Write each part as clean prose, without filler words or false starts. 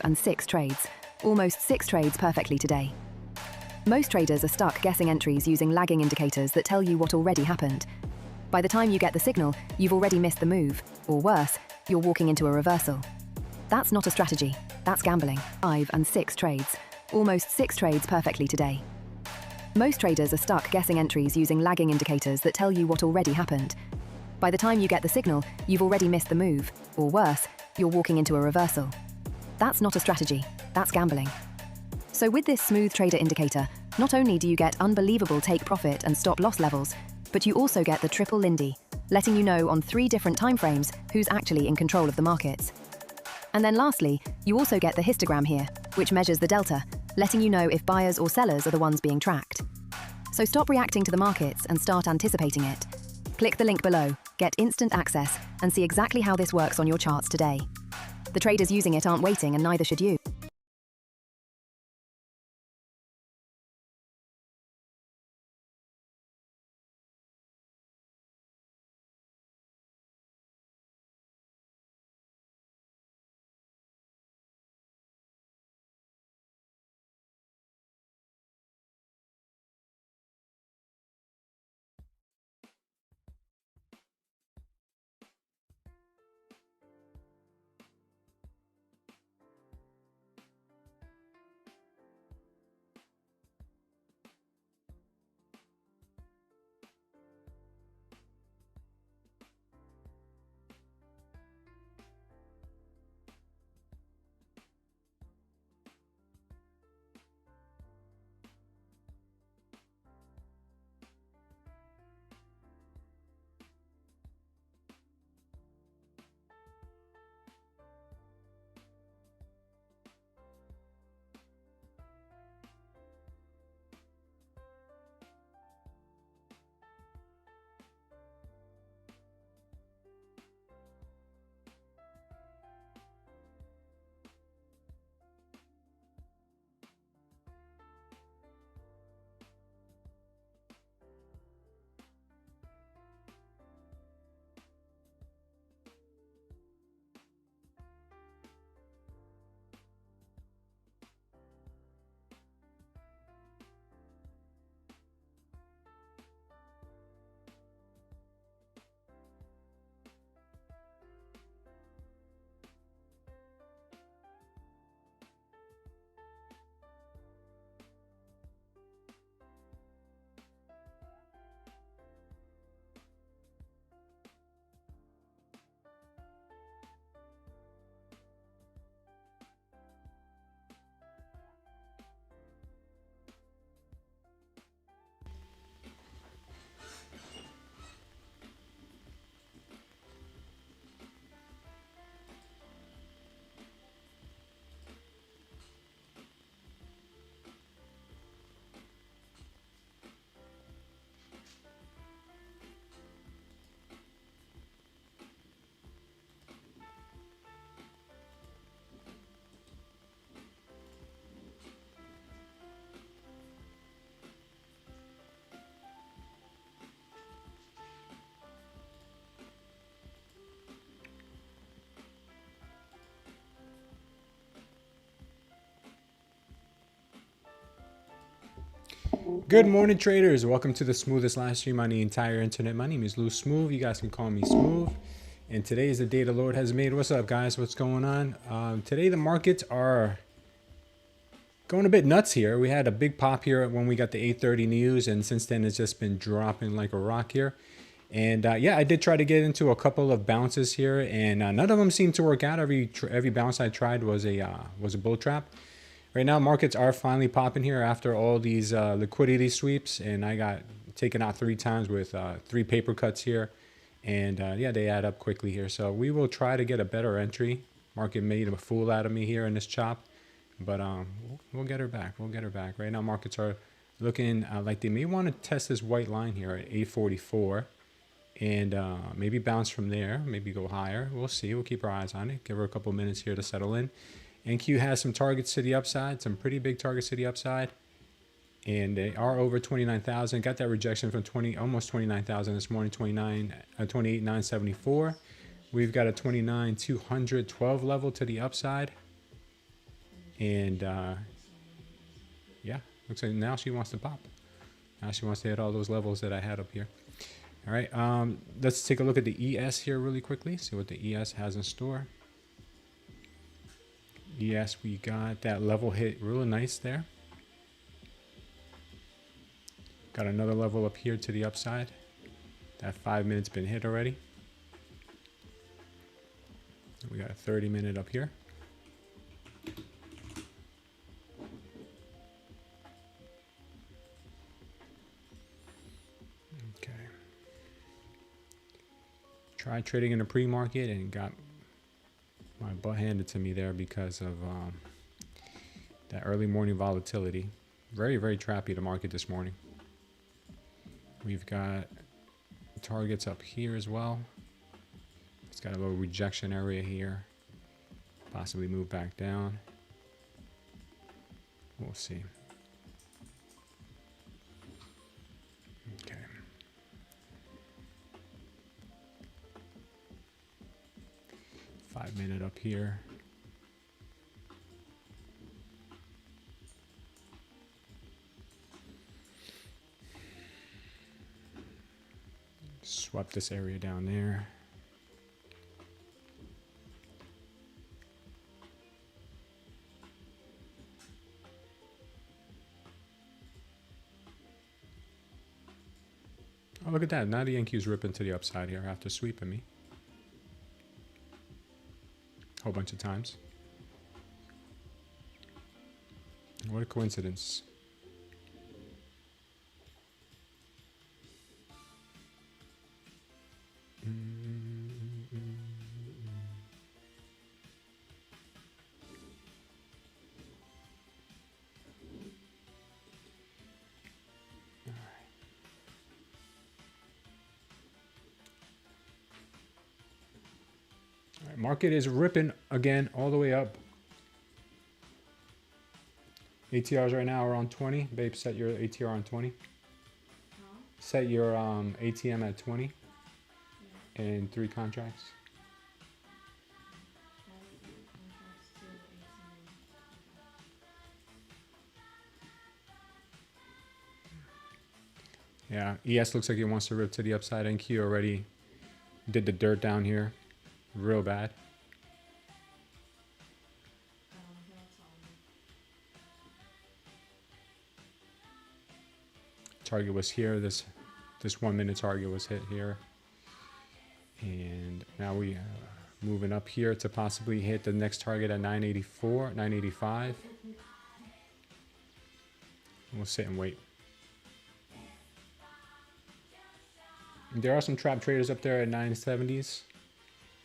And 6 trades. Almost 6 trades perfectly today. Most traders are stuck guessing entries using lagging indicators that tell you what already happened. By the time you get the signal, you've already missed the move, or worse, you're walking into a reversal. That's not a strategy, that's gambling. 5 and 6 trades. Almost 6 trades perfectly today. Most traders are stuck guessing entries using lagging indicators that tell you what already happened. By the time you get the signal, you've already missed the move, or worse, you're walking into a reversal. That's not a strategy, that's gambling. So with this smooth trader indicator, not only do you get unbelievable take profit and stop loss levels, but you also get the triple Lindy, letting you know on 3 different timeframes who's actually in control of the markets. And then lastly, you also get the histogram here, which measures the delta, letting you know if buyers or sellers are the ones being tracked. So stop reacting to the markets and start anticipating it. Click the link below, get instant access, and see exactly how this works on your charts today. The traders using it aren't waiting, and neither should you. Good morning, traders. Welcome to the smoothest live stream on the entire internet. My name is Lou Smooth. You guys can call me Smooth. And today is the day the Lord has made. What's up, guys? What's going on? Today the markets are going a bit nuts here. We had a big pop here when we got the 8:30 news, and since then it's just been dropping like a rock here. And yeah, I did try to get into a couple of bounces here, and none of them seemed to work out. Every bounce I tried was a bull trap. Right now, markets are finally popping here after all these liquidity sweeps, and I got taken out 3 times with 3 paper cuts here, and yeah, they add up quickly here. So we will try to get a better entry. Market made a fool out of me here in this chop, but we'll get her back. We'll get her back. Right now, markets are looking like they may want to test this white line here at 844, and maybe bounce from there, maybe go higher. We'll see. We'll keep our eyes on it. Give her a couple minutes here to settle in. NQ has some targets to the upside, some pretty big targets to the upside, and they are over 29,000. Got that rejection from almost 29,000 this morning, 28,974. We've got a 29,212 level to the upside, And yeah, looks like now she wants to pop. Now she wants to hit all those levels that I had up here. All right, let's take a look at the ES here really quickly. See what the ES has in store. ES, we got that level hit real nice there. Got another level up here to the upside. That 5 minutes been hit already. We got a 30-minute up here. Okay. Tried trading in the pre-market and got my butt handed to me there because of that early morning volatility. Very, very trappy the market this morning. We've got targets up here as well. It's got a little rejection area here. Possibly move back down. We'll see. Okay. Five-minute up here. Swap this area down there. Oh, look at that. Now the NQ's ripping to the upside here after sweeping me. A whole bunch of times. What a coincidence. Market is ripping again all the way up. ATRs right now are on 20. Babe, set your ATR on 20. Set your ATM at 20 and 3 contracts. Yeah, ES looks like it wants to rip to the upside. NQ already did the dirt down here. Real bad. Target was here. This 1 minute target was hit here. And now we moving up here to possibly hit the next target at 984, 985. We'll sit and wait. There are some trap traders up there at 970s.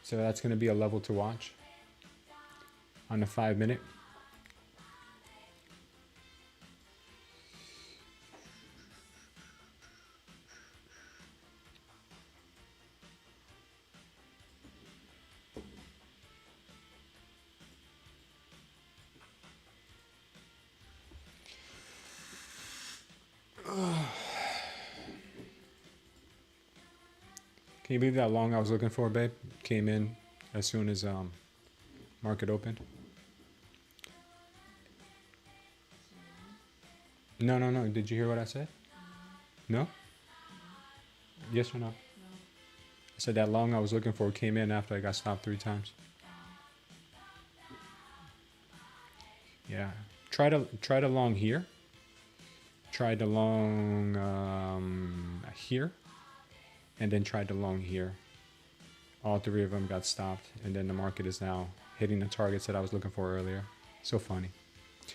So that's going to be a level to watch on the 5 minute. Can you believe that long I was looking for, babe? Came in as soon as market opened. No. Did you hear what I said? No? Yes or no? I said that long I was looking for came in after I got stopped 3 times. Yeah. Try to long here. Tried to long here. And then tried to long here. All 3 of them got stopped. And then the market is now hitting the targets that I was looking for earlier. So funny.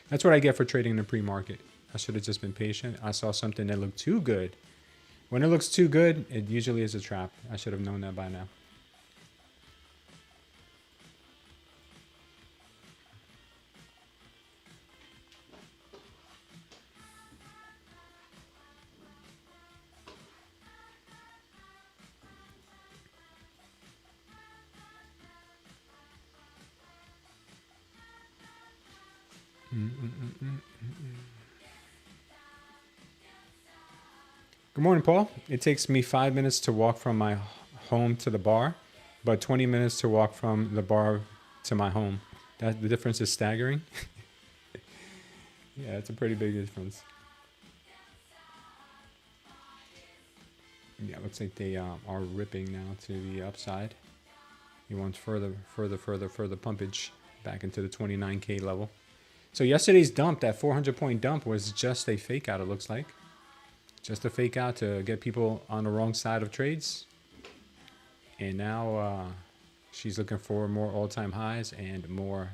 That's what I get for trading in the pre-market. I should have just been patient. I saw something that looked too good. When it looks too good, it usually is a trap. I should have known that by now. Good morning, Paul. It takes me 5 minutes to walk from my home to the bar, but 20 minutes to walk from the bar to my home. The difference is staggering. Yeah, it's a pretty big difference. Yeah, looks like they are ripping now to the upside. He wants further pumpage back into the 29K level. So yesterday's dump, that 400-point dump, was just a fake out, it looks like. Just a fake out to get people on the wrong side of trades. And now she's looking for more all-time highs and more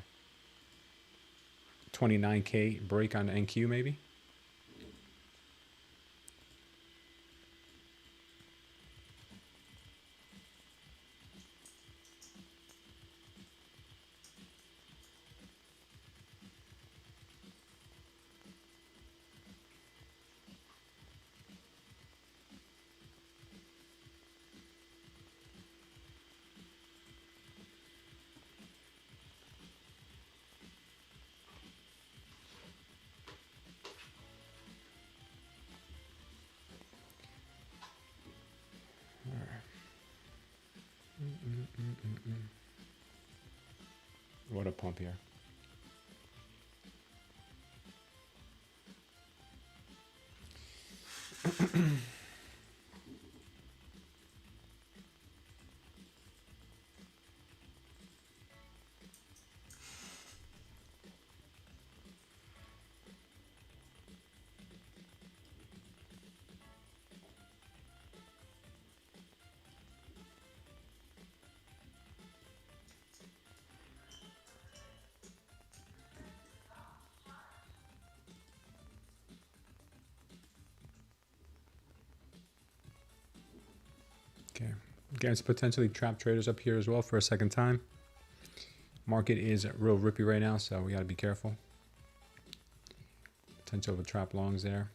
29K break on the NQ maybe. What a pump here. Okay, against potentially trap traders up here as well for a second time. Market is real rippy right now, so we got to be careful. Potential of a trap longs there.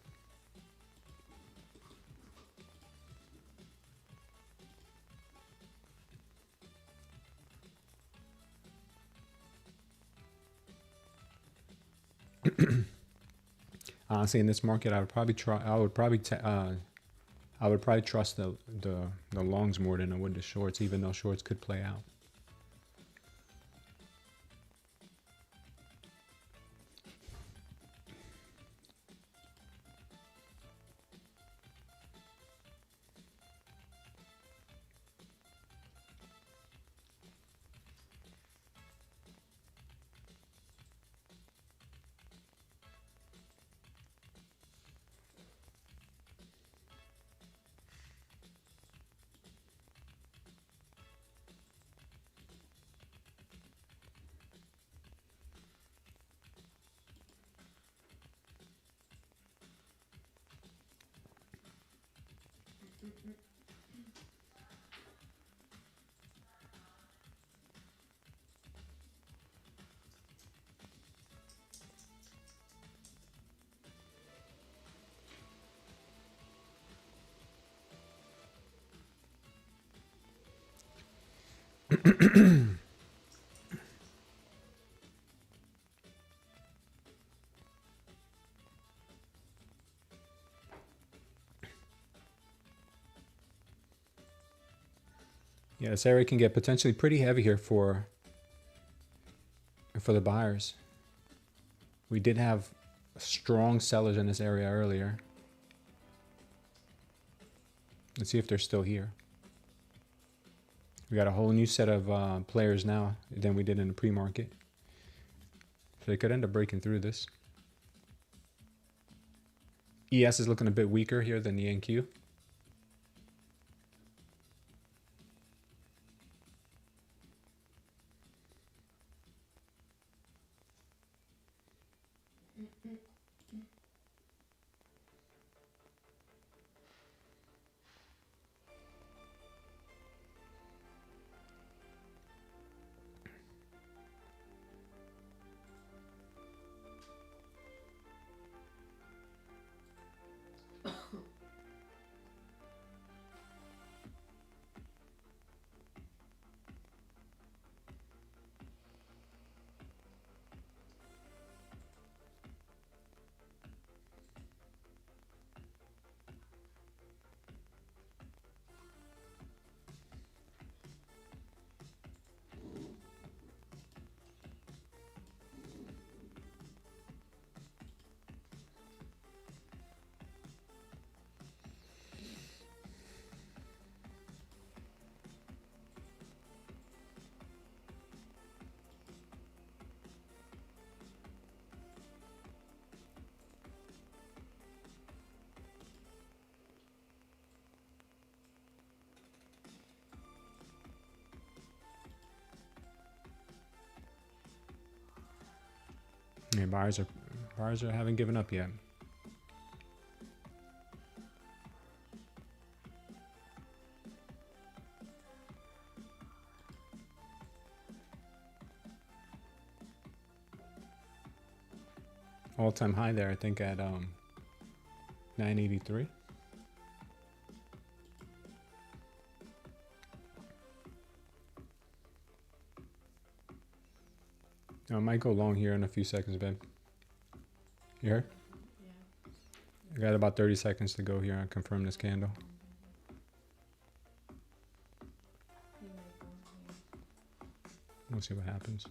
Honestly, in this market, I would probably trust the longs more than I would the shorts, even though shorts could play out. Yeah, this area can get potentially pretty heavy here for the buyers. We did have strong sellers in this area earlier. Let's see if they're still here. We got a whole new set of players now than we did in the pre-market. So they could end up breaking through this. ES is looking a bit weaker here than the NQ. Yeah, buyers haven't given up yet. All-time high there, I think, at 983. I might go long here in a few seconds, babe. You heard? Yeah. I got about 30 seconds to go here and confirm this candle. We'll see what happens.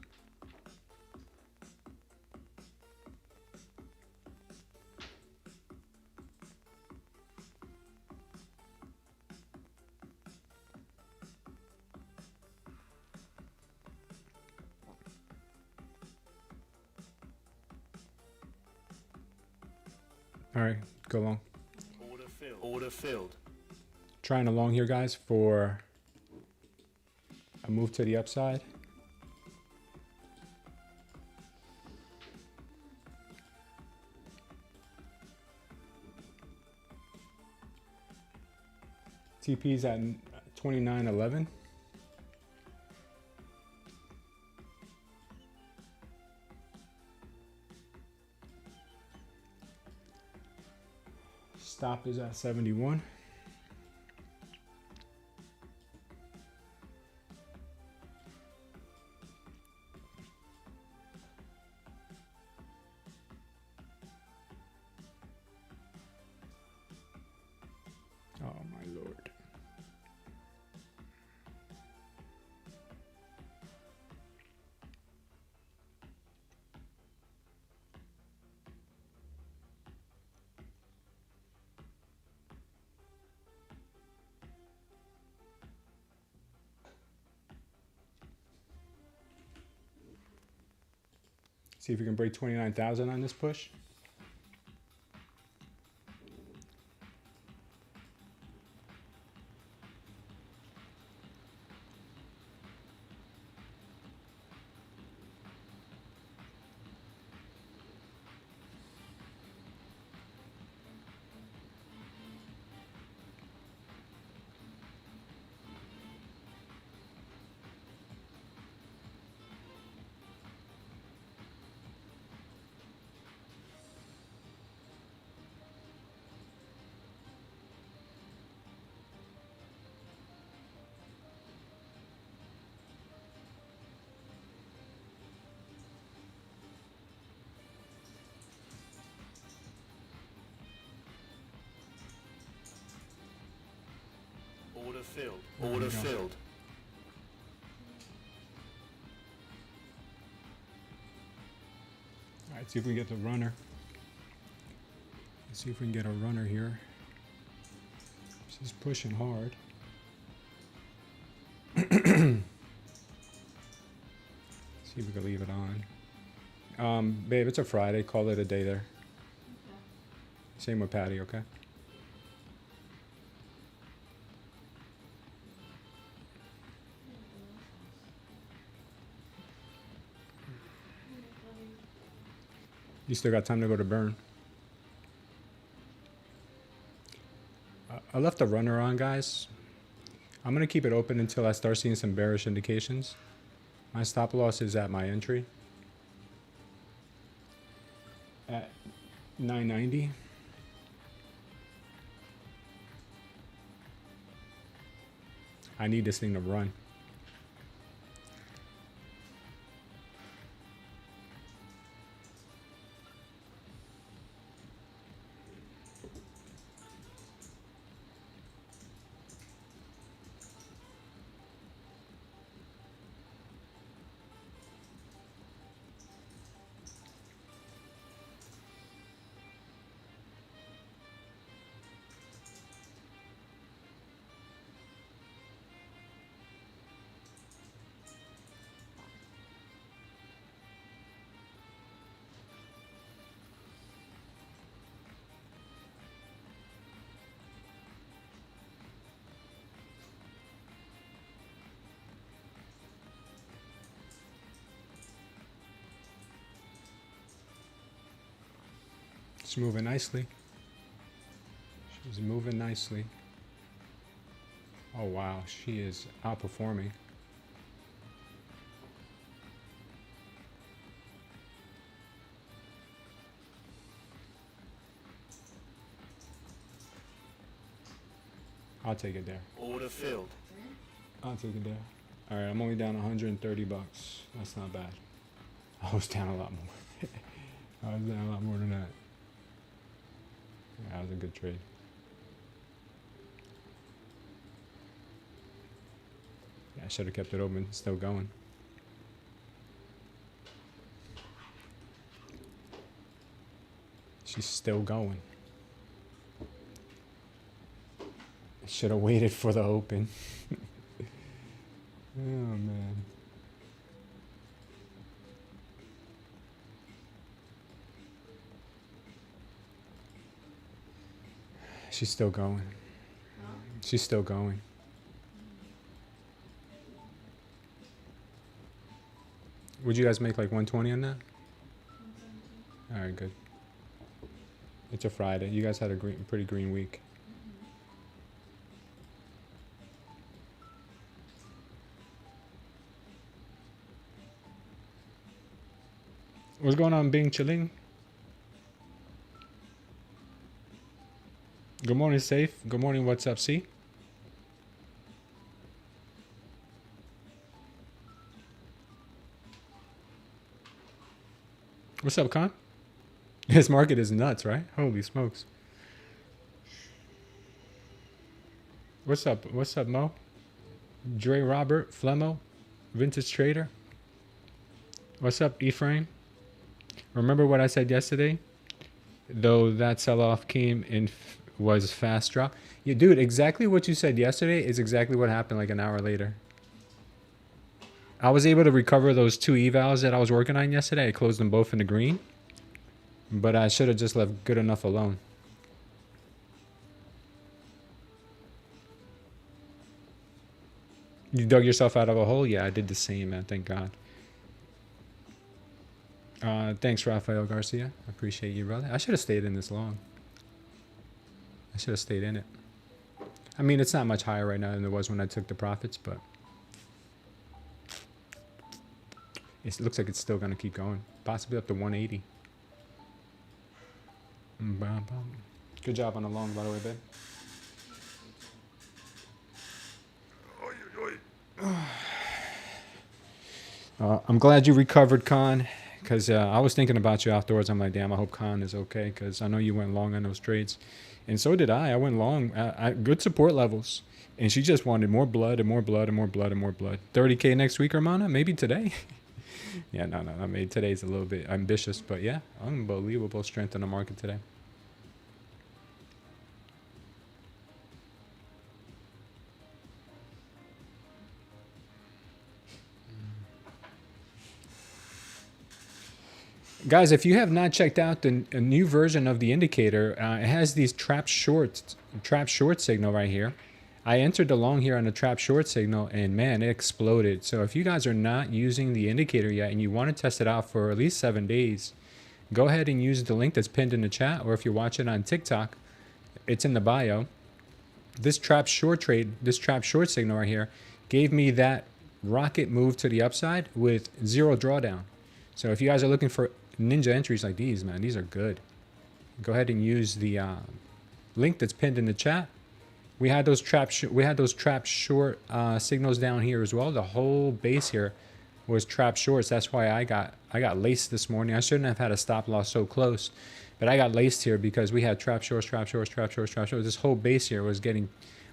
All right, go long. Order filled. Order filled. Trying a long here, guys, for a move to the upside. TP's at 29.11. Stop is at 71. Oh my Lord. See if we can break 29,000 on this push. Order filled. Order filled. All right, see if we can get the runner. Let's see if we can get a runner here. She's pushing hard. See if we can leave it on. Babe, it's a Friday. Call it a day there. Okay. Same with Patty, okay? You still got time to go to burn. I left the runner on, guys. I'm going to keep it open until I start seeing some bearish indications. My stop loss is at my entry at 990. I need this thing to run. She's moving nicely. She's moving nicely. Oh wow, she is outperforming. I'll take it there. Order filled. I'll take it there. All right, I'm only down 130 bucks. That's not bad. I was down a lot more. I was down a lot more than that. Yeah, that was a good trade. Yeah, I should have kept it open. It's still going. She's still going. I should have waited for the open. Oh man. She's still going. She's still going. Would you guys make like 120 on that? All right, good. It's a Friday. You guys had a pretty green week. What's going on, Bing Chilling? Good morning, Safe. Good morning, what's up, C? What's up, Con? This market is nuts, right? Holy smokes. What's up? What's up, Mo? Dre Robert, Flemo, Vintage Trader. What's up, Ephraim? Remember what I said yesterday? Though that sell-off came in was fast drop. Yeah, dude, exactly what you said yesterday is exactly what happened like an hour later. I was able to recover those two evals that I was working on yesterday. I closed them both in the green. But I should have just left good enough alone. You dug yourself out of a hole? Yeah, I did the same, man. Thank God. Thanks, Rafael Garcia. I appreciate you, brother. I should have stayed in this long. I should have stayed in it. I mean, it's not much higher right now than it was when I took the profits, but it looks like it's still going to keep going. Possibly up to 180. Good job on the long, by the way, babe. I'm glad you recovered, Con, because I was thinking about you afterwards. I'm like, damn, I hope Con is okay, because I know you went long on those trades. And so did I. I went long at good support levels. And she just wanted more blood and more blood and more blood and more blood. 30K next week, Armana? Maybe today? Yeah, no. I mean, today's a little bit ambitious. But yeah, unbelievable strength in the market today. Guys, if you have not checked out the new version of the indicator, it has these trap short signal right here. I entered the long here on the trap short signal, and man, it exploded. So if you guys are not using the indicator yet and you want to test it out for at least 7 days, go ahead and use the link that's pinned in the chat, or if you're watching on TikTok, it's in the bio. This trap short signal right here gave me that rocket move to the upside with zero drawdown. So if you guys are looking for ninja entries like these, man, these are good. Go ahead and use the link that's pinned in the chat. We had those trap short signals down here as well. The whole base here was trap shorts. That's why I got laced this morning. I shouldn't have had a stop loss so close, but I got laced here because we had trap shorts. This whole base here was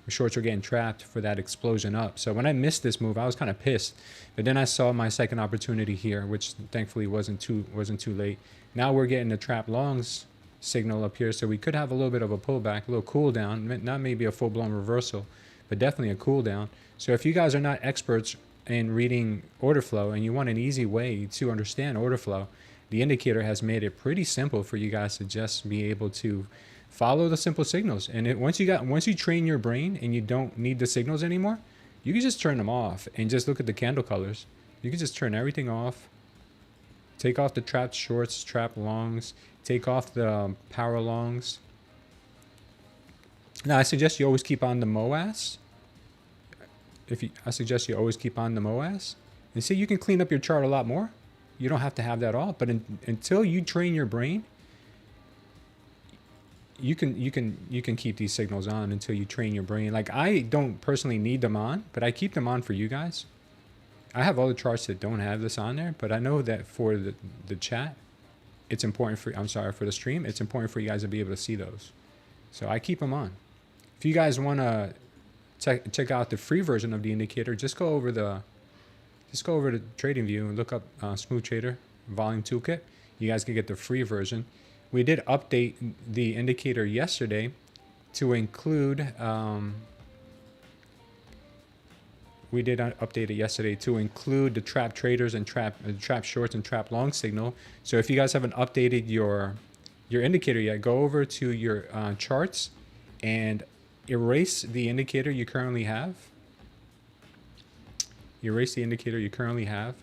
shorts were getting trapped for that explosion up. So when I missed this move, I was kind of pissed. But then I saw my second opportunity here, which thankfully wasn't too late. Now we're getting the trap longs signal up here, so we could have a little bit of a pullback, a little cool down, not maybe a full-blown reversal, but definitely a cool down. So if you guys are not experts in reading order flow and you want an easy way to understand order flow, the indicator has made it pretty simple for you guys to just be able to follow the simple signals. And once you train your brain and you don't need the signals anymore, you can just turn them off and just look at the candle colors. You can just turn everything off, Take off the trap shorts, trap longs. Take off the power longs. Now, I suggest you always keep on the MOAS. I suggest you always keep on the MOAS. And see, you can clean up your chart a lot more. You don't have to have that all. But until you train your brain, you can keep these signals on until you train your brain. Like, I don't personally need them on, but I keep them on for you guys. I have other charts that don't have this on there, but I know that for the chat, it's important for, I'm sorry, for the stream, it's important for you guys to be able to see those. So I keep them on. If you guys want to check out the free version of the indicator, just go over to TradingView and look up Smooth Trader Volume Toolkit. You guys can get the free version. We did update the indicator yesterday to include, the trap traders and trap shorts and trap long signal. So if you guys haven't updated your indicator yet, go over to your charts and erase the indicator you currently have. Erase the indicator you currently have.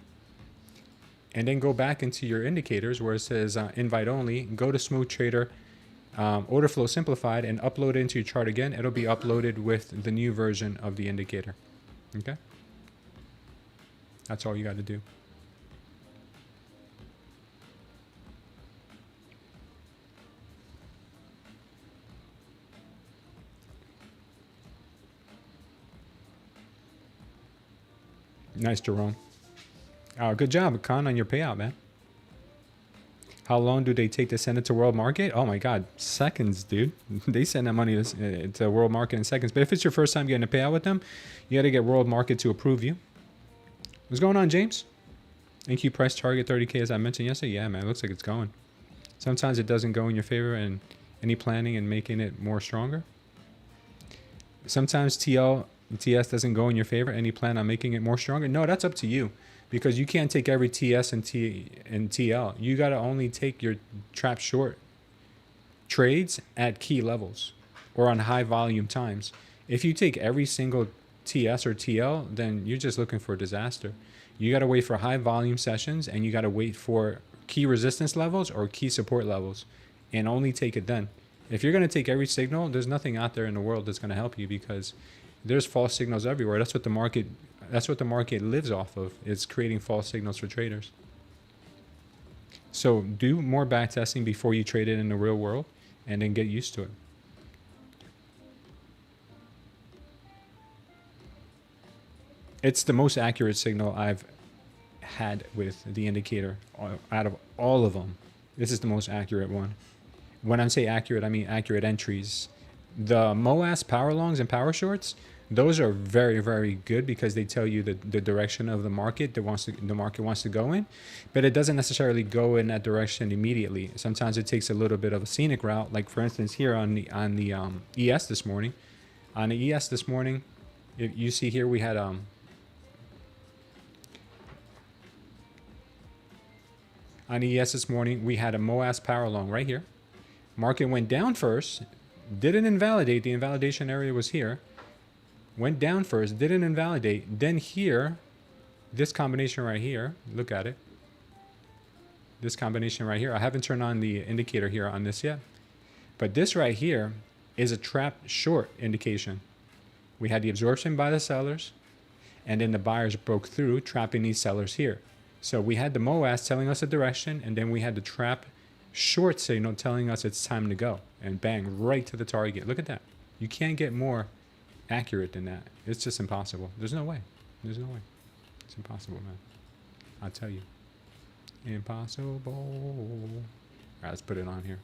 And then go back into your indicators where it says invite only. Go to Smooth Trader, order flow simplified, and upload it into your chart again. It'll be uploaded with the new version of the indicator. Okay? That's all you got to do. Nice, Jerome. Good job, Khan, on your payout, man. How long do they take to send it to world market? Oh my God, seconds, dude. They send that money to world market in seconds. But if it's your first time getting a payout with them, you got to get world market to approve you. What's going on, James? NQ price target 30K, as I mentioned yesterday. Yeah, man, it looks like it's going. Sometimes it doesn't go in your favor, and any planning and making it more stronger. Sometimes TS doesn't go in your favor. Any plan on making it more stronger? No, that's up to you. Because you can't take every TS and TL. You got to only take your trap short trades at key levels or on high volume times. If you take every single TS or TL, then you're just looking for a disaster. You got to wait for high volume sessions, and you got to wait for key resistance levels or key support levels, and only take it then. If you're going to take every signal, there's nothing out there in the world that's going to help you, because there's false signals everywhere. That's what the market lives off of. It's creating false signals for traders. So do more back testing before you trade it in the real world, and then get used to it. It's the most accurate signal I've had with the indicator out of all of them. This is the most accurate one. When I say accurate, I mean accurate entries. The MOAS power longs and power shorts, those are very, very good because they tell you the direction of the market the market wants to go in, but it doesn't necessarily go in that direction immediately. Sometimes it takes a little bit of a scenic route, like for instance here on the ES this morning. On the ES this morning, if you see here, we had on the ES this morning, we had a MOAS power long right here. Market went down first, didn't invalidate. The invalidation area was here. Went down first, didn't invalidate. Then here, this combination right here, look at it. This combination right here, I haven't turned on the indicator here on this yet, but this right here is a trap short indication. We had the absorption by the sellers, and then the buyers broke through, trapping these sellers here. So we had the MOAS telling us a direction, and then we had the trap short signal telling us it's time to go, and bang, right to the target. Look at that. You can't get more accurate than that. It's just impossible. There's no way. There's no way. It's impossible, man. I'll tell you. Impossible. All right, let's put it on here.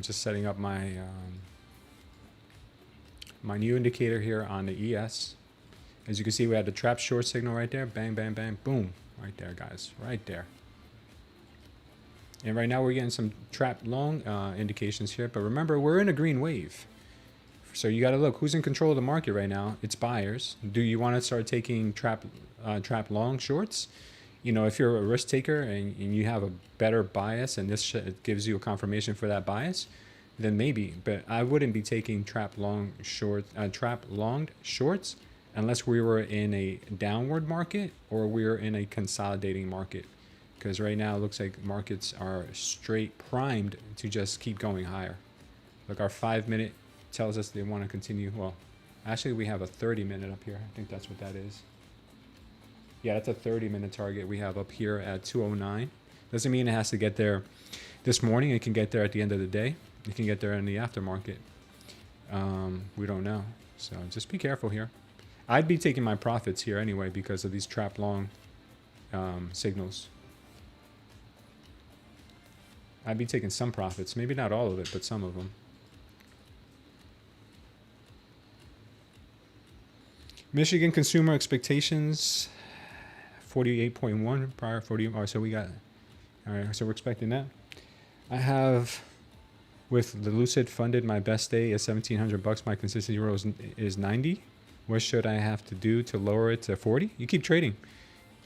I'm just setting up my my new indicator here on the ES. As you can see, we had the trap short signal right there. Bang, bang, bang, boom. Right there, guys. Right there. And right now we're getting some trap long indications here. But remember, we're in a green wave. So you got to look who's in control of the market right now. It's buyers. Do you want to start taking trap long shorts? You know, if you're a risk taker and you have a better bias and this gives you a confirmation for that bias, then maybe. But I wouldn't be taking trap long shorts unless we were in a downward market or we were in a consolidating market. Because right now it looks like markets are straight primed to just keep going higher. Look, our 5 minute tells us they want to continue. Well, actually we have a 30-minute up here. I think that's what that is. Yeah, that's a 30-minute target we have up here at 209. Doesn't mean it has to get there this morning. It can get there at the end of the day. It can get there in the aftermarket. We don't know. So just be careful here. I'd be taking my profits here anyway because of these trap long signals. I'd be taking some profits. Maybe not all of it, but some of them. Michigan consumer expectations, 48.1 prior 40. Oh, so we got, all right, so we're expecting that. I have, with the Lucid funded, my best day is $1,700. My consistency row is 90. What should I have to do to lower it to 40? You keep trading.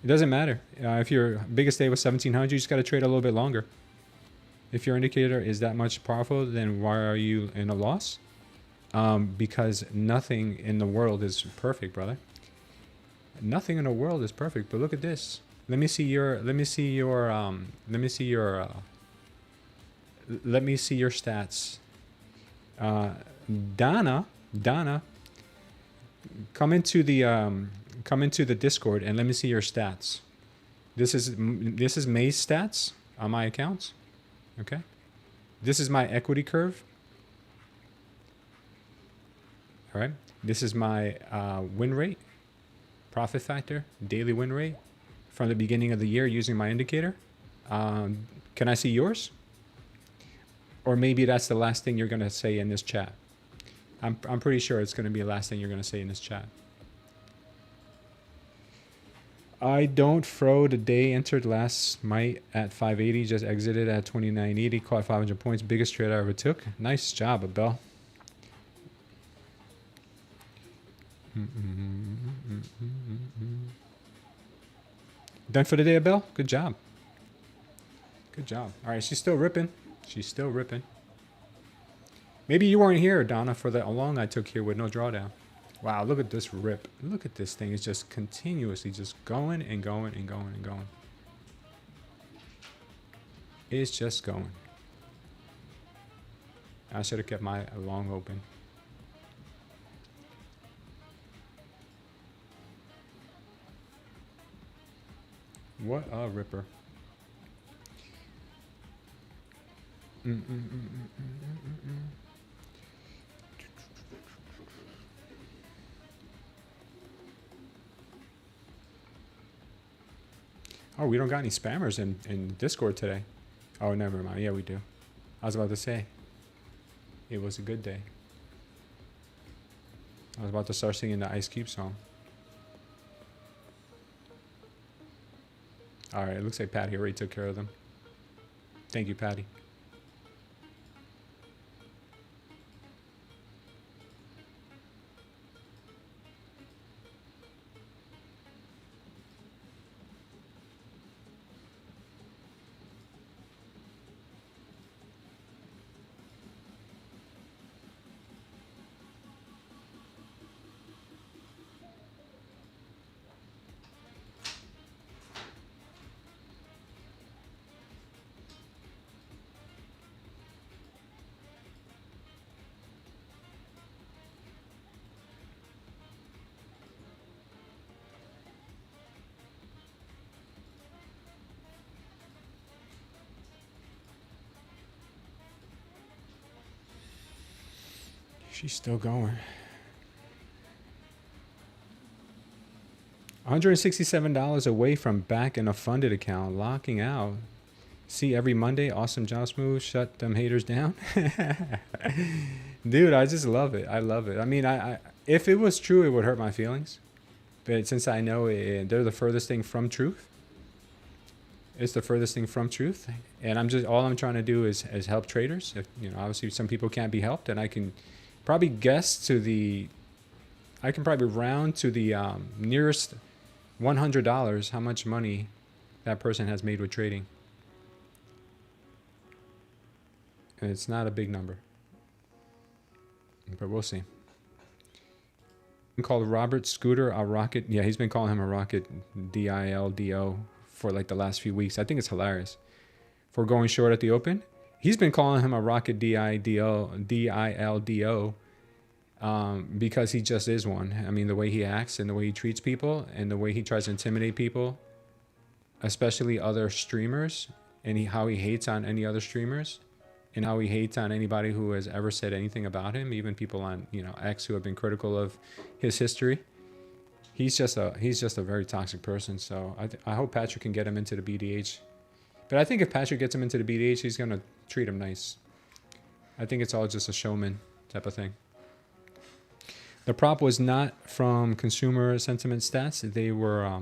It doesn't matter. If your biggest day was 1,700, you just got to trade a little bit longer. If your indicator is that much powerful, then why are you in a loss? Because nothing in the world is perfect, brother. Nothing in the world is perfect. But look at this. Let me see your stats. Donna, come into the Discord and let me see your stats. This is May's stats on my accounts. Okay. This is my equity curve. All right. This is my win rate, profit factor, daily win rate from the beginning of the year using my indicator. Can I see yours? Or maybe that's the last thing you're going to say in this chat. I'm pretty sure it's going to be the last thing you're going to say in this chat. I don't throw the day entered last night at 580, just exited at 2980, caught 500 points, biggest trade I ever took. Nice job, Abel. Done for the day, Abel? Good job. Good job. All right, she's still ripping. She's still ripping. Maybe you weren't here, Donna, for the long I took here with no drawdown. Wow, look at this rip. Look at this thing. It's just continuously just going and going and going and going. It's just going. I should have kept my long open. What a ripper. Oh, we don't got any spammers in Discord today. Oh, never mind. Yeah, we do. I was about to say, it was a good day. I was about to start singing the Ice Cube song. All right, it looks like Patty already took care of them. Thank you, Patty. She's still going. $167 away from back in a funded account, locking out. See every Monday. Awesome job, Smooth. Shut them haters down. Dude, I just love it. I love it. I mean, I if it was true, it would hurt my feelings. But since I know it, they're the furthest thing from truth. It's the furthest thing from truth. And all I'm trying to do is help traders. If, you know, obviously some people can't be helped, and I can probably I can probably round to the nearest $100 how much money that person has made with trading. And it's not a big number, but we'll see. Called Robert Scooter a rocket. Yeah, he's been calling him a rocket DILDO for like the last few weeks. I think it's hilarious. For going short at the open, he's been calling him a rocket DILDO because he just is one. I mean, the way he acts and the way he treats people and the way he tries to intimidate people, especially other streamers, and how he hates on any other streamers, and how he hates on anybody who has ever said anything about him, even people on, you know, X who have been critical of his history. He's just a very toxic person. So I hope Patrick can get him into the BDH. But I think if Patrick gets him into the BDH, he's gonna treat him nice. I think it's all just a showman type of thing. The prop was not from consumer sentiment stats. They were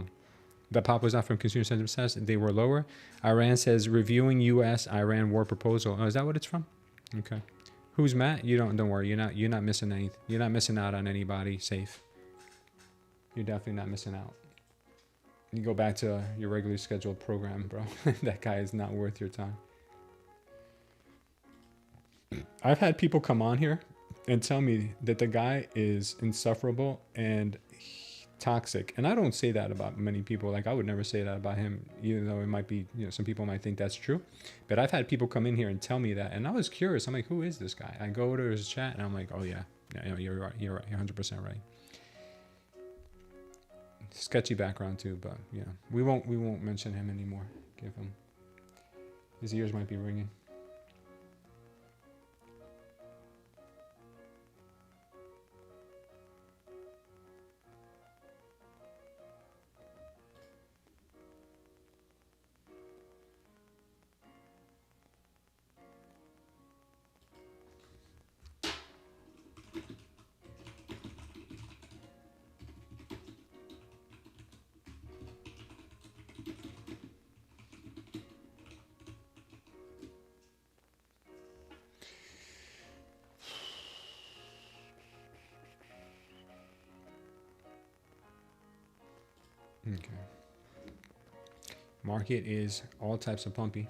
the prop was not from consumer sentiment stats. They were lower. Iran says reviewing U.S.-Iran war proposal. Oh, is that what it's from? Okay. Who's Matt? Don't worry. You're not missing anything. You're not missing out on anybody safe. You're definitely not missing out. You go back to your regularly scheduled program, bro. That guy is not worth your time. I've had people come on here and tell me that the guy is insufferable and toxic. And I don't say that about many people. Like, I would never say that about him, even though it might be, you know, some people might think that's true. But I've had people come in here and tell me that. And I was curious. I'm like, who is this guy? I go to his chat and I'm like, oh, yeah, you're right. You're right. You're 100% right. Sketchy background, too. But, yeah, we won't mention him anymore. Give him. His ears might be ringing. Okay. Market is all types of pumpy.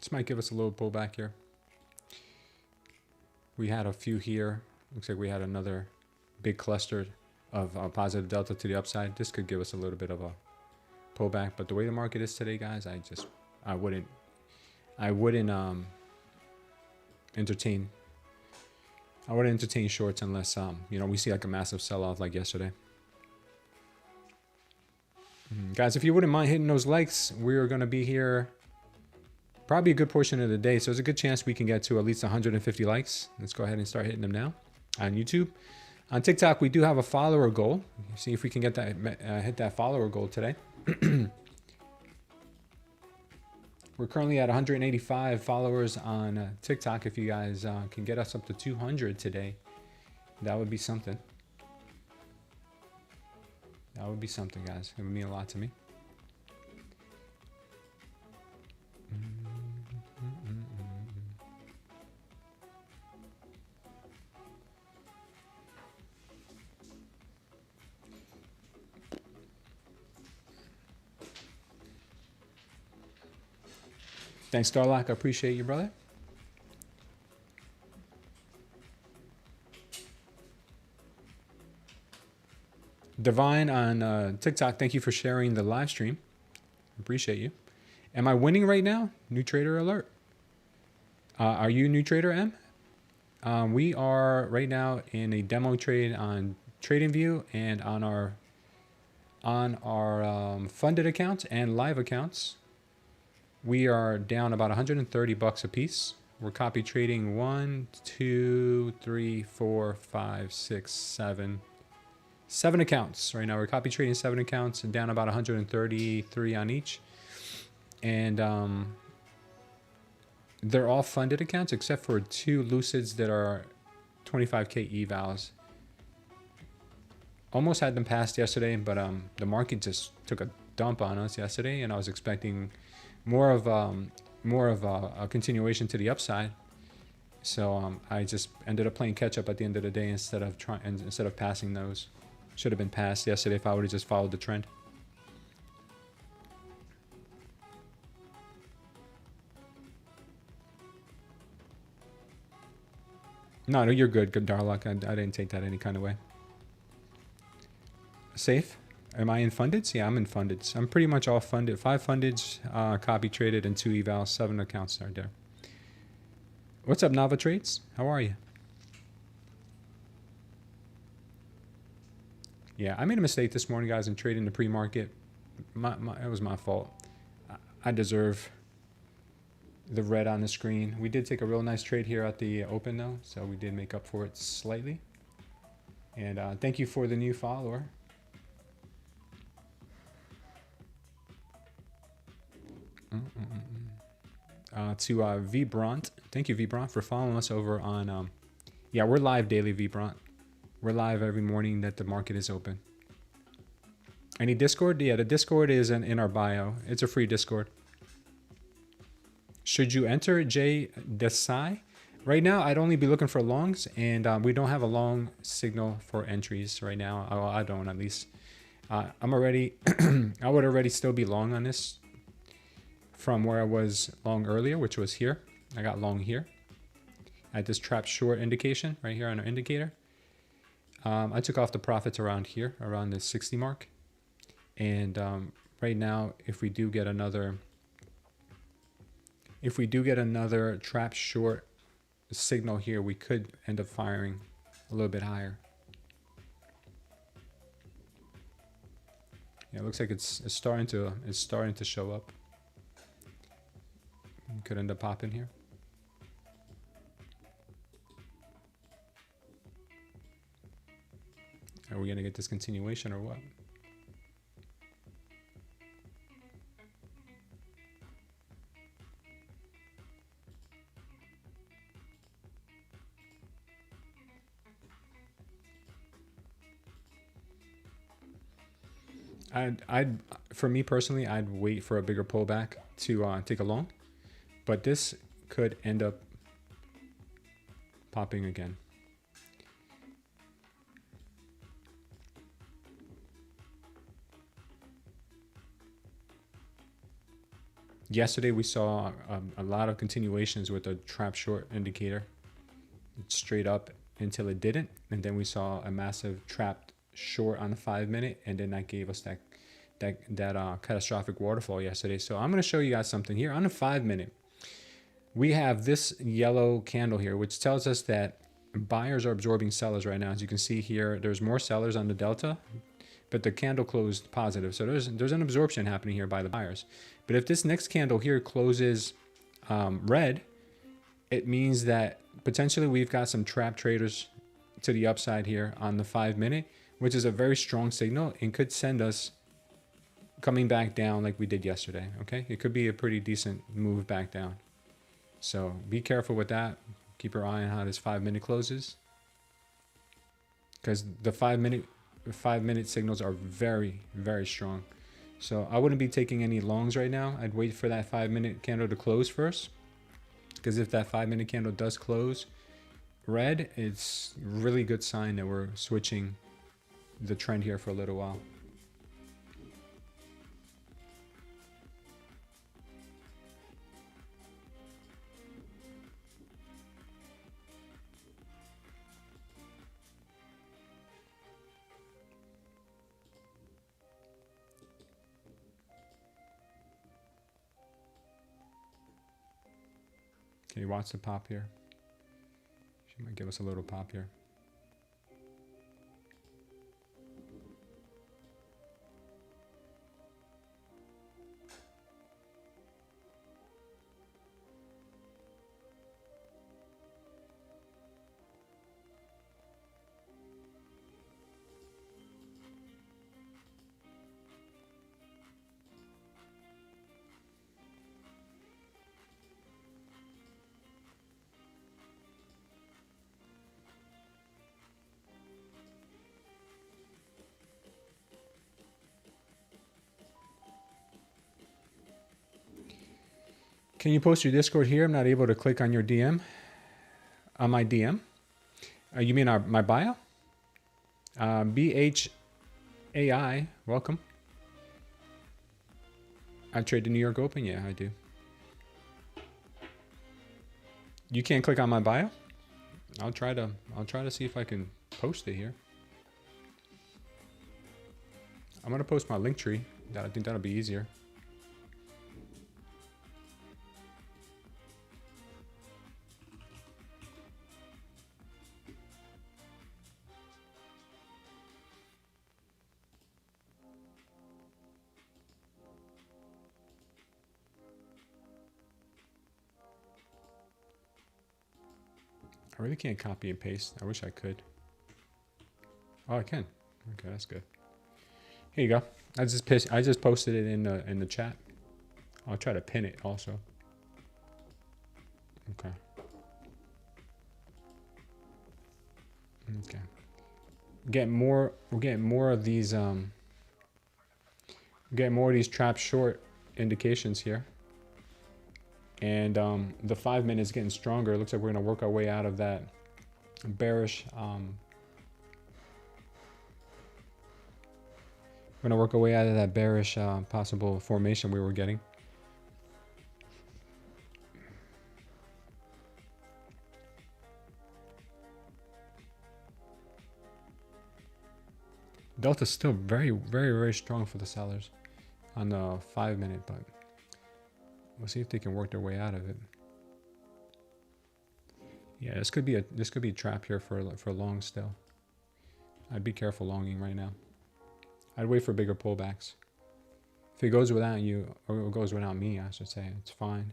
This might give us a little pullback here. We had a few here. Looks like we had another big cluster of positive delta to the upside. This could give us a little bit of a pullback. But the way the market is today, guys, I wouldn't entertain shorts unless you know, we see like a massive sell-off like yesterday. Guys, if you wouldn't mind hitting those likes, we're gonna be here probably a good portion of the day, so there's a good chance we can get to at least 150 likes. Let's go ahead and start hitting them now on YouTube. On TikTok, we do have a follower goal. See if we can get that hit that follower goal today. We're currently at 185 followers on TikTok. If you guys can get us up to 200 today, that would be something. That would be something, guys. It would mean a lot to me. Thanks, Starlock. I appreciate you, brother. Divine on TikTok, thank you for sharing the live stream. Appreciate you. Am I winning right now? New trader alert. Are you new trader M? We are right now in a demo trade on TradingView and on our funded accounts and live accounts. We are down about 130 bucks a piece. We're copy trading 1, 2, 3, 4, 5, 6, 7 accounts right now. We're copy trading 7 accounts and down about 133 on each. And they're all funded accounts except for 2 Lucids that are 25K evals. Almost had them passed yesterday, but the market just took a dump on us yesterday, and I was expecting more of a continuation to the upside. So I just ended up playing catch up at the end of the day instead of passing those. Should have been passed yesterday if I would have just followed the trend. No, you're good, Darlock. I didn't take that any kind of way. Safe? Am I in fundeds? Yeah, I'm in fundeds. I'm pretty much all funded. 5 fundeds, copy traded, and 2 evals. 7 accounts are there. What's up, Nava Trades? How are you? Yeah, I made a mistake this morning, guys, in trading the pre-market. It was my fault. I deserve the red on the screen. We did take a real nice trade here at the open, though, so we did make up for it slightly. And thank you for the new follower. To V Bront, thank you, V Bront, for following us over on. Yeah, we're live daily, V Bront. We're live every morning that the market is open. Any Discord? Yeah, the Discord is in our bio. It's a free Discord. Should you enter J Desai? Right now, I'd only be looking for longs, and we don't have a long signal for entries right now. I don't, at least. I'm already, I would already still be long on this from where I was long earlier, which was here. I got long here at this trap short indication right here on our indicator. I took off the profits around here, around the 60 mark. And right now, if we do get another trap short signal here, we could end up firing a little bit higher. Yeah, it looks like it's starting to show up. Could end up popping here. Are we gonna get this continuation or what? For me personally, I'd wait for a bigger pullback to take a long, but this could end up popping again. Yesterday we saw a lot of continuations with the trap short indicator straight up until it didn't, and then we saw a massive trap short on the 5-minute, and then that gave us that catastrophic waterfall yesterday. So I'm going to show you guys something here on the 5-minute. We have this yellow candle here, which tells us that buyers are absorbing sellers right now. As you can see here, there's more sellers on the delta, but the candle closed positive. So there's an absorption happening here by the buyers. But if this next candle here closes red, it means that potentially we've got some trap traders to the upside here on the 5-minute, which is a very strong signal and could send us coming back down like we did yesterday. Okay, it could be a pretty decent move back down. So be careful with that. Keep your eye on how this 5-minute closes, because the 5-minute signals are very, very strong. So I wouldn't be taking any longs right now. I'd wait for that 5-minute candle to close first, because if that 5-minute candle does close red, it's a really good sign that we're switching the trend here for a little while. Can you watch the pop here? She might give us a little pop here. Can you post your Discord here? I'm not able to click on your DM. On my DM? You mean my bio? BHAI, welcome. I trade the New York Open? Yeah, I do. You can't click on my bio? I'll try to see if I can post it here. I'm gonna post my link tree. I think that'll be easier. I really can't copy and paste. I wish I could. Oh, I can. Okay, that's good. Here you go. I just posted it in the chat. I'll try to pin it also. Okay. Okay. We're getting more of these trap short indications here. And the 5 minutes getting stronger. It looks like we're going to work our way out of that bearish. We're going to work our way out of that bearish possible formation we were getting. Delta's still very, very, very strong for the sellers on the 5 minute, but we'll see if they can work their way out of it. Yeah, this could be a trap here for long still. I'd be careful longing right now. I'd wait for bigger pullbacks. If it goes without you, or it goes without me, I should say, it's fine.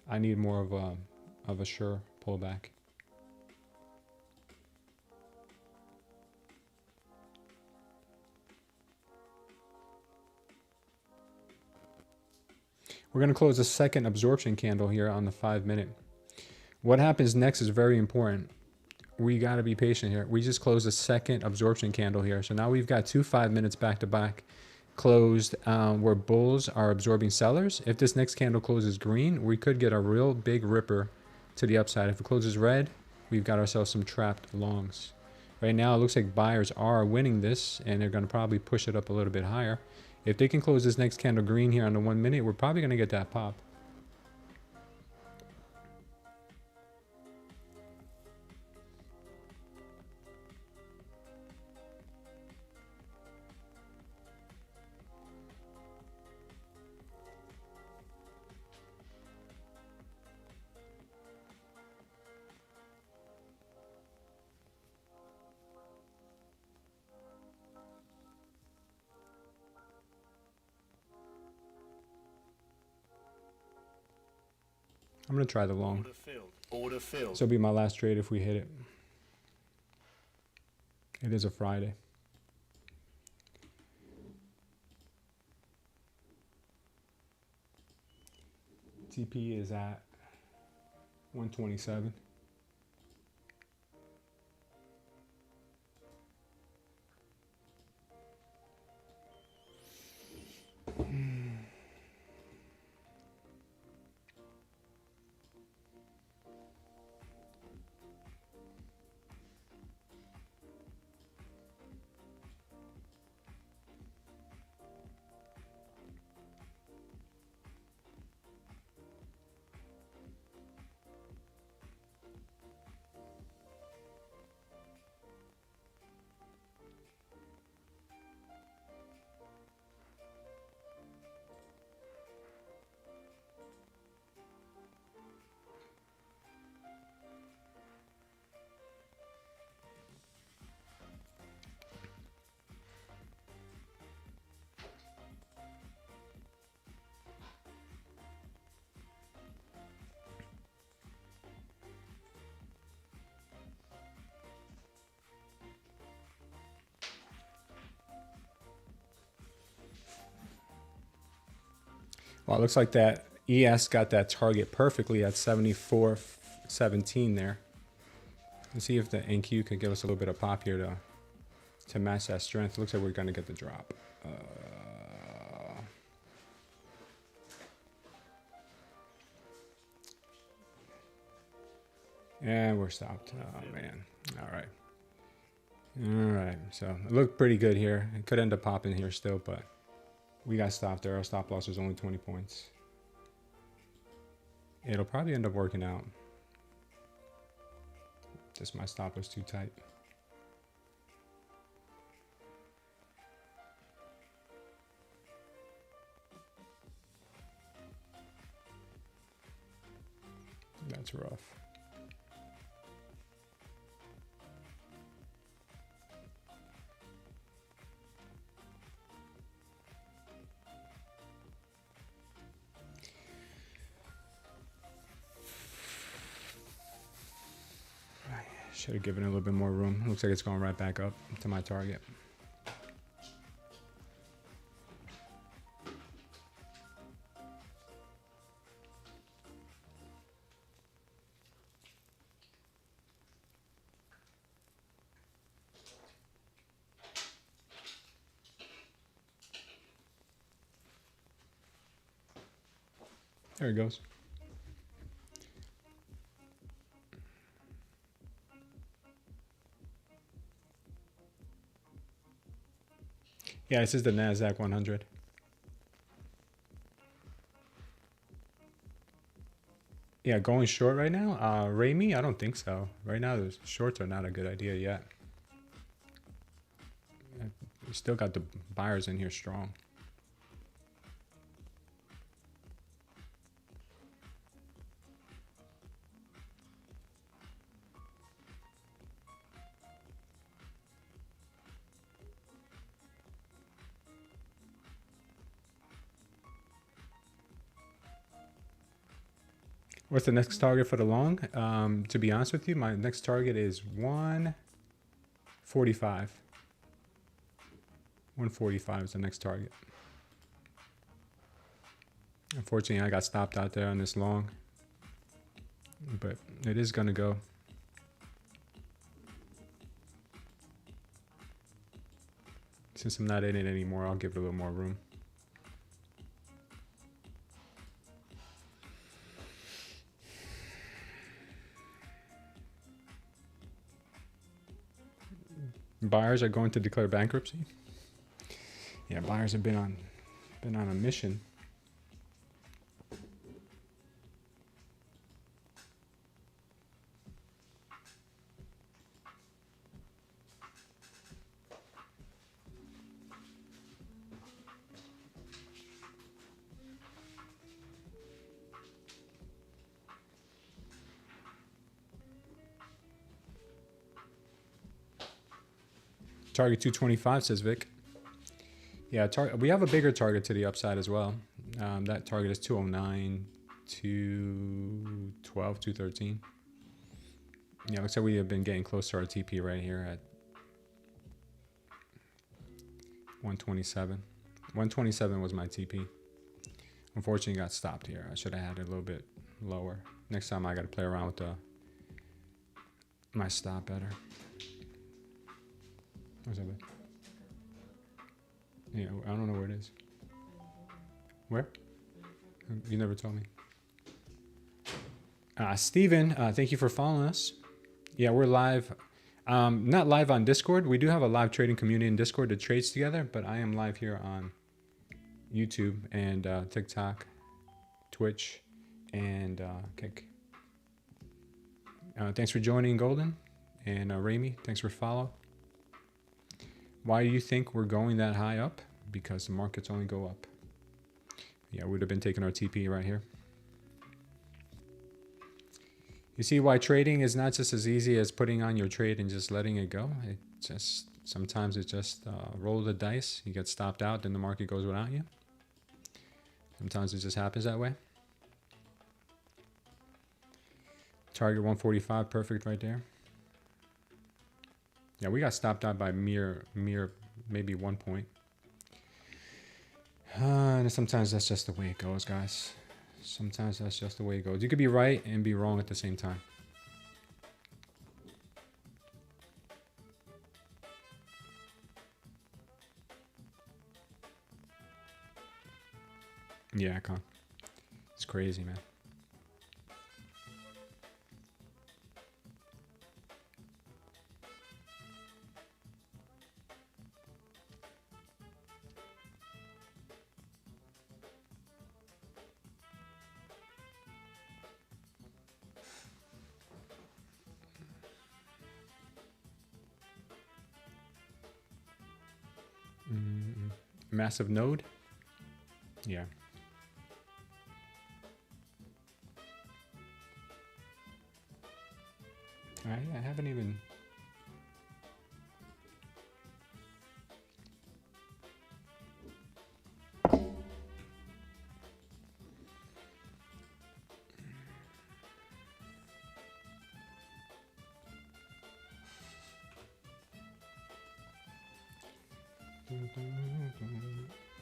I need more of a sure pullback. We're going to close a second absorption candle here on the 5 minute. What happens next is very important. We got to be patient here. We just closed a second absorption candle here. So now we've got 2 5 minutes back to back closed where bulls are absorbing sellers. If this next candle closes green, we could get a real big ripper to the upside. If it closes red, we've got ourselves some trapped longs. Right now, it looks like buyers are winning this, and they're going to probably push it up a little bit higher. If they can close this next candle green here on the 1 minute, we're probably going to get that pop. I'm going to try the long. Order filled. Order filled. This will be my last trade if we hit it. It is a Friday. TP is at 127. Well, it looks like that ES got that target perfectly at 74.17 there. Let's see if the NQ could give us a little bit of pop here to match that strength. Looks like we're going to get the drop. And we're stopped. Oh, man. All right. All right. So it looked pretty good here. It could end up popping here still, but we got stopped there. Our stop loss was only 20 points. It'll probably end up working out. Just my stop was too tight. That's rough. Should have given it a little bit more room. Looks like it's going right back up to my target. There it goes. Yeah, this is the Nasdaq 100. Yeah, going short right now? Raimi? I don't think so. Right now, the shorts are not a good idea yet. We still got the buyers in here strong. What's the next target for the long? To be honest with you, my next target is 145. 145 is the next target. Unfortunately, I got stopped out there on this long, but it is going to go. Since I'm not in it anymore, I'll give it a little more room. Buyers are going to declare bankruptcy. Yeah, buyers have been on a mission. Target 225, says Vic. Yeah, we have a bigger target to the upside as well. That target is 209, 212, 213. Yeah, looks like we have been getting close to our TP right here at 127. 127 was my TP. Unfortunately, got stopped here. I should have had it a little bit lower. Next time I got to play around with my stop better. Where's that? Yeah, I don't know where it is. Where? You never told me. Steven, thank you for following us. Yeah, we're live. Not live on Discord. We do have a live trading community in Discord that trades together, but I am live here on YouTube and TikTok, Twitch, and Kick. Thanks for joining, Golden. And Raimi, thanks for follow. Why do you think we're going that high up? Because the markets only go up. Yeah, we'd have been taking our TP right here. You see why trading is not just as easy as putting on your trade and just letting it go. It just sometimes it's just roll the dice. You get stopped out, then the market goes without you. Sometimes it just happens that way. Target 145, perfect right there. Yeah, we got stopped out by mere maybe 1 point. And sometimes that's just the way it goes, guys. Sometimes that's just the way it goes. You could be right and be wrong at the same time. Yeah, Con. It's crazy, man. Massive node? Yeah. I haven't even...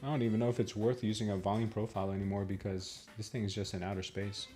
I don't even know if it's worth using a volume profile anymore because this thing is just in outer space.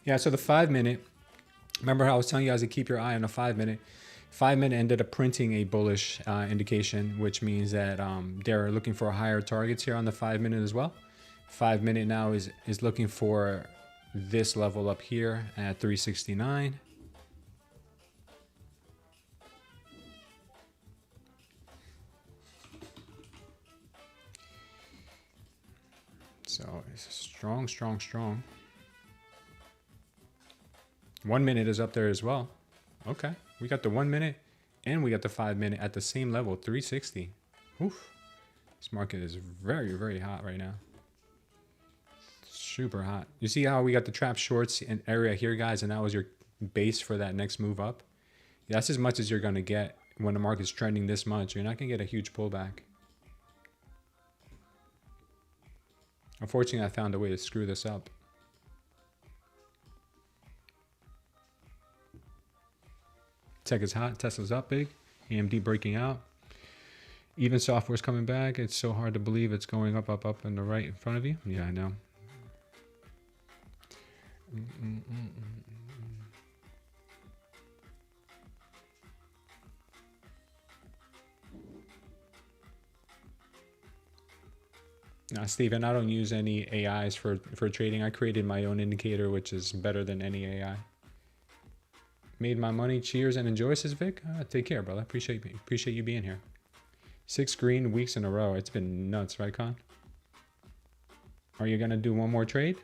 Yeah, so the 5 minute, remember how I was telling you guys to keep your eye on the 5 minute. 5 minute ended up printing a bullish indication, which means that they're looking for higher targets here on the 5 minute as well. 5 minute now is looking for this level up here at 369. So it's strong, strong, strong. 1 minute is up there as well. Okay, we got the 1 minute and we got the 5 minute at the same level, 360. Oof. This market is very, very hot right now. Super hot. You see how we got the trap shorts in area here, guys, and that was your base for that next move up. That's as much as you're going to get when the market's trending this much. You're not going to get a huge pullback. Unfortunately, I found a way to screw this up. Tech is hot. Tesla's up big. AMD breaking out. Even software's coming back. It's so hard to believe it's going up, up, up in the right in front of you. Yeah, I know. Now, Steven, I don't use any AIs for trading. I created my own indicator, which is better than any AI. Made my money. Cheers and enjoy, says Vic. Take care, brother. Appreciate you being here. 6 green weeks in a row. It's been nuts, right, Con? Are you gonna do one more trade?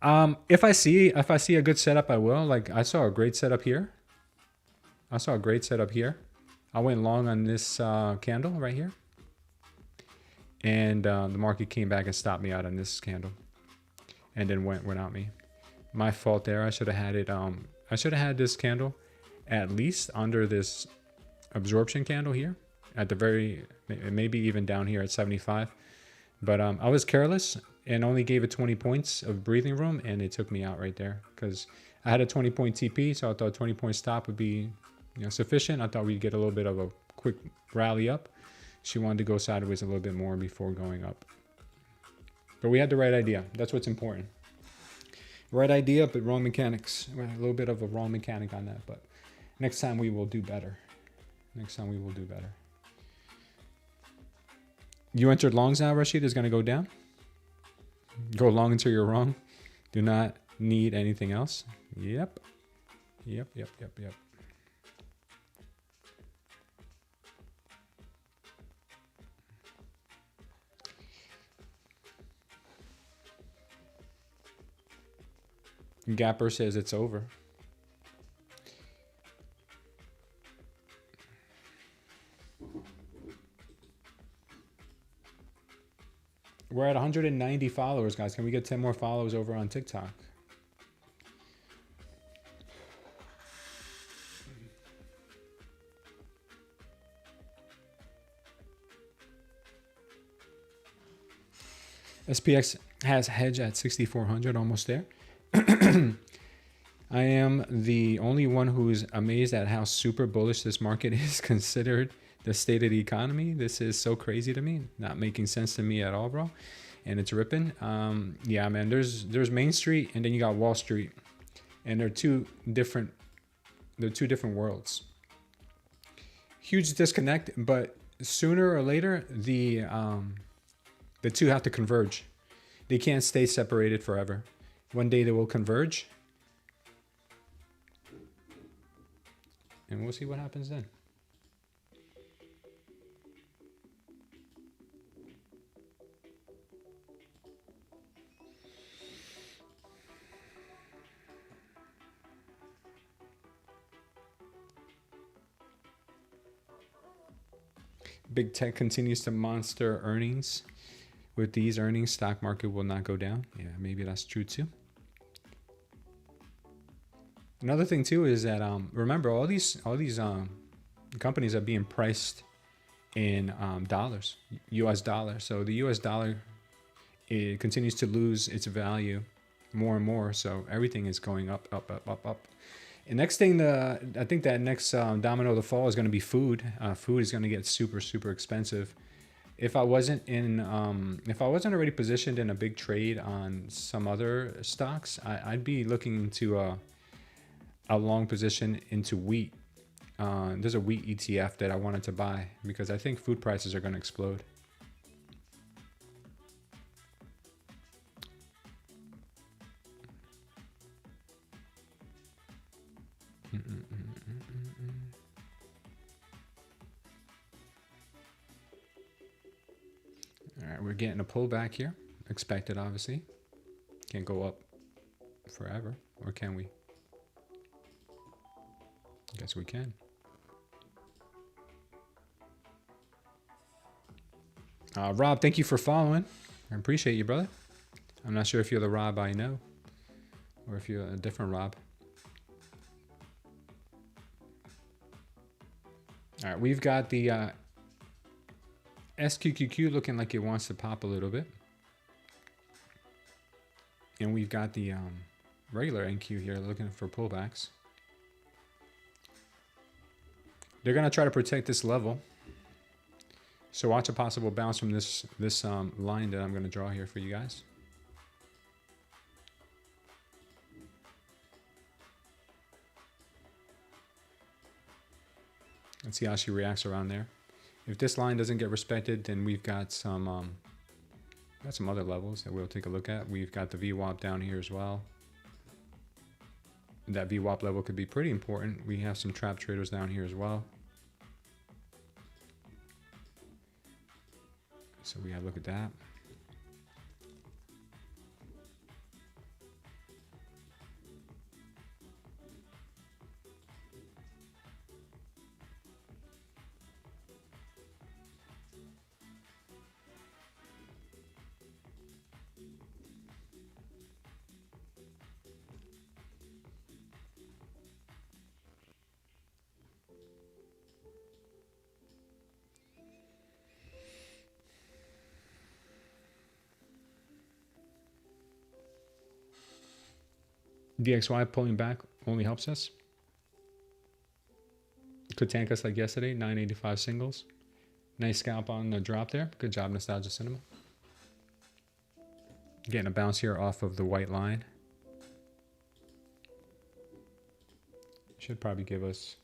If I see a good setup, I will. Like I saw a great setup here. I went long on this candle right here, and the market came back and stopped me out on this candle, and then went without me. My fault there. I should have had it. I should have had this candle at least under this absorption candle here at the very, maybe even down here at 75. But I was careless and only gave it 20 points of breathing room, and it took me out right there because I had a 20-point TP, so I thought 20-point stop would be sufficient. I thought we'd get a little bit of a quick rally up. She wanted to go sideways a little bit more before going up. But we had the right idea. That's what's important. Right idea, but wrong mechanics. A little bit of a wrong mechanic on that, but next time we will do better. You entered longs now, Rashid. Is going to go down. Go long until you're wrong. Do not need anything else. Yep. Gapper says it's over. We're at 190 followers, guys. Can we get 10 more followers over on TikTok? SPX has hedge at 6,400, almost there. I am the only one who is amazed at how super bullish this market is considered the state of the economy. This is so crazy to me, not making sense to me at all, bro. And it's ripping. Yeah, man, there's Main Street and then you got Wall Street, and they're two different worlds. Huge disconnect, but sooner or later the two have to converge. They can't stay separated forever. One day they will converge. And we'll see what happens then. Big tech continues to monster earnings. With these earnings, stock market will not go down. Yeah, maybe that's true too. Another thing too is that remember all these companies are being priced in dollars, U.S. dollar. So the U.S. dollar, it continues to lose its value more and more. So everything is going up, up, up, up, up. And next thing, I think that next domino to fall is going to be food. Food is going to get super, super expensive. If I wasn't already positioned in a big trade on some other stocks, I'd be looking into a long position into wheat. There's a wheat ETF that I wanted to buy because I think food prices are going to explode. All right, we're getting a pullback here. Expected, obviously. Can't go up forever, or can we? Guess we can. Rob, thank you for following. I appreciate you, brother. I'm not sure if you're the Rob I know or if you're a different Rob. All right, we've got the SQQQ looking like it wants to pop a little bit. And we've got the regular NQ here looking for pullbacks. They're going to try to protect this level. So watch a possible bounce from this line that I'm going to draw here for you guys. Let's see how she reacts around there. If this line doesn't get respected, then we've got some other levels that we'll take a look at. We've got the VWAP down here as well. That VWAP level could be pretty important. We have some trap traders down here as well. So we gotta look at that. DXY pulling back only helps us. Could tank us like yesterday, 985 singles. Nice scalp on the drop there. Good job, Nostalgia Cinema. Getting a bounce here off of the white line. Should probably give us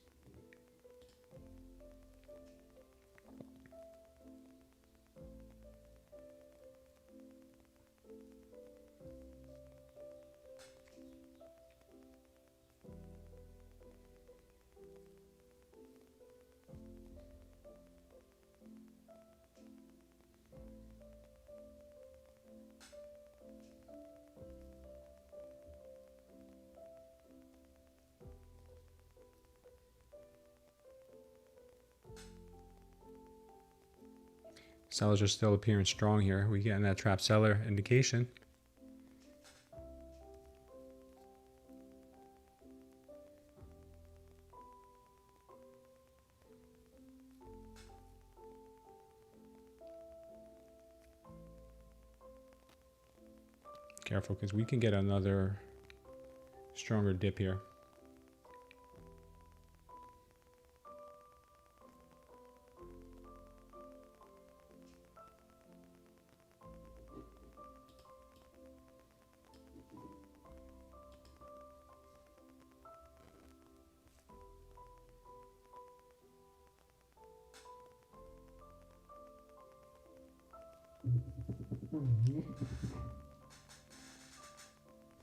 Sellers are still appearing strong here. We getting that trap seller indication. Careful, because we can get another stronger dip here.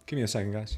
Give me a second, guys.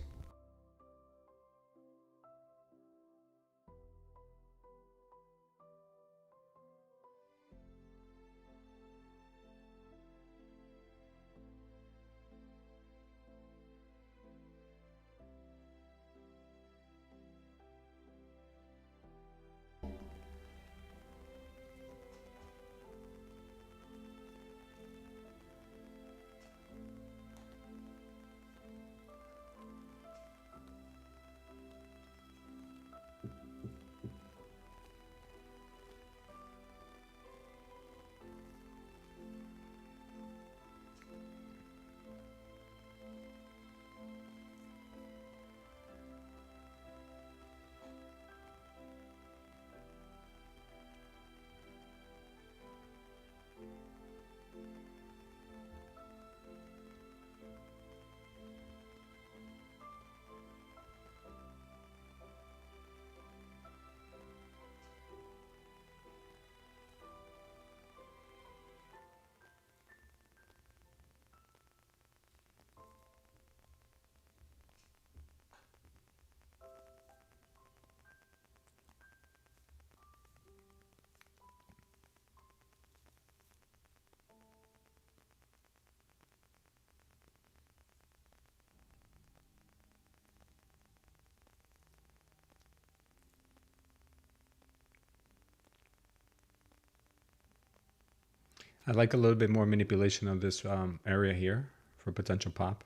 I'd like a little bit more manipulation of this area here for potential pop.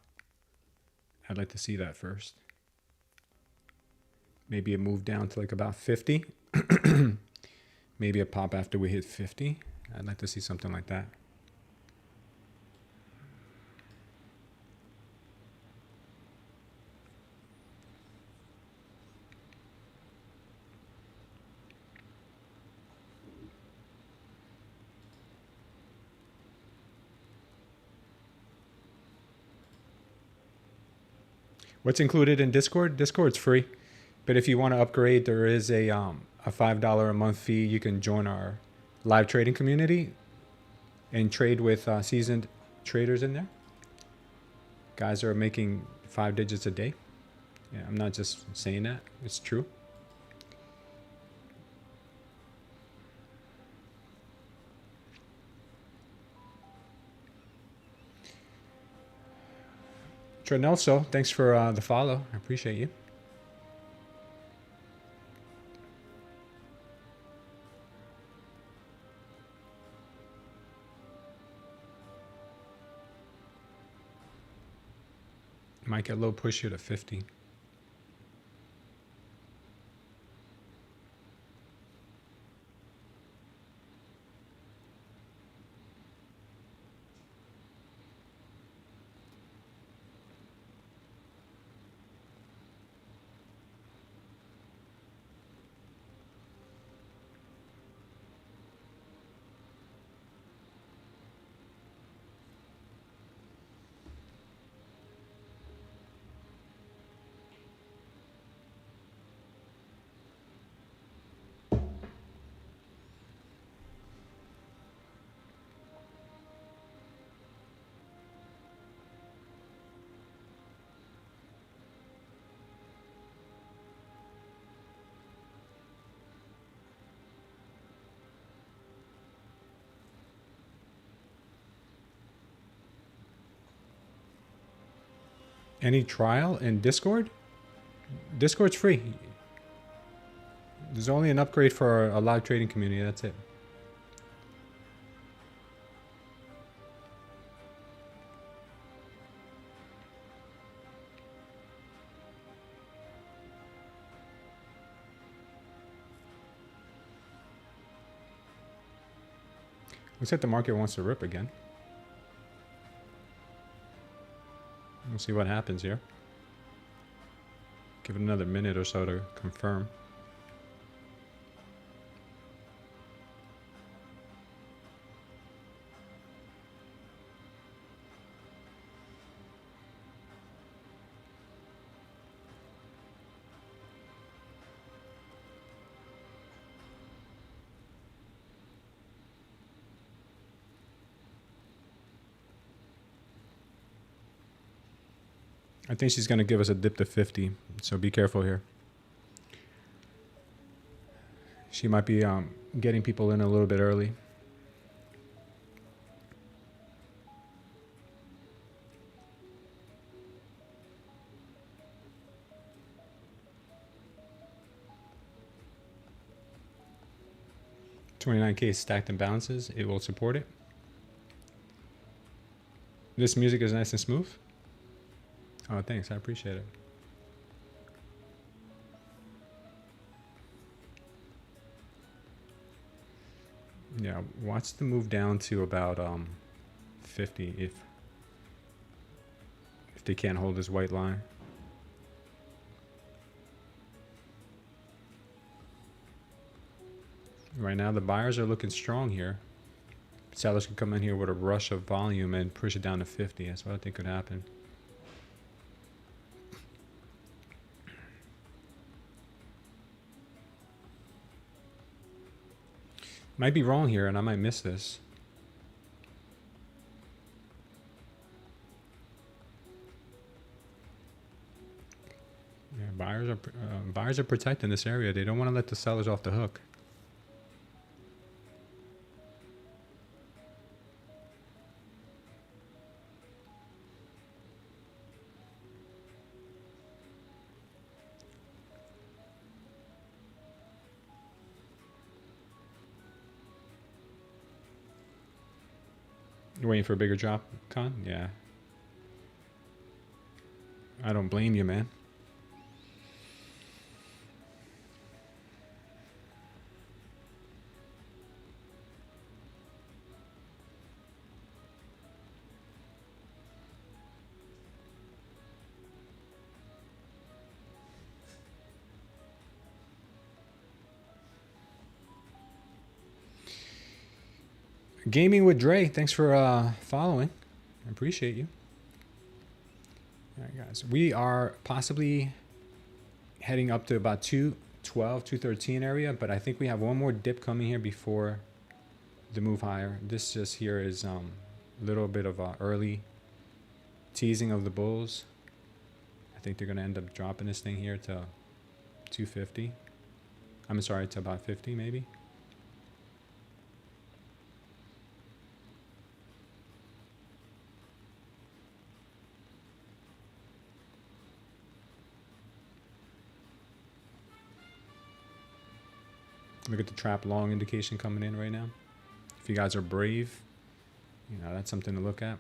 I'd like to see that first. Maybe a move down to like about 50. Maybe a pop after we hit 50. I'd like to see something like that. What's included in Discord? Discord's free, but if you want to upgrade, there is a $5 a month fee. You can join our live trading community and trade with seasoned traders in there. Guys are making 5 digits a day. Yeah, I'm not just saying that; it's true. Tradezella, thanks for the follow. I appreciate you. Might get low push here to 50. Any trial in Discord? Discord's free. There's only an upgrade for a live trading community. That's it. Looks like the market wants to rip again. We'll see what happens here. Give it another minute or so to confirm. I think she's going to give us a dip to 50, so be careful here. She might be getting people in a little bit early. $29K stacked and bounces. It will support it. This music is nice and smooth. Oh, thanks. I appreciate it. Yeah, watch the move down to about 50 if they can't hold this white line. Right now, the buyers are looking strong here. Sellers could come in here with a rush of volume and push it down to 50. That's what I think could happen. Might be wrong here, and I might miss this. Yeah, buyers are protecting this area. They don't want to let the sellers off the hook. You're waiting for a bigger drop, Con? Yeah. I don't blame you, man. Gaming with Dre, thanks for following. I appreciate you. All right, guys. We are possibly heading up to about 212, 213 area, but I think we have one more dip coming here before the move higher. This just here is a little bit of early teasing of the bulls. I think they're going to end up dropping this thing here to 250. I'm sorry, to about 50 maybe. Look at the trap long indication coming in right now. If you guys are brave, you know, that's something to look at.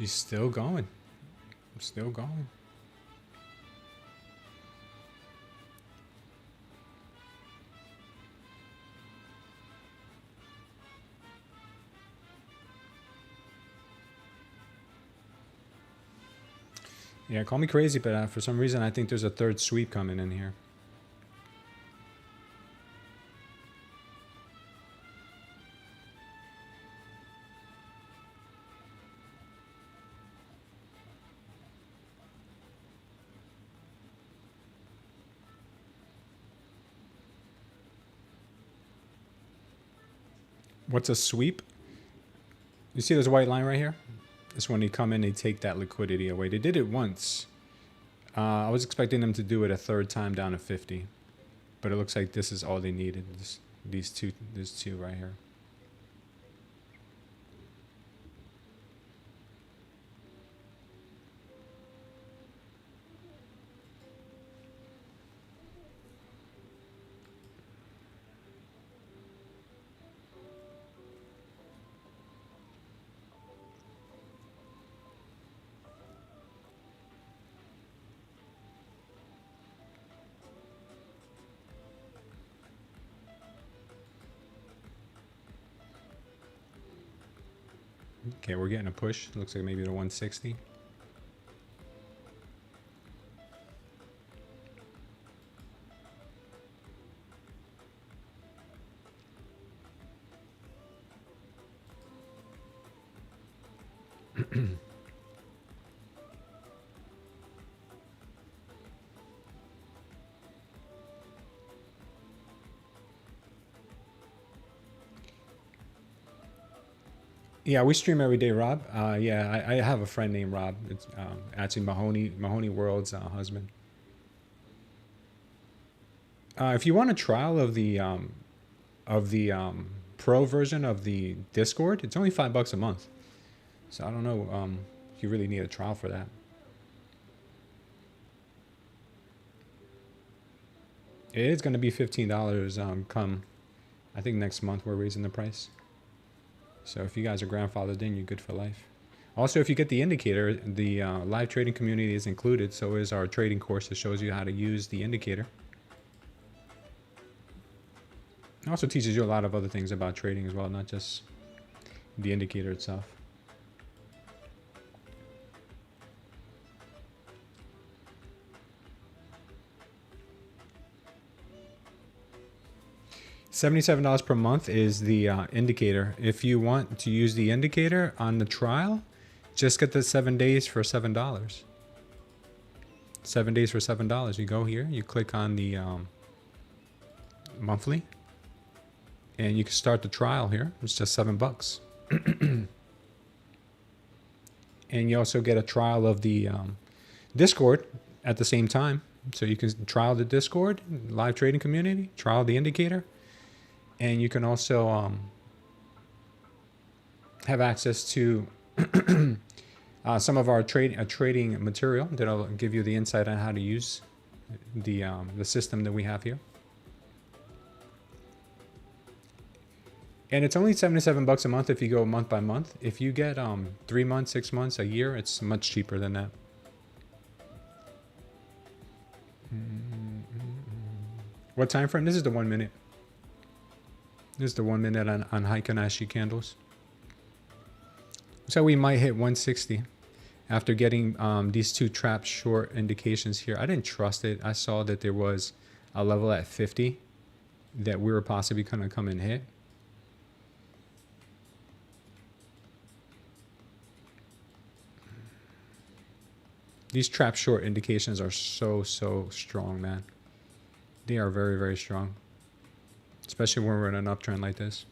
She's still going. Still going. Yeah, call me crazy, but for some reason I think there's a third sweep coming in here. What's a sweep? You see this white line right here? This when they come in, they take that liquidity away. They did it once. I was expecting them to do it a third time down to 50. But it looks like this is all they needed. These two right here. Okay, we're getting a push. Looks like maybe the 160. Yeah, we stream every day, Rob. Yeah, I have a friend named Rob. It's actually Mahoney World's husband. If you want a trial of the pro version of the Discord, it's only $5 a month. So I don't know if you really need a trial for that. It is going to be $15 come, I think next month we're raising the price. So if you guys are grandfathered in, you're good for life. Also, if you get the indicator, the live trading community is included. So is our trading course that shows you how to use the indicator. It also teaches you a lot of other things about trading as well, not just the indicator itself. $77 per month is the indicator. If you want to use the indicator on the trial, just get the 7 days for $7. 7 days for $7. You go here, you click on the monthly, and you can start the trial here. It's just $7. And you also get a trial of the Discord at the same time. So you can trial the Discord, live trading community, trial the indicator. And you can also have access to some of our trading material that'll give you the insight on how to use the system that we have here. And it's only $77 a month if you go month by month. If you get 3 months, 6 months, a year, it's much cheaper than that. What time frame? This is the 1 minute. This is the 1 minute on Heikin candles. So we might hit 160 after getting these two trap short indications here. I didn't trust it. I saw that there was a level at 50 that we were possibly going to come and hit. These trap short indications are so strong, man. They are very, very strong. Especially when we're in an uptrend like this.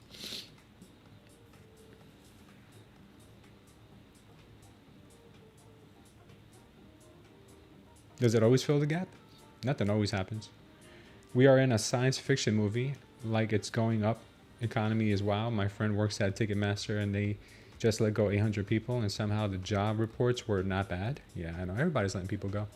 Does it always fill the gap? Nothing always happens. We are in a science fiction movie, like it's going up. Economy is wow. My friend works at Ticketmaster and they just let go 800 people and somehow the job reports were not bad. Yeah, I know. Everybody's letting people go.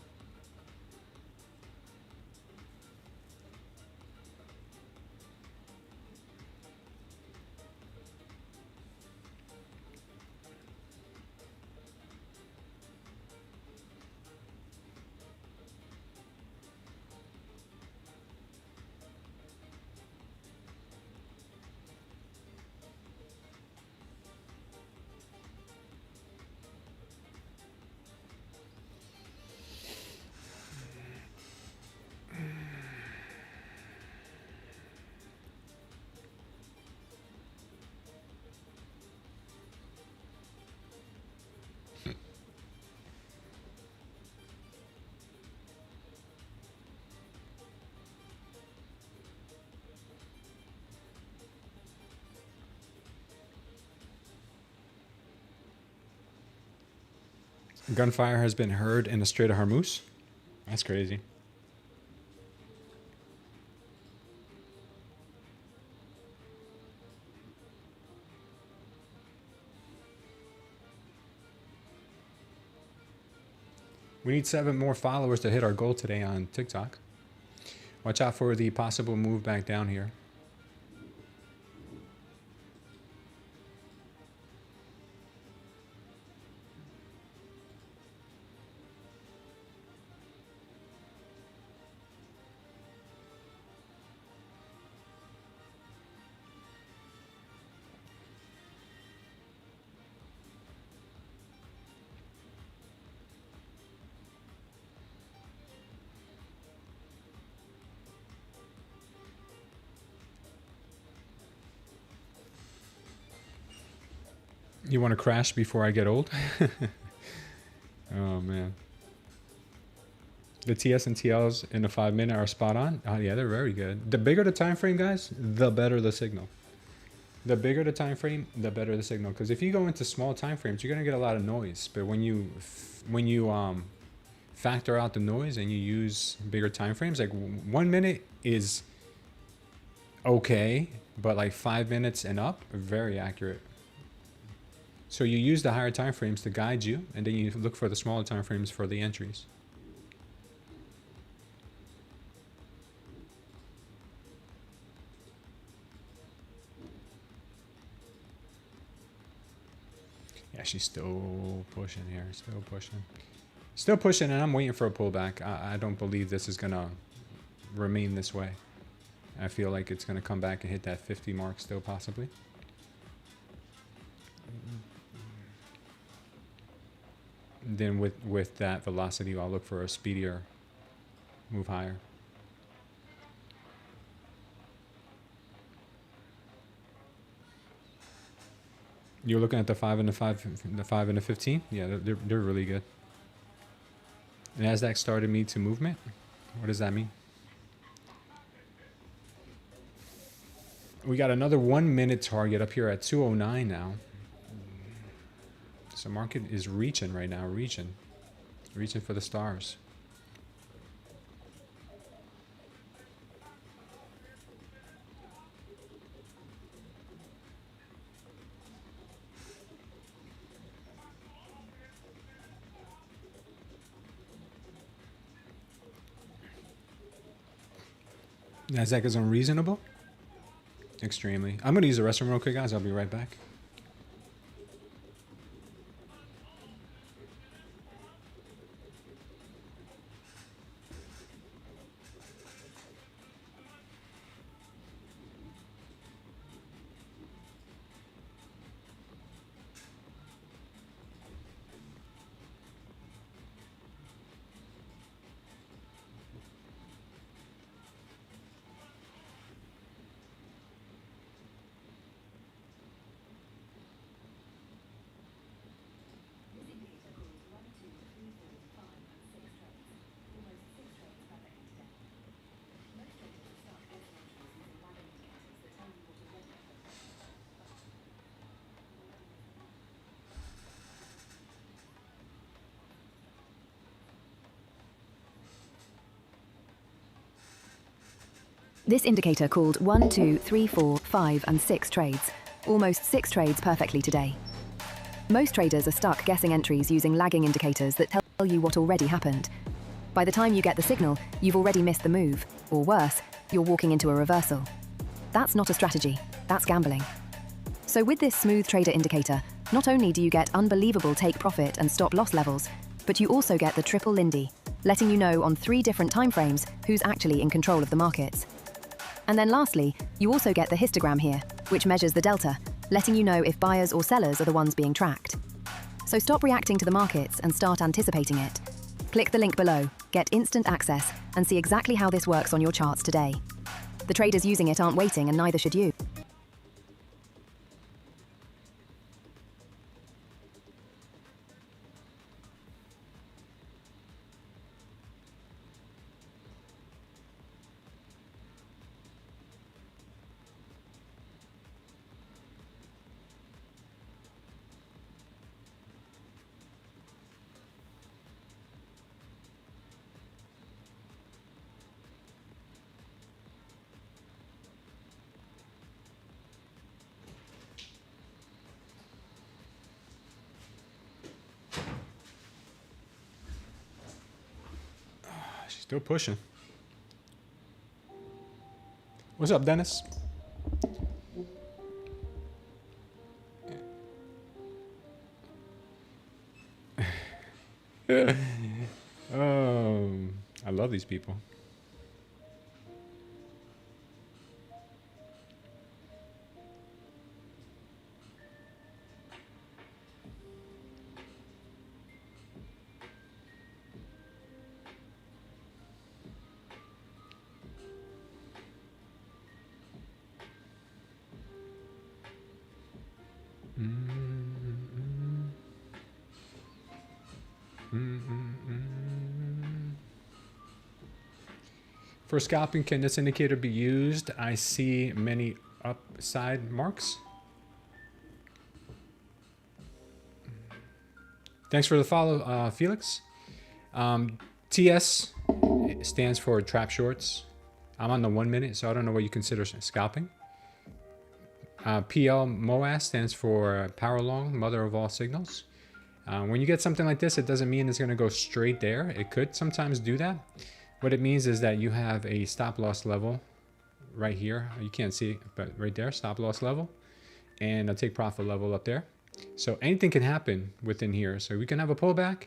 Gunfire has been heard in the Strait of Hormuz. That's crazy. We need 7 more followers to hit our goal today on TikTok. Watch out for the possible move back down here. You want to crash before I get old? Oh, man. The TS and TLs in the 5 minute are spot on. Oh, yeah, they're very good. The bigger the time frame, guys, the better the signal. The bigger the time frame, the better the signal. Because if you go into small time frames, you're going to get a lot of noise. But when you factor out the noise and you use bigger time frames, like 1 minute is okay, but like 5 minutes and up, very accurate. So you use the higher time frames to guide you, and then you look for the smaller time frames for the entries. Yeah, she's still pushing here, still pushing. Still pushing, and I'm waiting for a pullback. I don't believe this is going to remain this way. I feel like it's going to come back and hit that 50 mark still possibly. Then with that velocity, I'll look for a speedier move higher. You're looking at the 5 and the 15. Yeah, they're really good. Nasdaq started me to movement. What does that mean? We got another 1 minute target up here at 209 now. So market is reaching right now, reaching for the stars. Nasdaq is unreasonable? Extremely. I'm going to use the restroom real quick, guys. I'll be right back. This indicator called 1, 2, 3, 4, 5, and 6 trades. Almost 6 trades perfectly today. Most traders are stuck guessing entries using lagging indicators that tell you what already happened. By the time you get the signal, you've already missed the move, or worse, you're walking into a reversal. That's not a strategy, that's gambling. So with this smooth trader indicator, not only do you get unbelievable take profit and stop loss levels, but you also get the triple Lindy, letting you know on 3 different timeframes who's actually in control of the markets. And then lastly, you also get the histogram here, which measures the delta, letting you know if buyers or sellers are the ones being tracked. So stop reacting to the markets and start anticipating it. Click the link below, get instant access, and see exactly how this works on your charts today. The traders using it aren't waiting, and neither should you. She's still pushing. What's up, Dennis? I love these people. For scalping, can this indicator be used? I see many upside marks. Thanks for the follow, Felix. TS stands for trap shorts. I'm on the 1 minute, so I don't know what you consider scalping. PL MOAS stands for power long, mother of all signals. When you get something like this, it doesn't mean it's going to go straight there. It could sometimes do that. What it means is that you have a stop loss level right here. You can't see it, but right there, stop loss level, and a take profit level up there. So anything can happen within here. So we can have a pullback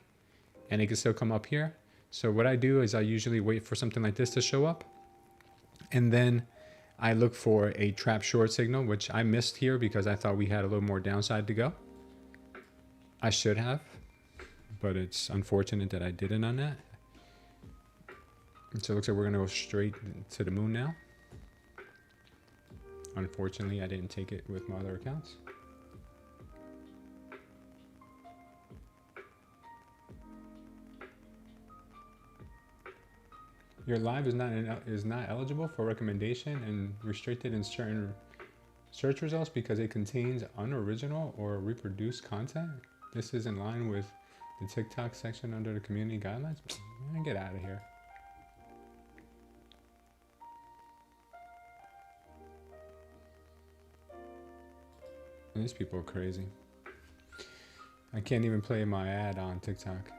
and it can still come up here. So what I do is I usually wait for something like this to show up, and then I look for a trap short signal, which I missed here because I thought we had a little more downside to go. I should have, but it's unfortunate that I didn't on that. So it looks like we're gonna go straight to the moon now. Unfortunately, I didn't take it with my other accounts. Your live is not eligible for recommendation and restricted in certain search results because it contains unoriginal or reproduced content. This is in line with the TikTok section under the community guidelines. Man, get out of here. These people are crazy. I can't even play my ad on TikTok.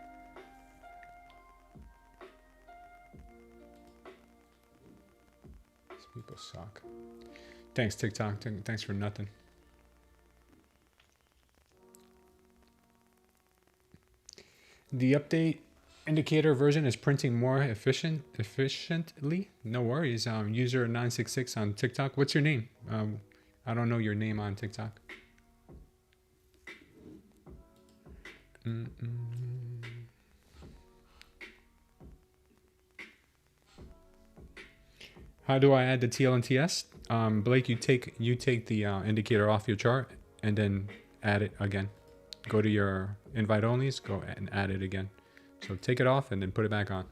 These people suck. Thanks, TikTok. Thanks for nothing. The update indicator version is printing more efficiently. No worries. User 966 on TikTok. What's your name? I don't know your name on TikTok. How do I add the TL and TS? Blake, you take the indicator off your chart and then add it again. Go to your invite onlys, go and add it again. So take it off and then put it back on.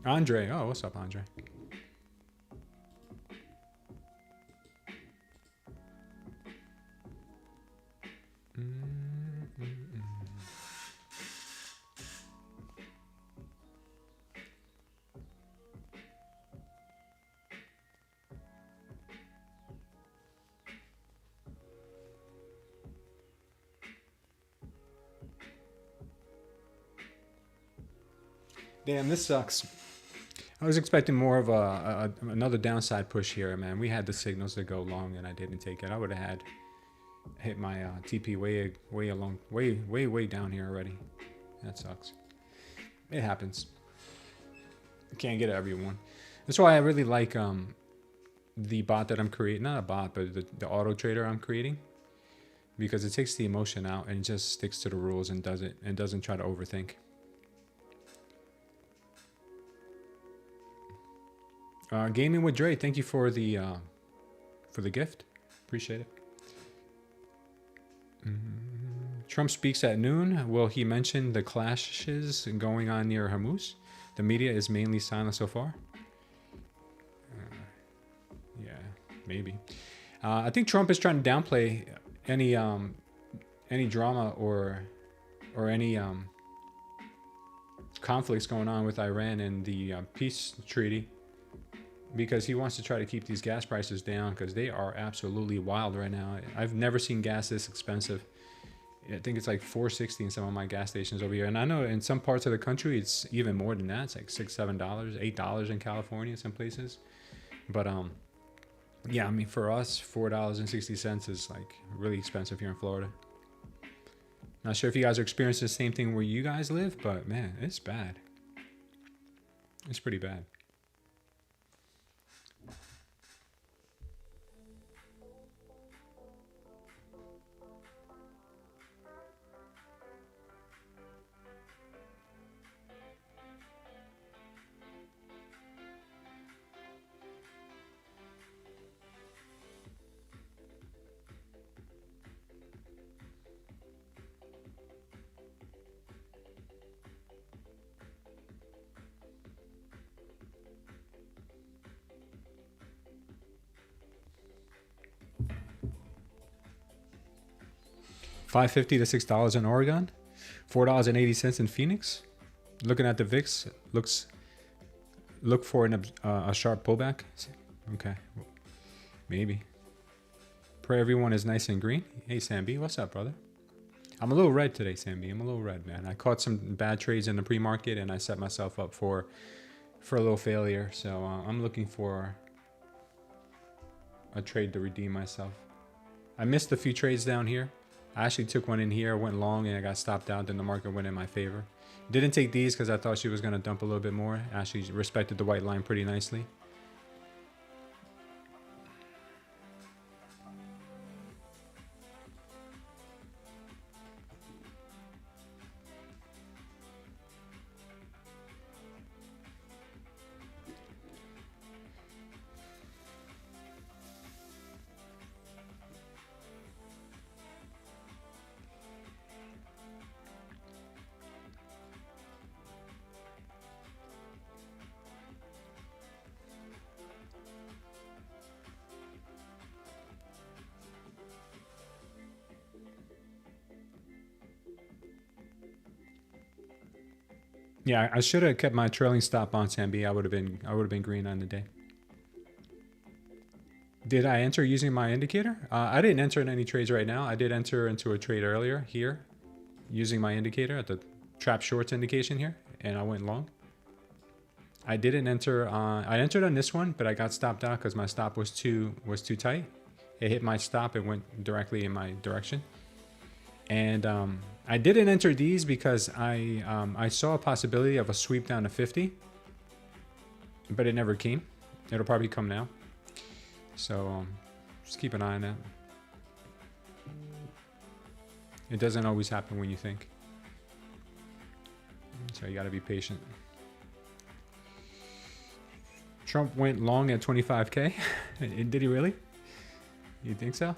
Andre, oh, what's up, Andre? Damn, this sucks. I was expecting more of another downside push here, man. We had the signals to go long, and I didn't take it. I would have had hit my TP way down here already. That sucks. It happens. You can't get everyone. That's why I really like the bot that I'm creating. Not a bot, but the auto trader I'm creating, because it takes the emotion out and just sticks to the rules and doesn't try to overthink. Gaming with Dre, thank you for the gift. Appreciate it. Trump speaks at noon. Will he mention the clashes going on near Hormuz? The media is mainly silent so far. Yeah, maybe. I think Trump is trying to downplay any drama or any conflicts going on with Iran and the peace treaty, because he wants to try to keep these gas prices down because they are absolutely wild right now. I've never seen gas this expensive. I think it's like $4.60 in some of my gas stations over here, and I know in some parts of the country it's even more than that. It's like $6, $7, $8 in California, some places. But yeah, I mean, for us, $4.60 is like really expensive here in Florida. Not sure if you guys are experiencing the same thing where you guys live, but man, it's bad. It's pretty bad. $5.50 to $6 in Oregon, $4.80 in Phoenix. Looking at the VIX, look for a sharp pullback. Okay, maybe. Pray everyone is nice and green. Hey Sam B, what's up, brother? I'm a little red today, Sam B. I'm a little red, man. I caught some bad trades in the pre-market and I set myself up for a little failure. So I'm looking for a trade to redeem myself. I missed a few trades down here. I actually took one in here, went long, and I got stopped out. Then the market went in my favor. Didn't take these because I thought she was going to dump a little bit more. Actually respected the white line pretty nicely. Yeah, I should have kept my trailing stop on Sam B. I would have been green on the day. Did I enter using my indicator? I didn't enter in any trades right now. I did enter into a trade earlier here using my indicator at the trap shorts indication here, and I went long. I didn't enter. I entered on this one, but I got stopped out because my stop was too tight. It hit my stop. It went directly in my direction, and I didn't enter these because I saw a possibility of a sweep down to 50, but it never came. It'll probably come now. So just keep an eye on that. It doesn't always happen when you think. So you got to be patient. Trump went long at 25K. Did he really? You think so?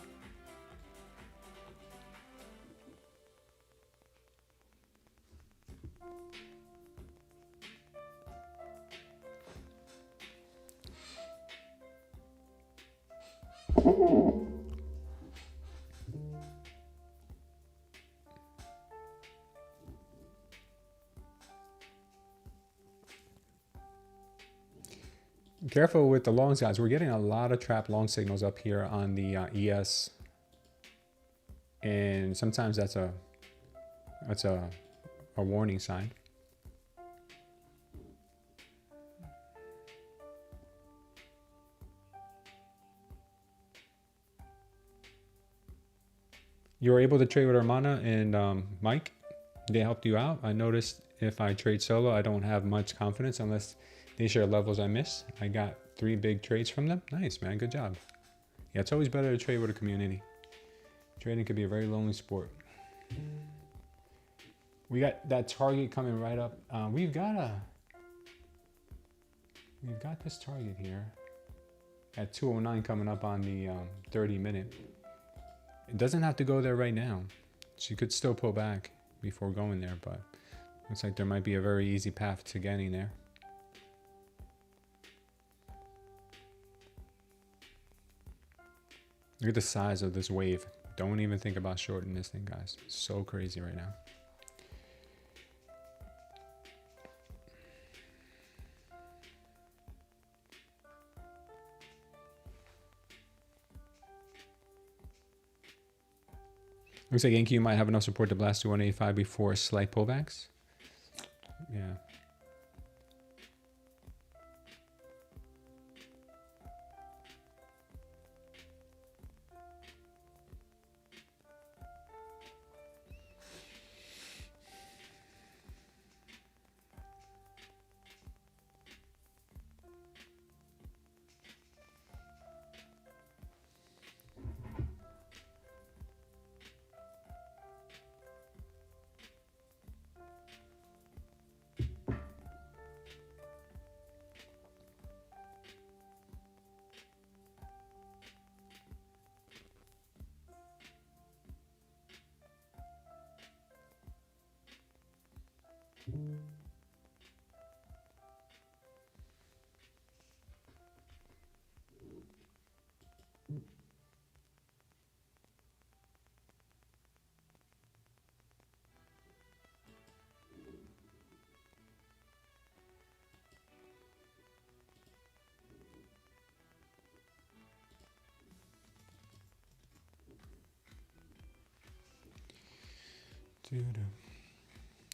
Careful with the longs, guys. We're getting a lot of trap long signals up here on the ES, and sometimes that's a warning sign. You were able to trade with Armana and Mike. They helped you out. I noticed if I trade solo, I don't have much confidence unless they share levels I miss. I got 3 big trades from them. Nice, man. Good job. Yeah, it's always better to trade with a community. Trading could be a very lonely sport. We got that target coming right up. We've got this target here at 209 coming up on the 30-minute. It doesn't have to go there right now. She could still pull back before going there, but looks like there might be a very easy path to getting there. Look at the size of this wave. Don't even think about shorting this thing, guys. It's so crazy right now. Looks like NQ might have enough support to blast to 185 before slight pullbacks. Yeah.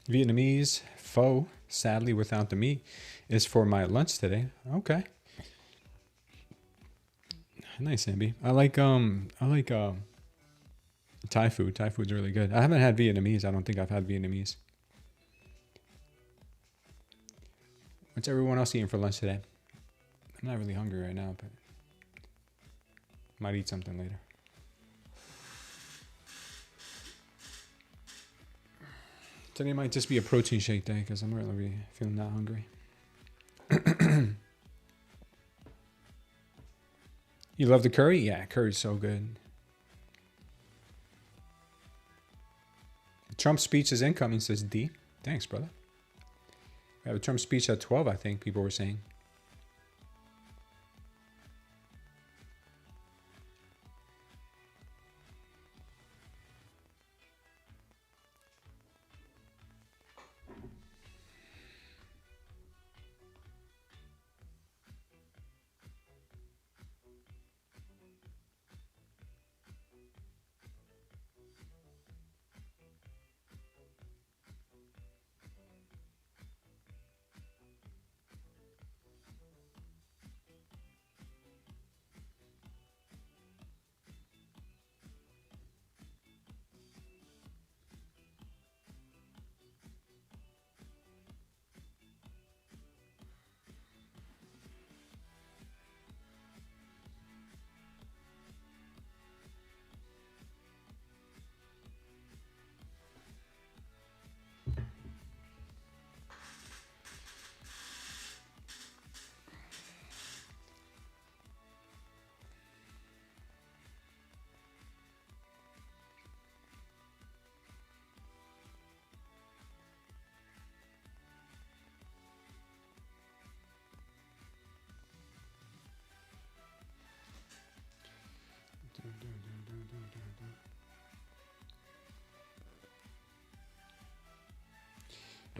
Vietnamese pho, sadly without the meat, is for my lunch today. Okay. Nice, Ambi. I like Thai food. Thai food's really good. I haven't had Vietnamese. I don't think I've had Vietnamese. What's everyone else eating for lunch today? I'm not really hungry right now, but might eat something later. Today might just be a protein shake day because I'm not really feeling that hungry. You love the curry? Yeah, curry's so good. Trump's speech is incoming, says D. Thanks, brother. We have a Trump speech at 12, I think people were saying.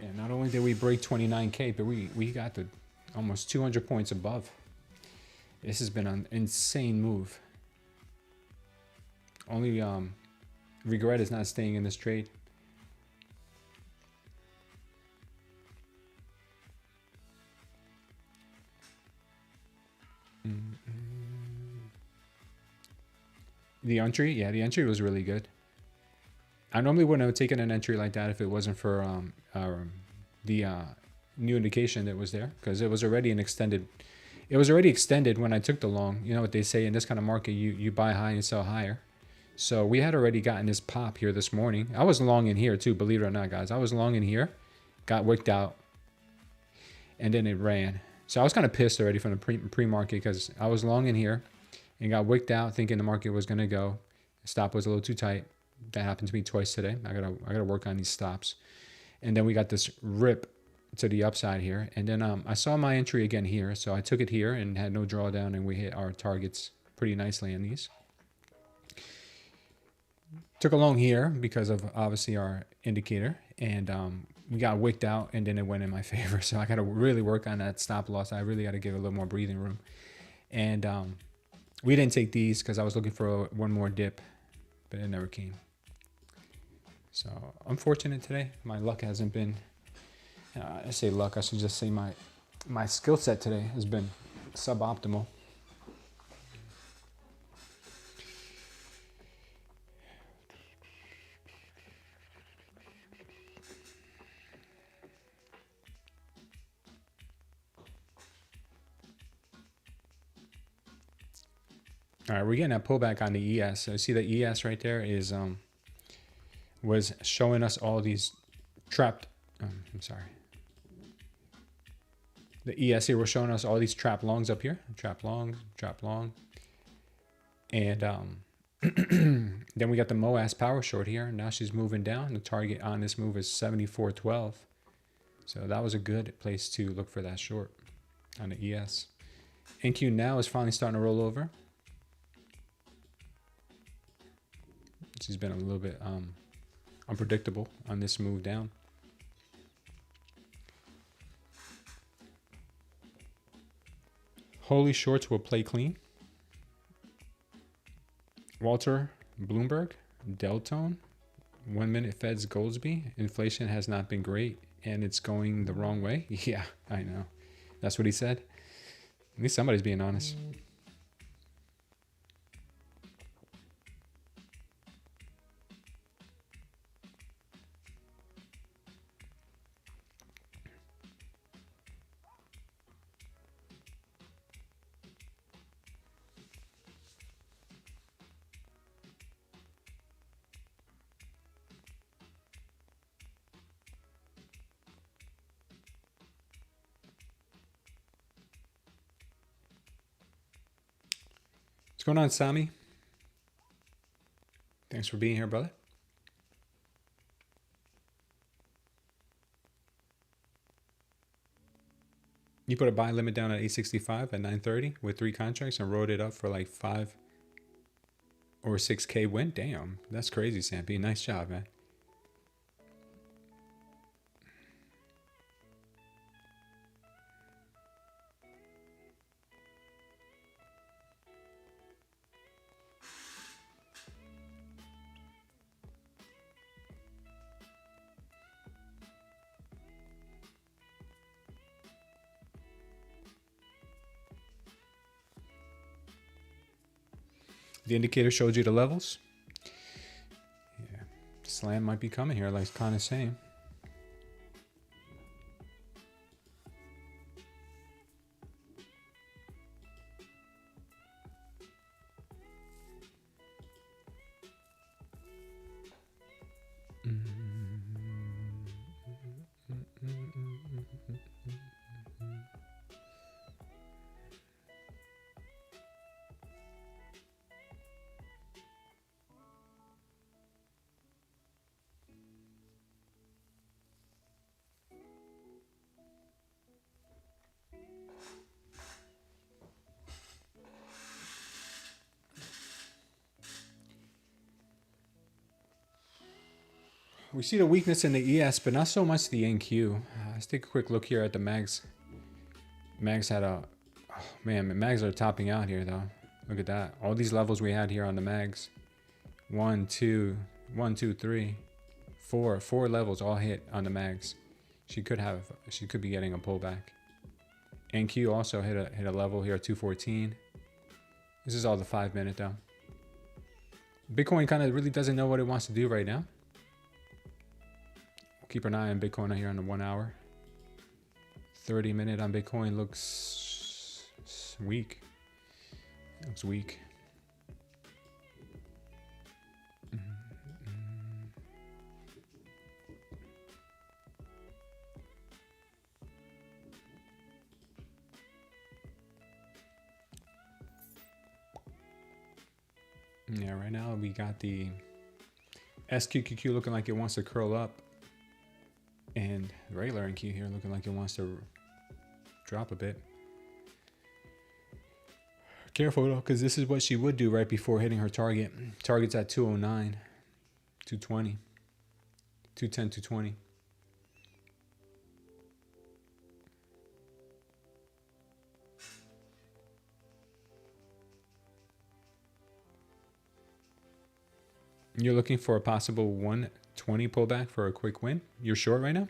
Yeah, not only did we break 29K, but we got the almost 200 points above. This has been an insane move. Only regret is not staying in this trade. The entry, yeah, the entry was really good. I normally wouldn't have taken an entry like that if it wasn't for the new indication that was there, because it was already an extended. It was already extended when I took the long. You know what they say in this kind of market, you buy high and sell higher. So we had already gotten this pop here this morning. I was long in here too, believe it or not, guys. I was long in here, got wicked out, and then it ran. So I was kind of pissed already from the pre-market because I was long in here and got wicked out thinking the market was gonna go. Stop was a little too tight. That happened to me twice today. I gotta work on these stops. And then we got this rip to the upside here. And then I saw my entry again here. So I took it here and had no drawdown, and we hit our targets pretty nicely in these. Took a long here because of obviously our indicator. And we got wicked out, and then it went in my favor. So I got to really work on that stop loss. I really got to give a little more breathing room. And we didn't take these because I was looking for one more dip, but it never came. So I'm fortunate today. My luck hasn't been, I say luck, I should just say my skill set today has been suboptimal. All right, we're getting a pullback on the ES. So you see the ES right there is was showing us all these trapped. I'm sorry. The ES here was showing us all these trap longs up here. Trap long, and then we got the MOAS power short here. Now she's moving down. The target on this move is 74.12. So that was a good place to look for that short on the ES. NQ now is finally starting to roll over. She's been a little bit unpredictable on this move down. Holy shorts will play clean. Walter Bloomberg, Deltone, 1 minute Fed's Goldsby. Inflation has not been great and it's going the wrong way. Yeah, I know. That's what he said. At least somebody's being honest. What's going on, Sami? Thanks for being here, brother. You put a buy limit down at 865 at 930 with 3 contracts and rode it up for like 5 or 6K win. Damn, that's crazy, Sampy. Nice job, man. The indicator showed you the levels. Yeah, slam might be coming here, like kind of saying. We see the weakness in the ES, but not so much the NQ. Let's take a quick look here at the mags. Mags had a, oh man, mags are topping out here though. Look at that. All these levels we had here on the mags. 1, 2, 3, 4. 4 levels all hit on the mags. She could be getting a pullback. NQ also hit a level here at 214. This is all the 5 minute though. Bitcoin kind of really doesn't know what it wants to do right now. Keep an eye on Bitcoin here on the 1 hour. 30 minute on Bitcoin looks weak. It looks weak. Yeah, right now we got the SQQQ looking like it wants to curl up. And the regular NQ here looking like it wants to drop a bit. Careful though, because this is what she would do right before hitting her target. Target's at 209, 220, 210, 220. You're looking for a possible 120 20 pullback for a quick win. You're short right now?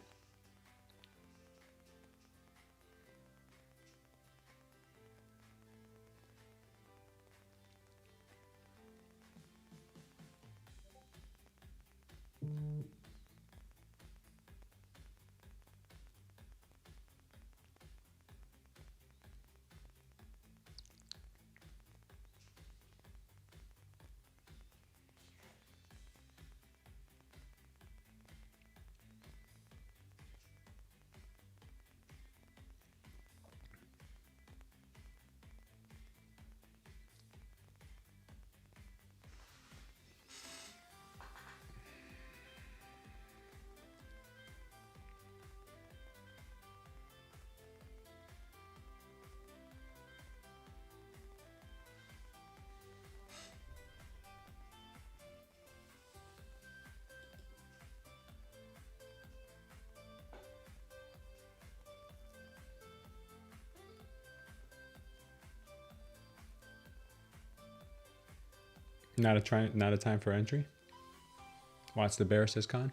Not a time for entry. Watch the bear, says Khan.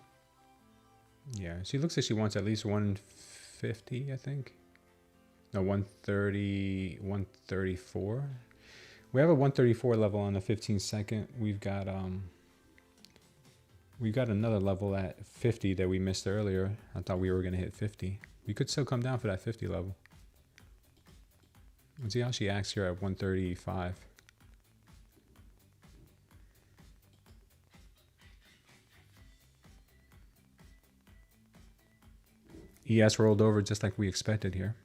Yeah, she looks like she wants at least 150, I think. No, 130, 134. We have a 134 level on the 15 second. We've got another level at 50 that we missed earlier. I thought we were gonna hit 50. We could still come down for that 50 level. Let's see how she acts here at 135. ES rolled over just like we expected here.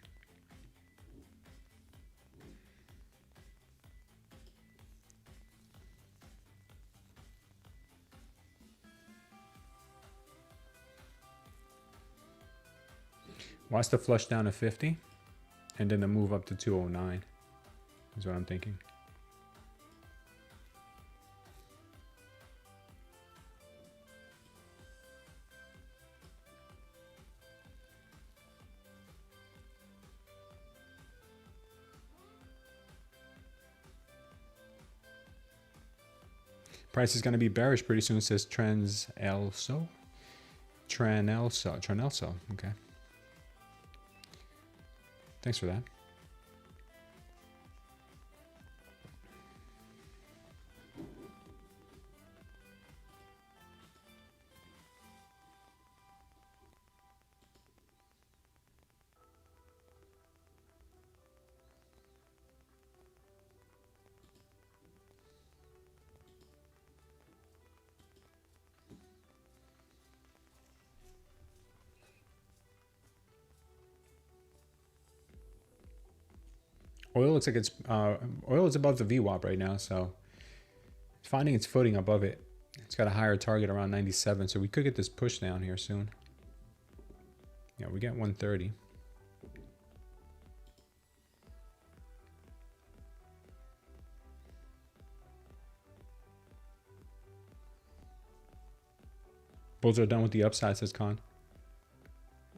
Watch the flush down to 50 and then the move up to 209 is what I'm thinking. Price is going to be bearish pretty soon, says Tradezella. Tradezella. Okay. Thanks for that. Oil looks like it's oil is above the VWAP right now, so it's finding its footing above it. It's got a higher target around 97, so we could get this push down here soon. Yeah, we get 130. Bulls are done with the upside, says Khan.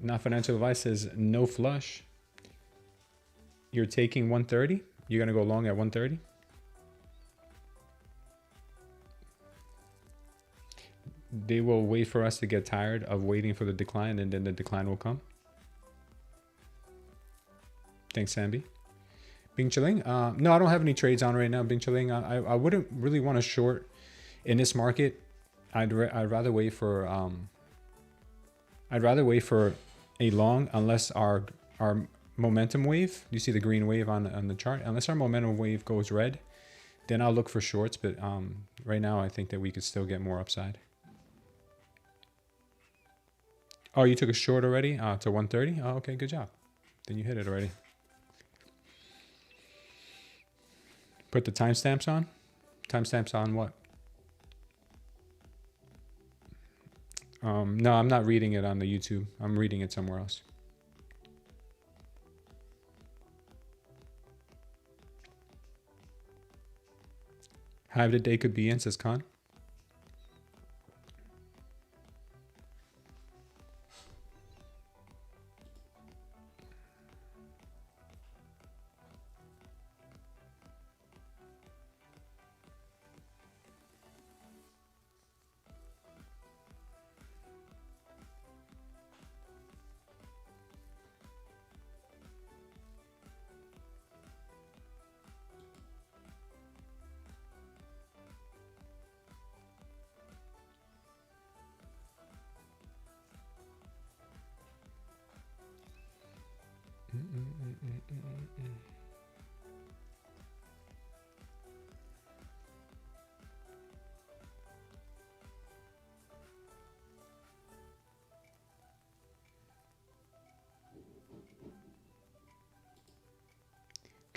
Not financial advice says no flush. You're taking 130. You're going to go long at 130. They will wait for us to get tired of waiting for the decline, and then the decline will come. Thanks, Sambi. Bing Chiling. No, I don't have any trades on right now, Bing Chiling. I wouldn't really want to short in this market. I'd rather wait for a long, unless our momentum wave, you see the green wave on the chart, unless our momentum wave goes red, then I'll look for shorts. But right now I think that we could still get more upside. Oh, you took a short already to 130. Oh, okay, good job. Then you hit it already. Put the timestamps on. Timestamps on what? No, I'm not reading it on the YouTube. I'm reading it somewhere else. High of the day could be in, says Khan.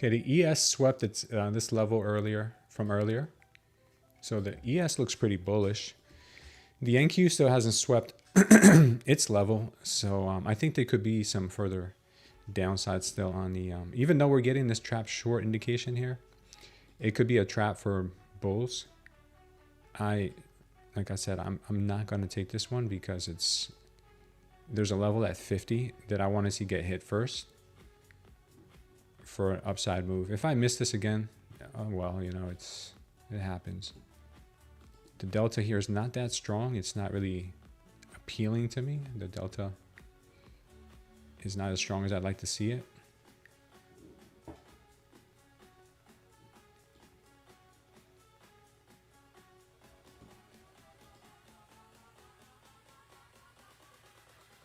Okay, the ES swept its this level earlier from earlier. So the ES looks pretty bullish. The NQ still hasn't swept its level. So I think there could be some further downside still on the, even though we're getting this trap short indication here, it could be a trap for bulls. Like I said, I'm not going to take this one because there's a level at 50 that I want to see get hit first for an upside move. If I miss this again, oh well, you know, it happens. The delta here is not that strong. It's not really appealing to me. The delta is not as strong as I'd like to see it.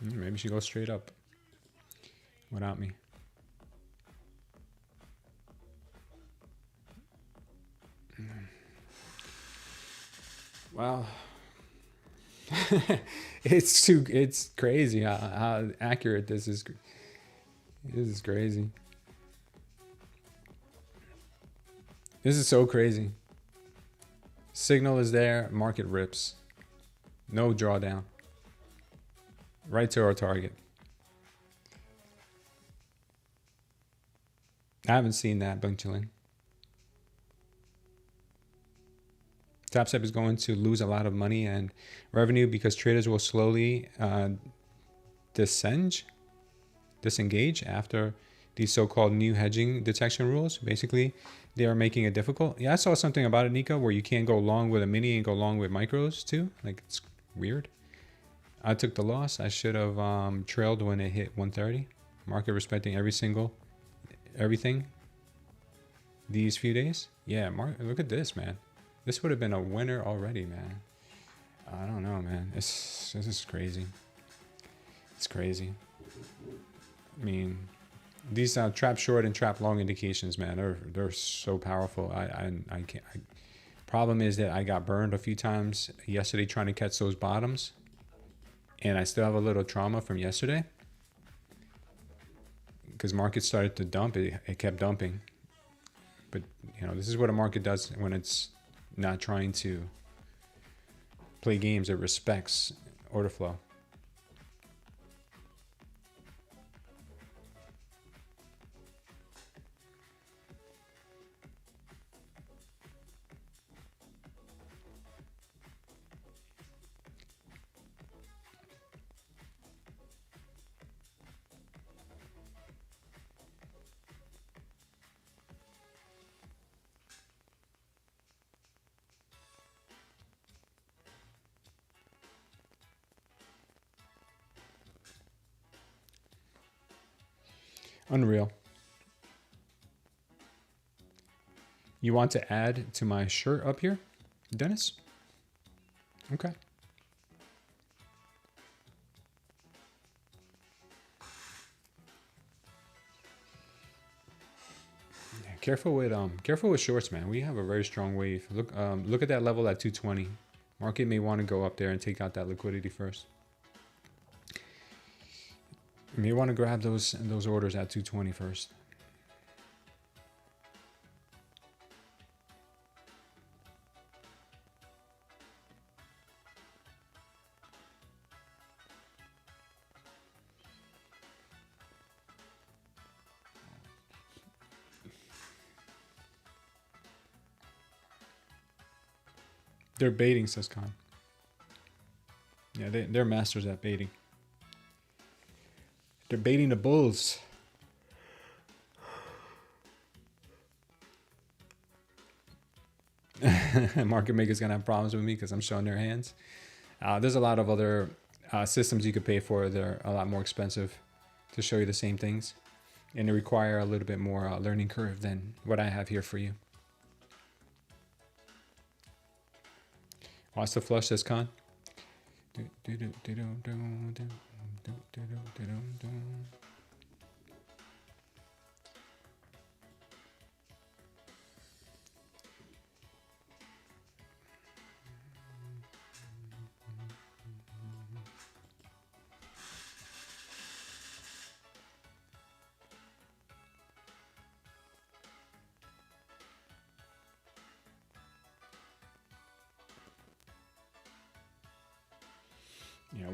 Maybe she goes straight up without me. Wow. It's crazy how accurate this is. This is crazy. This is so crazy. Signal is there, market rips. No drawdown. Right to our target. I haven't seen that bunchling. Top Step is going to lose a lot of money and revenue because traders will slowly disengage after these so-called new hedging detection rules. Basically, they are making it difficult. Yeah, I saw something about it, Nico, where you can't go long with a mini and go long with micros too. Like, it's weird. I took the loss. I should have trailed when it hit 130. Market respecting everything these few days. Yeah, look at this, man. This would have been a winner already, man. I don't know, man. This is crazy. It's crazy. I mean, these trap short and trap long indications, man, they're so powerful. I can't. Problem is that I got burned a few times yesterday trying to catch those bottoms. And I still have a little trauma from yesterday because market started to dump. It kept dumping. But, you know, this is what a market does when it's not trying to play games. It respects order flow. Unreal. You want to add to my shirt up here, Dennis? Okay. Yeah, careful with shorts, man. We have a very strong wave. Look at that level at 220. Market may want to go up there and take out that liquidity first. You may want to grab those orders at 220 first. They're baiting, says Khan. Yeah, they're masters at baiting. They're baiting the bulls. Market makers gonna have problems with me because I'm showing their hands. There's a lot of other systems you could pay for. They're a lot more expensive to show you the same things, and they require a little bit more learning curve than what I have here for you. Watch the flush, says Khan.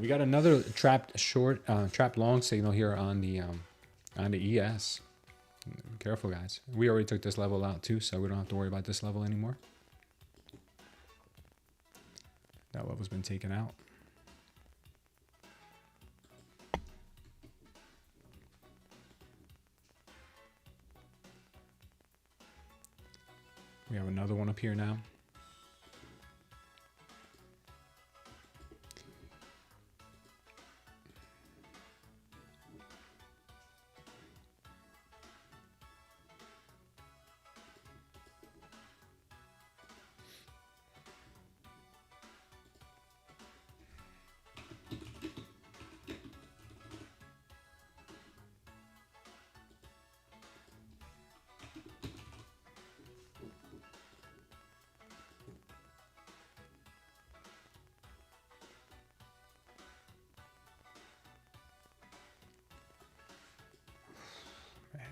we got another trapped short, trapped long signal here on the ES. Careful, guys. We already took this level out too, so we don't have to worry about this level anymore. That level's been taken out. We have another one up here now.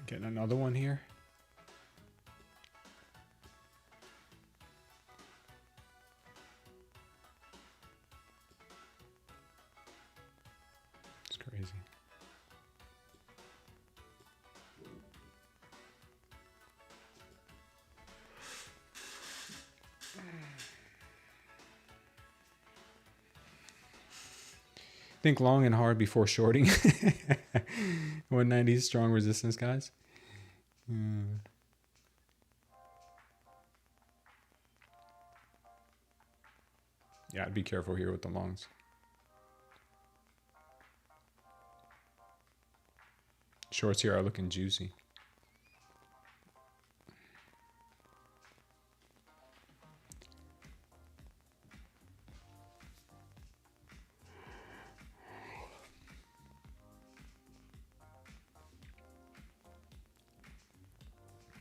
Getting another one here. It's crazy. Think long and hard before shorting. 190 strong resistance, guys. Yeah, I'd be careful here with the longs. Shorts here are looking juicy.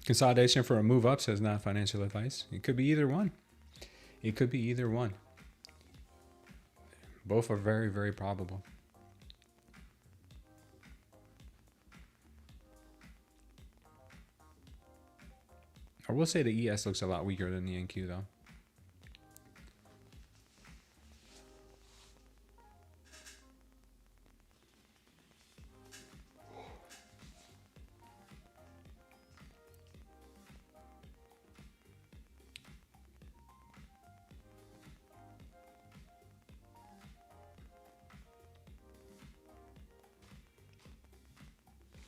Consolidation for a move up says not financial advice. It could be either one. It could be either one. Both are very, very probable. I will say the ES looks a lot weaker than the NQ though.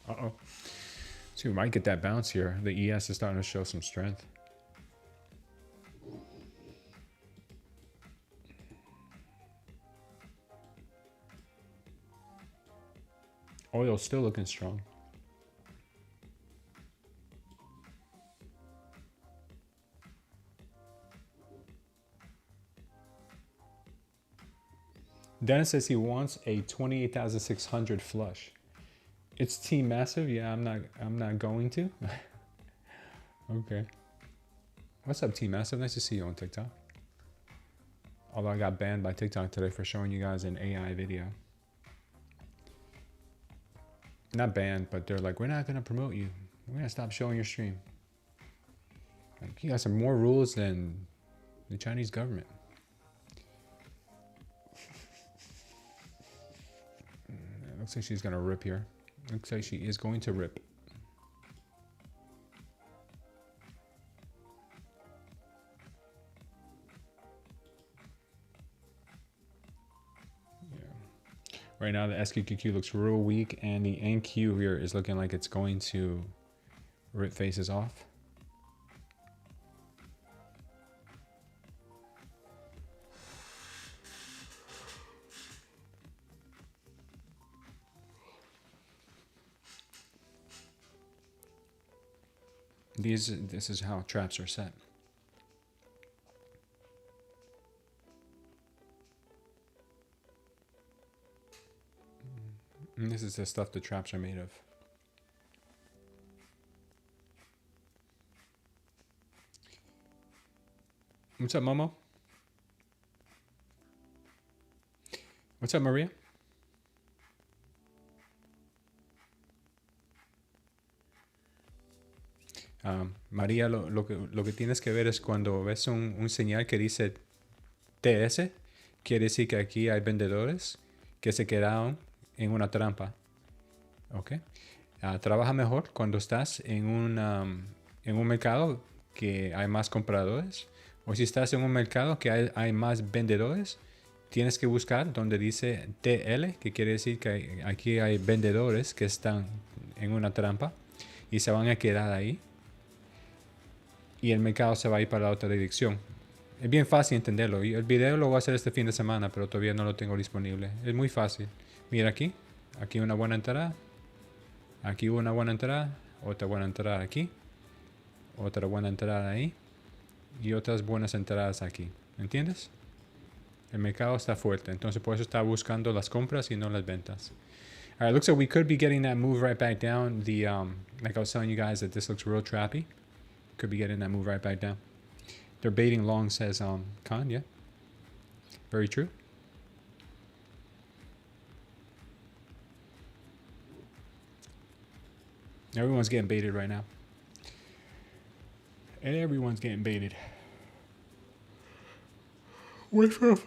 Uh-oh. See, we might get that bounce here. The ES is starting to show some strength. Oil's still looking strong. Dennis says he wants a 28,600 flush. It's team massive. Yeah, I'm not going to. Okay. What's up, team massive? Nice to see you on TikTok. Although I got banned by TikTok today for showing you guys an AI video. Not banned, but they're like, we're not gonna promote you. We're gonna stop showing your stream. Like, you got some more rules than the Chinese government. It looks like she's gonna rip here. Looks like she is going to rip. Yeah. Right now the SQQQ looks real weak and the NQ here is looking like it's going to rip faces off. This is how traps are set. And this is the stuff the traps are made of. What's up, Momo? What's up, Maria? María, lo que tienes que ver es cuando ves un señal que dice TS, quiere decir que aquí hay vendedores que se quedaron en una trampa. ¿Ok? Trabaja mejor cuando estás en un mercado que hay más compradores, o si estás en un mercado que hay más vendedores. Tienes que buscar donde dice TL, que quiere decir que aquí hay vendedores que están en una trampa y se van a quedar ahí. Y el mercado se va a ir para la otra dirección. Es bien fácil entenderlo. El video lo voy a hacer este fin de semana, pero todavía no lo tengo disponible. Es muy fácil. Mira aquí. Aquí una buena entrada. Aquí una buena entrada. Otra buena entrada aquí. Otra buena entrada ahí. Y otras buenas entradas aquí. ¿Entiendes? El mercado está fuerte. Entonces por eso está buscando las compras y no las ventas. All right, looks like we could be getting that move right back down. Like I was telling you guys that this looks real trappy. Could be getting that move right back down. They're baiting long, says Khan. Yeah, very true. Everyone's getting baited right now. Everyone's getting baited. Wait for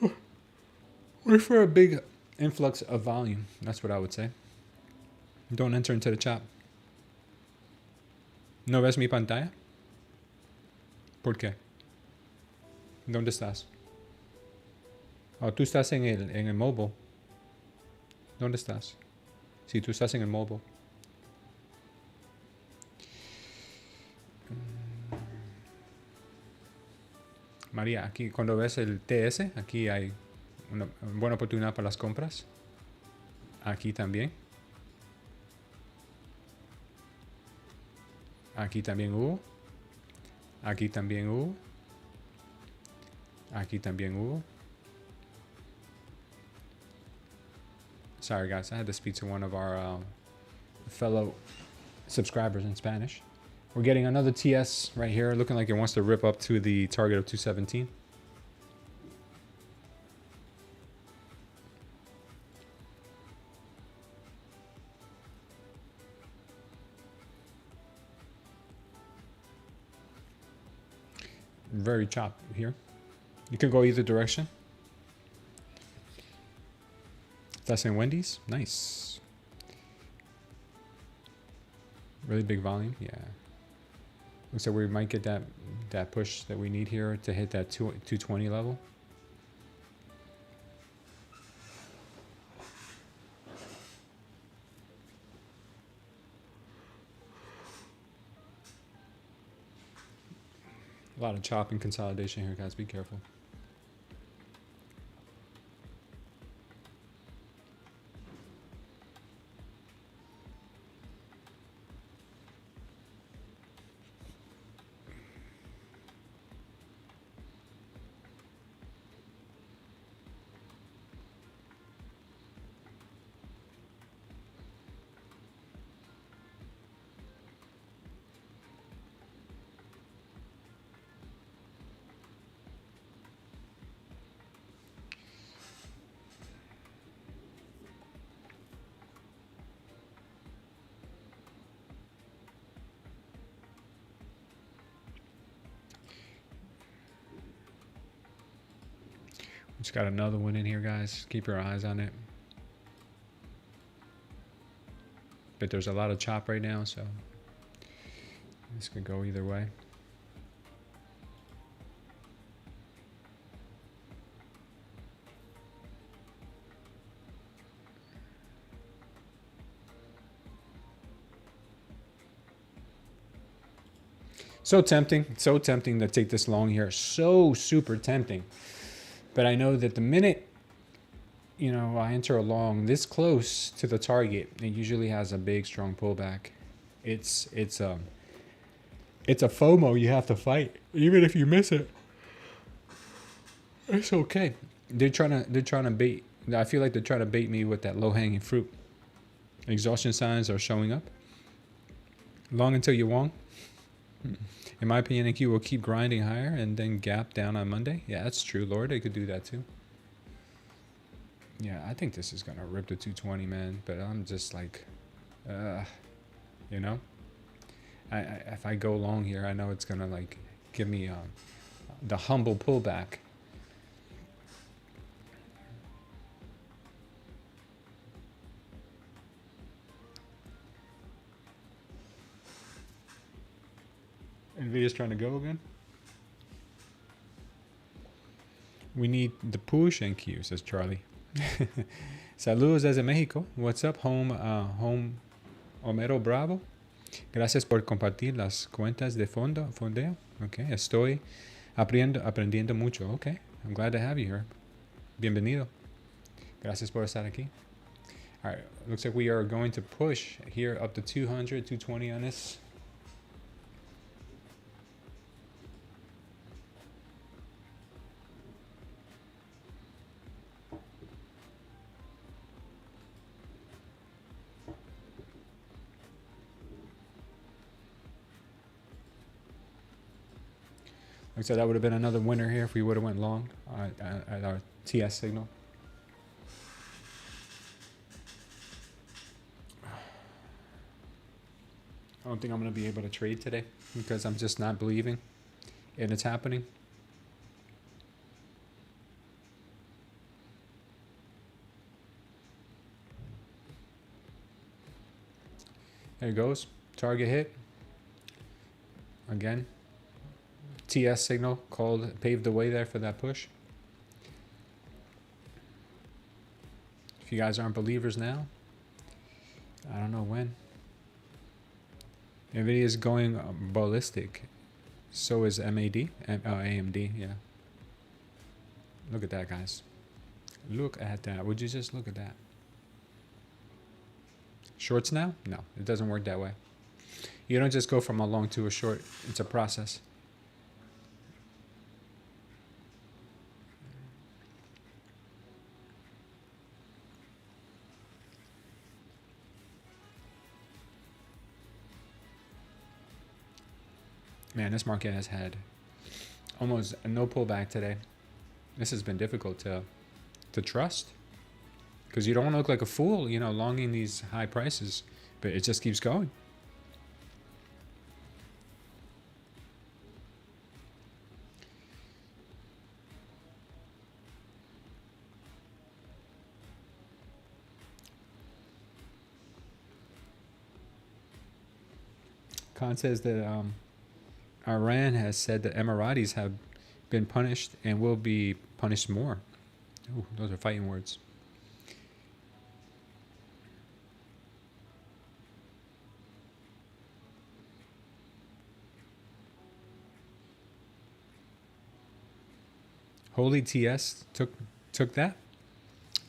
a big influx of volume. That's what I would say. Don't enter into the chop. ¿No ves mi pantalla? ¿Por qué? ¿Dónde estás? Oh, tú estás en el mobile. ¿Dónde estás? Sí, tú estás en el mobile. María, aquí cuando ves el TS, aquí hay una buena oportunidad para las compras. Aquí también. Aquí también hubo. Aquí también hubo. Aquí también hubo. Sorry guys, I had to speak to one of our fellow subscribers in Spanish. We're getting another TS right here, looking like it wants to rip up to the target of 217. Very choppy here. You can go either direction. That's in Wendy's. Nice. Really big volume. Yeah. Looks like we might get that push that we need here to hit that 220 level. A lot of chopping consolidation here, guys. Be careful. Just got another one in here, guys. Keep your eyes on it. But there's a lot of chop right now, so this could go either way. So tempting to take this long here. So super tempting. But I know that the minute, you know, I enter a long this close to the target, it usually has a big, strong pullback. It's a FOMO you have to fight, even if you miss it. It's okay. They're trying to bait. I feel like they're trying to bait me with that low-hanging fruit. Exhaustion signs are showing up. Long until you're long. In my opinion, NQ will keep grinding higher and then gap down on Monday. Yeah, that's true. Lord, they could do that too. Yeah, I think this is going to rip to 220, man. But I'm just like, you know? If I go long here, I know it's going to like give me the humble pullback. Nvidia's trying to go again. We need the push and Q, says Charlie. Saludos desde México. What's up, home Homero Bravo? Gracias por compartir las cuentas de fondeo. Okay, estoy aprendiendo mucho. Okay, I'm glad to have you here. Bienvenido. Gracias por estar aquí. All right, looks like we are going to push here up to 200, 220 on this. Looks like that would have been another winner here if we would have went long at our TS signal. I don't think I'm going to be able to trade today because I'm just not believing and it's happening. There it goes. Target hit. Again. TS signal paved the way there for that push. If you guys aren't believers now, I don't know when. Nvidia is going ballistic. So is AMD. Yeah. Look at that, guys. Look at that. Would you just look at that? Shorts now? No, it doesn't work that way. You don't just go from a long to a short. It's a process. Man, this market has had almost no pullback today. This has been difficult to trust because you don't want to look like a fool, you know, longing these high prices, but it just keeps going. Khan says that Iran has said that Emiratis have been punished and will be punished more. Ooh, those are fighting words. Holy TS took that.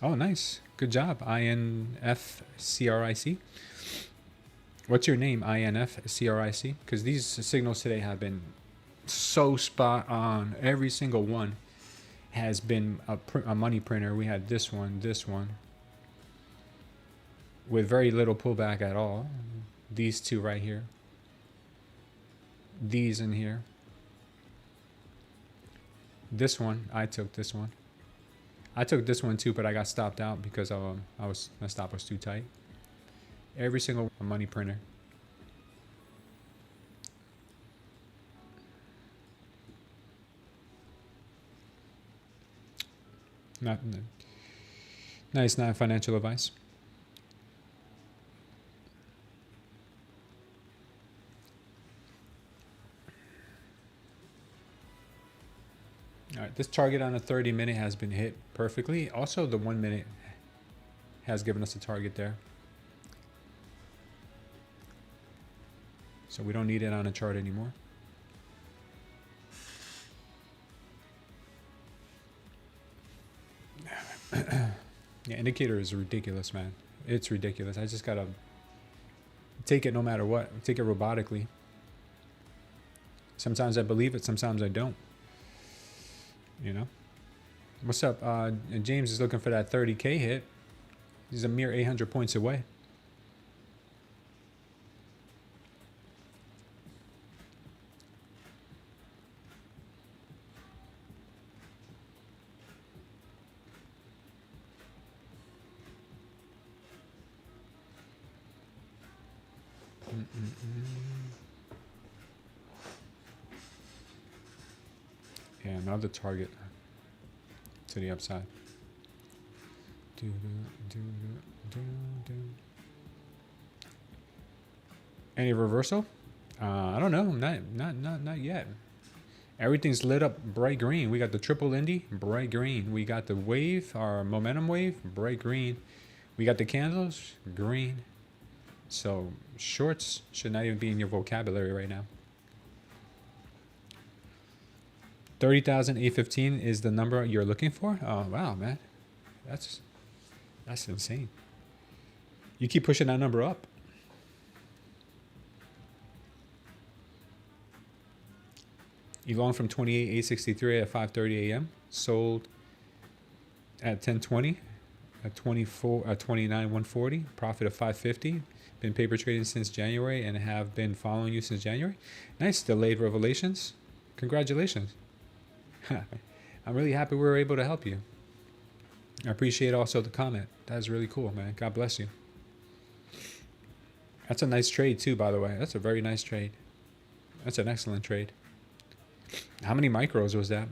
Oh, nice. Good job. INFCRIC. What's your name? INFCRIC? Because these signals today have been so spot on. Every single one has been a money printer. We had this one, with very little pullback at all. These two right here. These in here. This one, I took this one. I took this one too, but I got stopped out because my stop was too tight. Every single money printer. Nice, not financial advice. All right, this target on a 30-minute has been hit perfectly. Also, the 1 minute has given us a target there. So we don't need it on a chart anymore. Yeah, indicator is ridiculous, man. It's ridiculous. I just gotta take it no matter what. Take it robotically. Sometimes I believe it, sometimes I don't. You know? What's up? James is looking for that 30K hit. He's a mere 800 points away. Yeah, another target to the upside. Any reversal? I don't know. Not yet. Everything's lit up bright green. We got the triple Indy, bright green. We got the wave, our momentum wave, bright green. We got the candles, green. So shorts should not even be in your vocabulary right now. 30,815 is the number you're looking for. Oh wow, man, that's insane. You keep pushing that number up. Elong from 28,863 at 5:30 a.m. Sold at 10:20 at 29,140. Profit of 550. Been paper trading since January and have been following you since January. Nice. Delayed revelations. Congratulations. I'm really happy we were able to help you. I appreciate also the comment. That's really cool, man. God bless you. That's a nice trade too, by the way. That's a very nice trade. That's an excellent trade. How many micros was that?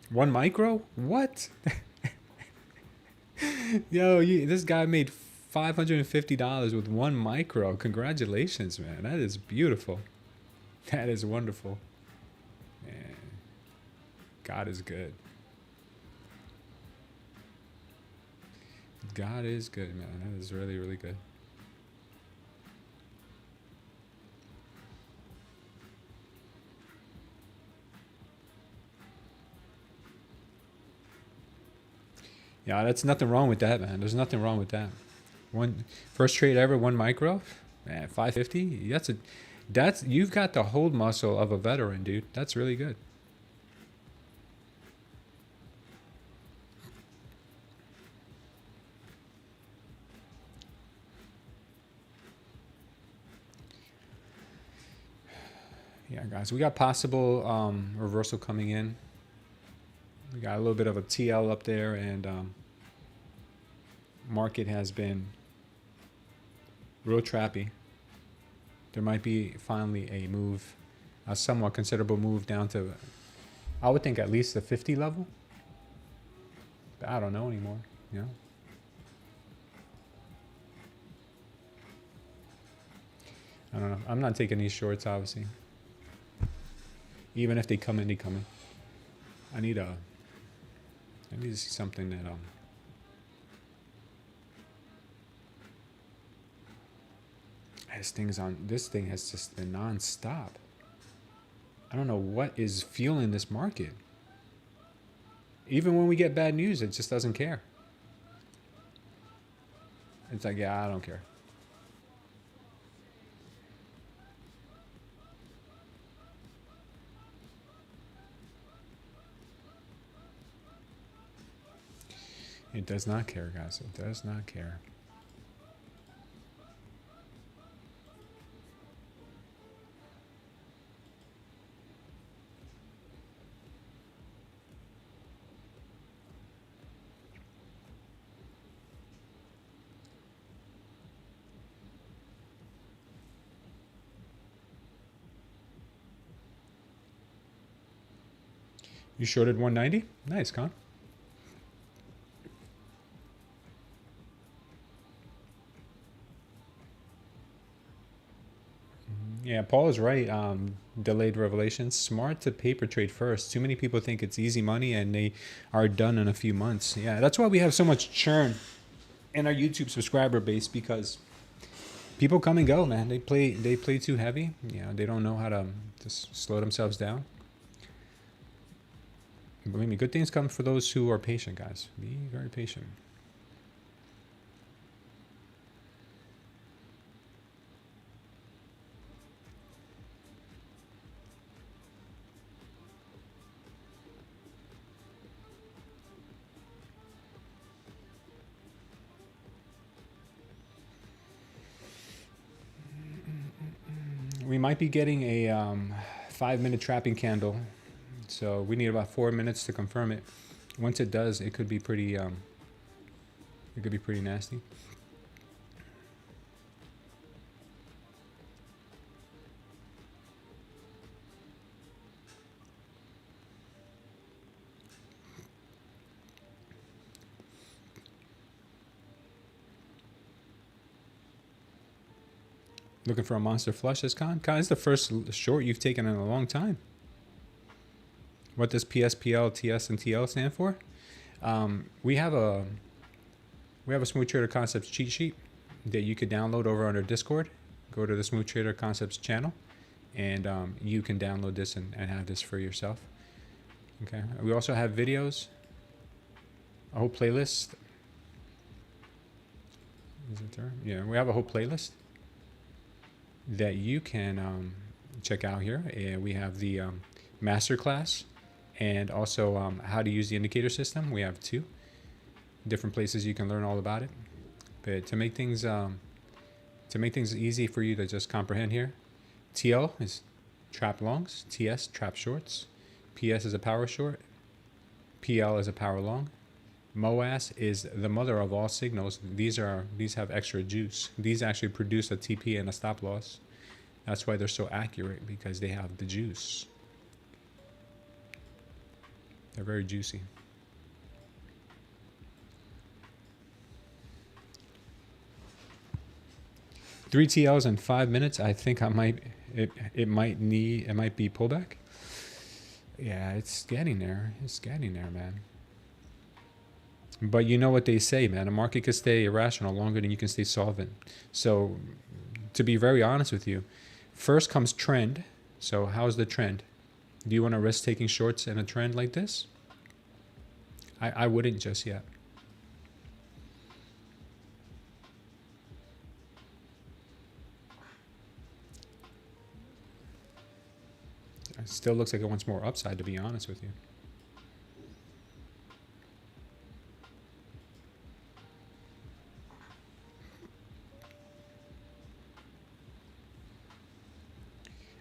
One micro? What? Yo, this guy made $550 with one micro. Congratulations, man. That is beautiful. That is wonderful. Man, God is good. God is good, man. That is really, really good. Yeah, that's nothing wrong with that, man. There's nothing wrong with that. One first trade ever, one micro, man, 550. That's you've got the hold muscle of a veteran, dude. That's really good. Yeah, guys, we got possible reversal coming in. We got a little bit of a TL up there, and market has been real trappy. There might be finally a move, a somewhat considerable move down to, I would think at least the 50 level. But I don't know anymore, you know. I don't know. I'm not taking these shorts, obviously. Even if they come in, they come in. I need to see something that this thing has just been non-stop. I don't know what is fueling this market. Even when we get bad news, it just doesn't care. It's like, yeah, I don't care. It does not care, guys. It does not care. You shorted 190? Nice, Con. Yeah, Paul is right. Delayed revelations. Smart to paper trade first. Too many people think it's easy money and they are done in a few months. Yeah, that's why we have so much churn in our YouTube subscriber base, because people come and go, man. They play too heavy. You know, they don't know how to just slow themselves down. Believe me, good things come for those who are patient, guys. Be very patient. We might be getting a 5-minute trapping candle, so we need about 4 minutes to confirm it. Once it does, it could be pretty nasty. Looking for a monster flush, this Con? Con, it's the first short you've taken in a long time. What does PSPL, TS, and TL stand for? We have a Smooth Trader Concepts cheat sheet that you could download over on our Discord. Go to the Smooth Trader Concepts channel, and you can download this and have this for yourself. Okay. We also have videos, a whole playlist. Is it there? Yeah, we have a whole playlist that you can check out here. And we have the masterclass, and also how to use the indicator system. We have 2 different places you can learn all about it. But to make things easy for you to just comprehend here, TL is trap longs, TS trap shorts, PS is a power short, PL is a power long. MOAS is the mother of all signals. These have extra juice. These actually produce a TP and a stop loss. That's why they're so accurate, because they have the juice. They're very juicy. Three TLs in 5 minutes. I think it might be pullback. Yeah, it's getting there. It's getting there, man. But you know what they say, man. A market could stay irrational longer than you can stay solvent. So, to be very honest with you, first comes trend. So, how's the trend? Do you want to risk taking shorts in a trend like this? I wouldn't just yet. It still looks like it wants more upside, to be honest with you.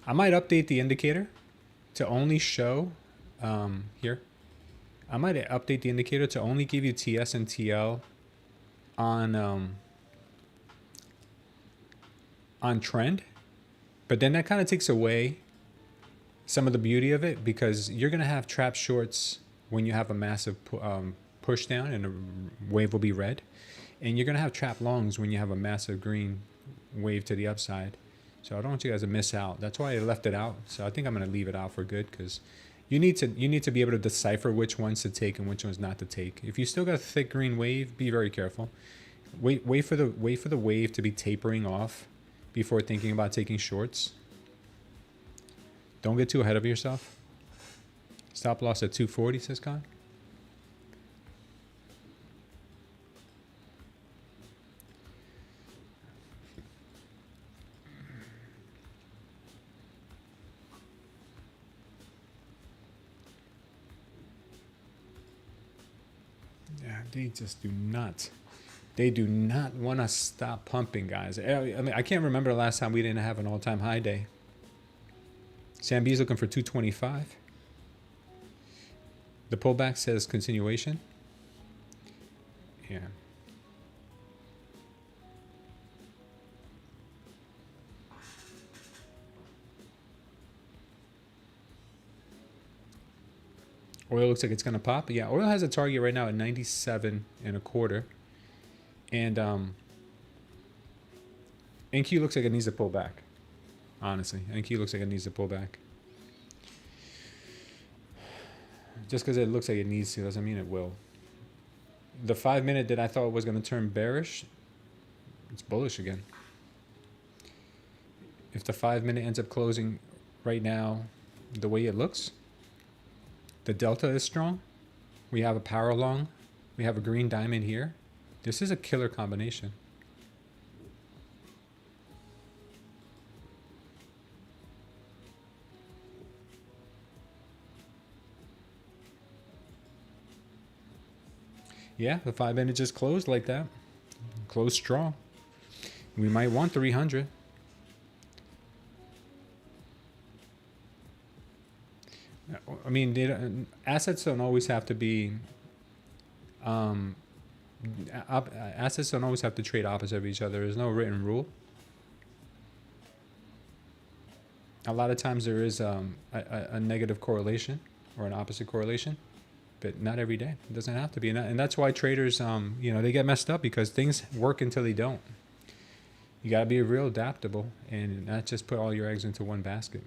I might update the indicator to only show here. I might update the indicator to only give you TS and TL on trend, but then that kind of takes away some of the beauty of it, because you're gonna have trap shorts when you have a massive push down and the wave will be red, and you're gonna have trap longs when you have a massive green wave to the upside. So I don't want you guys to miss out. That's why I left it out. So I think I'm gonna leave it out for good, because you need to be able to decipher which ones to take and which ones not to take. If you still got a thick green wave, be very careful. Wait for the wave to be tapering off before thinking about taking shorts. Don't get too ahead of yourself. Stop loss at 240, says Con. Yeah, they just do not. They do not want to stop pumping, guys. I mean, I can't remember the last time we didn't have an all-time high day. Sam B's looking for 225. The pullback says continuation. Yeah. Oil looks like it's going to pop. Yeah, oil has a target right now at 97.25. And NQ looks like it needs to pull back. Honestly, NQ looks like it needs to pull back. Just because it looks like it needs to doesn't mean it will. The 5 minute that I thought was going to turn bearish, it's bullish again. If the 5 minute ends up closing right now the way it looks, the delta is strong. We have a power long. We have a green diamond here. This is a killer combination. Yeah, the 5 minute just closed like that. Closed strong. We might want 300. I mean, assets don't always have to be Assets don't always have to trade opposite of each other. There's no written rule. A lot of times there is a negative correlation or an opposite correlation, but not every day. It doesn't have to be. And that's why traders, you know, they get messed up because things work until they don't. You got to be real adaptable and not just put all your eggs into one basket.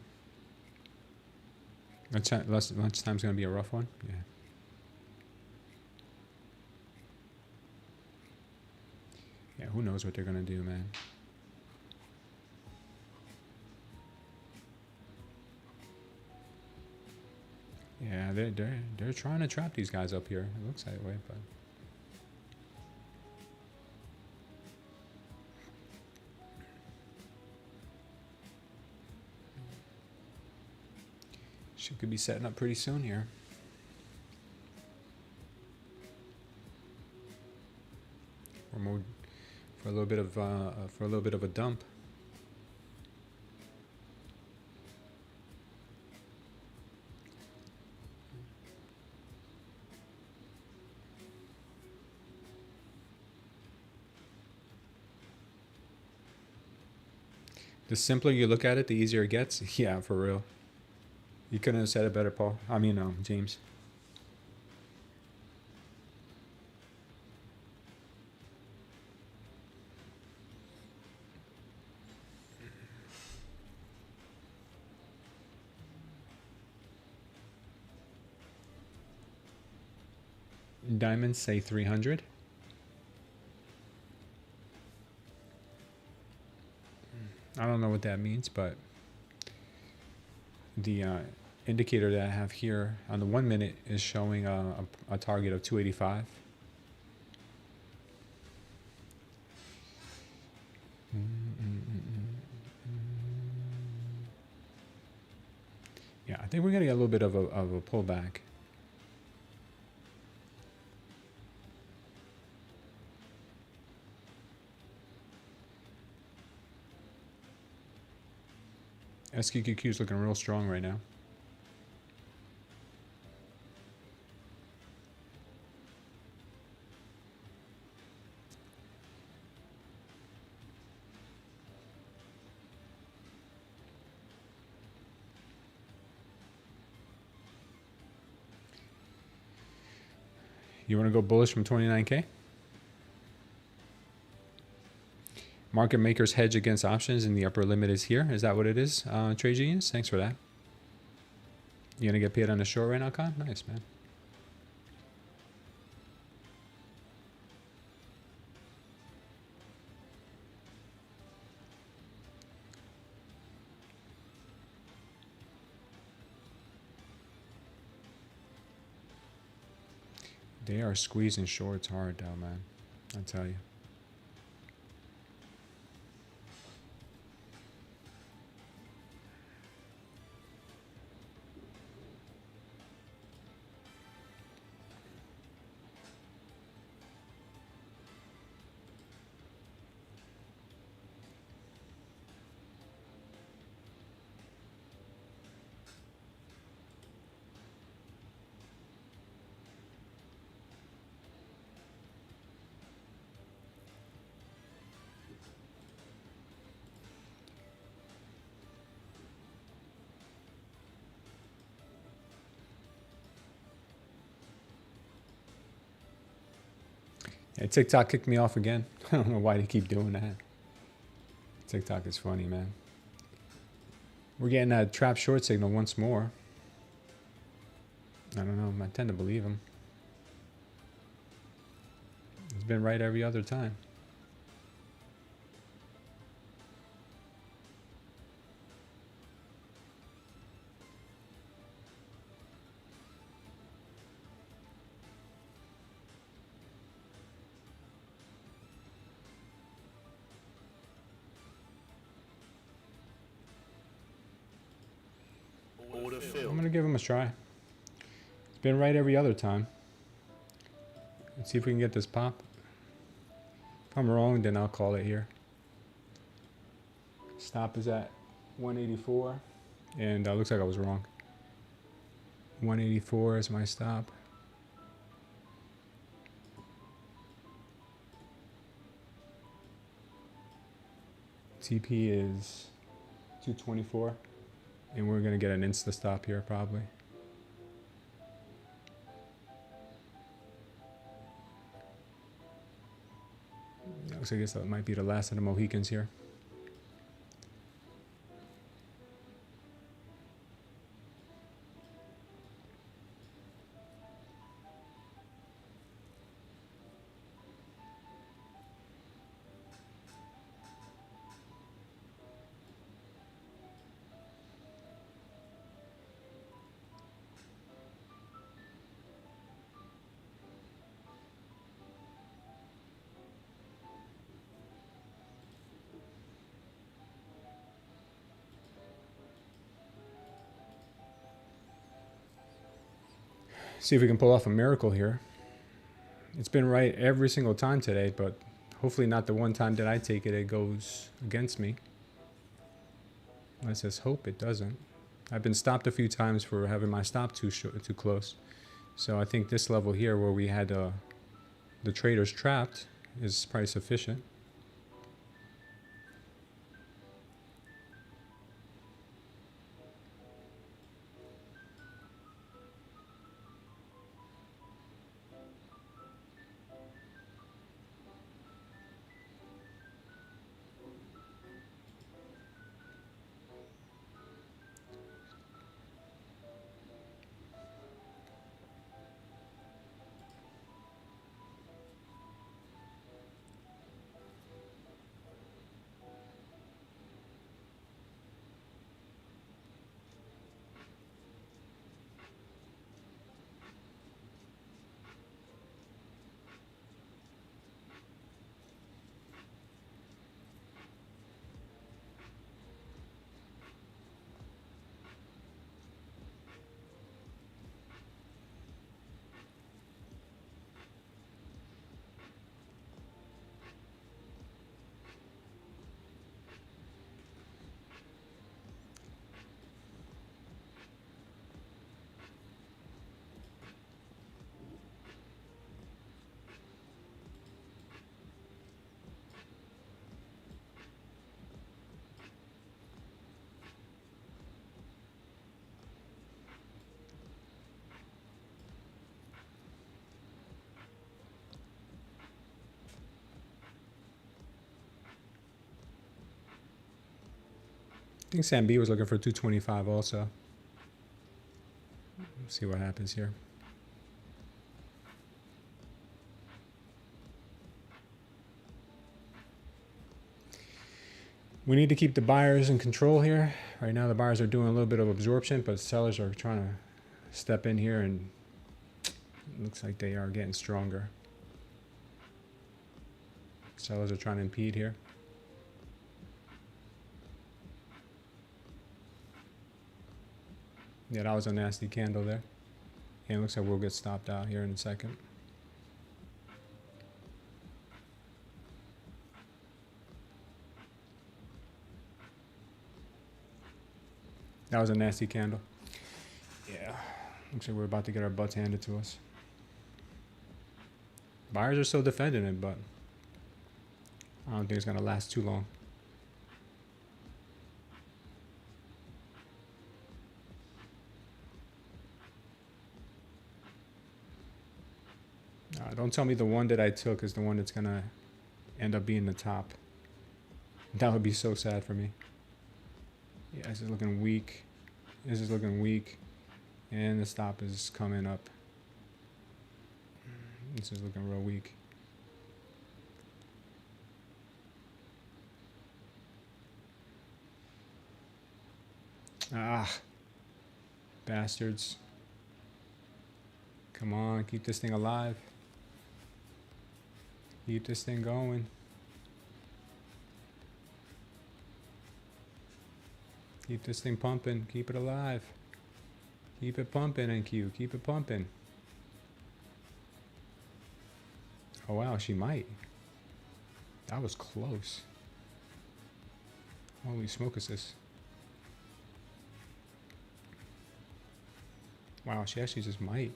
Lunchtime's going to be a rough one. Yeah. Yeah, who knows what they're going to do, man. Yeah, they're trying to trap these guys up here. It looks that way, but she could be setting up pretty soon here. Or more for a little bit of a dump. The simpler you look at it, the easier it gets. Yeah, for real. You couldn't have said it better, Paul. I mean, James. Diamonds say 300. I don't know what that means, but the indicator that I have here on the 1 minute is showing a target of 285. Yeah, I think we're gonna get a little bit of a pullback. SQQQ is looking real strong right now. You want to go bullish from 29K? Market makers hedge against options and the upper limit is here. Is that what it is? Trade Genius, thanks for that. You gonna get paid on the short right now, Con? Nice, man. They are squeezing shorts hard though, man. I tell you. Yeah, TikTok kicked me off again. I don't know why they keep doing that. TikTok is funny, man. We're getting that trap short signal once more. I don't know. I tend to believe him. It's been right every other time. I'm gonna give him a try. It's been right every other time. Let's see if we can get this pop. If I'm wrong, then I'll call it here. Stop is at 184, and looks like I was wrong. 184 is my stop. TP is 224, and we're gonna get an insta stop here probably. Looks like that might be the last of the Mohicans here. See if we can pull off a miracle here. It's been right every single time today, but hopefully not the one time that I take it, it goes against me. Let's just hope it doesn't. I've been stopped a few times for having my stop too close. So I think this level here where we had the traders trapped is probably sufficient. I think Sam B was looking for 225 also. Let's see what happens here. We need to keep the buyers in control here. Right now the buyers are doing a little bit of absorption, but sellers are trying to step in here, and it looks like they are getting stronger. Sellers are trying to impede here. Yeah, that was a nasty candle there. And it looks like we'll get stopped out here in a second. That was a nasty candle. Yeah, looks like we're about to get our butts handed to us. Buyers are still defending it, but I don't think it's gonna last too long. Don't tell me the one that I took is the one that's gonna end up being the top. That would be so sad for me. Yeah, this is looking weak. This is looking weak. And the stop is coming up. This is looking real weak. Ah, bastards. Come on, keep this thing alive. Keep this thing going. Keep this thing pumping. Keep it alive. Keep it pumping, NQ. Keep it pumping. Oh, wow, she might. That was close. Holy smoke is this? Wow, she actually just might.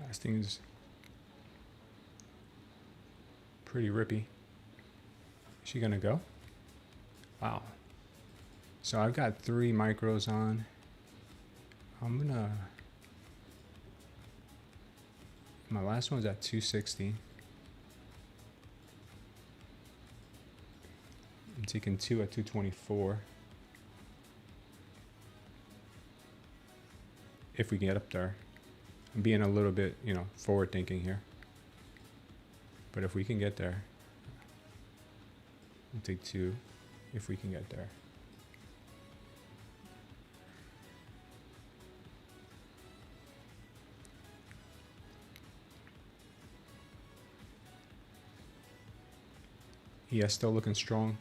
This thing is pretty rippy. Is she gonna go? Wow. So I've got 3 micros on. I'm gonna, my last one's at 260. I'm taking 2 at 224. If we can get up there. I'm being a little bit, you know, forward thinking here. But if we can get there, I'll take 2 if we can get there. Yeah, still looking strong.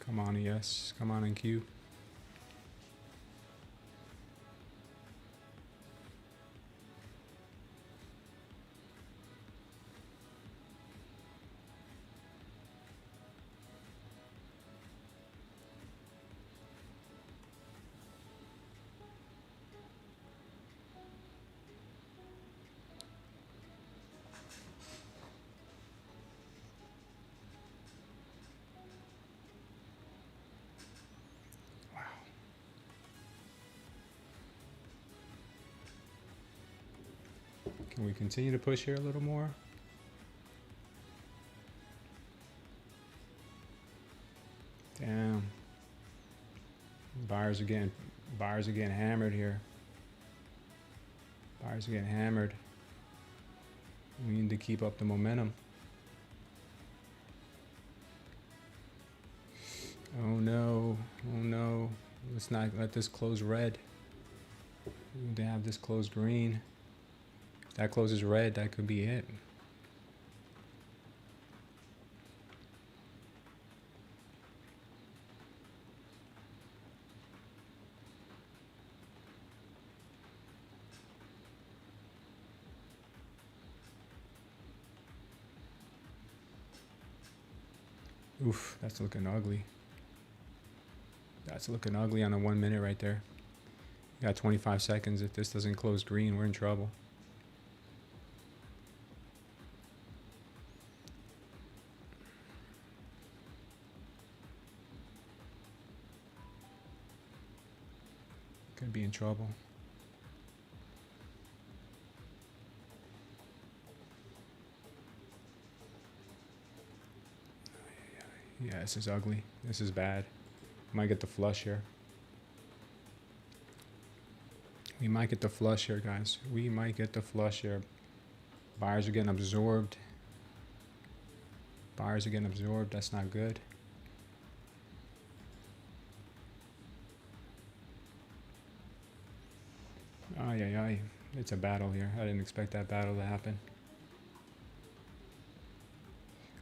Come on, yes. Come on, NQ. Can we continue to push here a little more? Damn. Buyers are getting hammered here. Buyers are getting hammered. We need to keep up the momentum. Oh no. Oh no. Let's not let this close red. We need to have this close green. If that closes red, that could be it. Oof, that's looking ugly. That's looking ugly on a 1 minute right there. You got 25 seconds. If this doesn't close green, we're in trouble. Could be in trouble. Yeah, this is ugly. This is bad. Might get the flush here. We might get the flush here, guys. We might get the flush here. Buyers are getting absorbed. Buyers are getting absorbed. That's not good. Ay, ay, ay. It's a battle here. I didn't expect that battle to happen.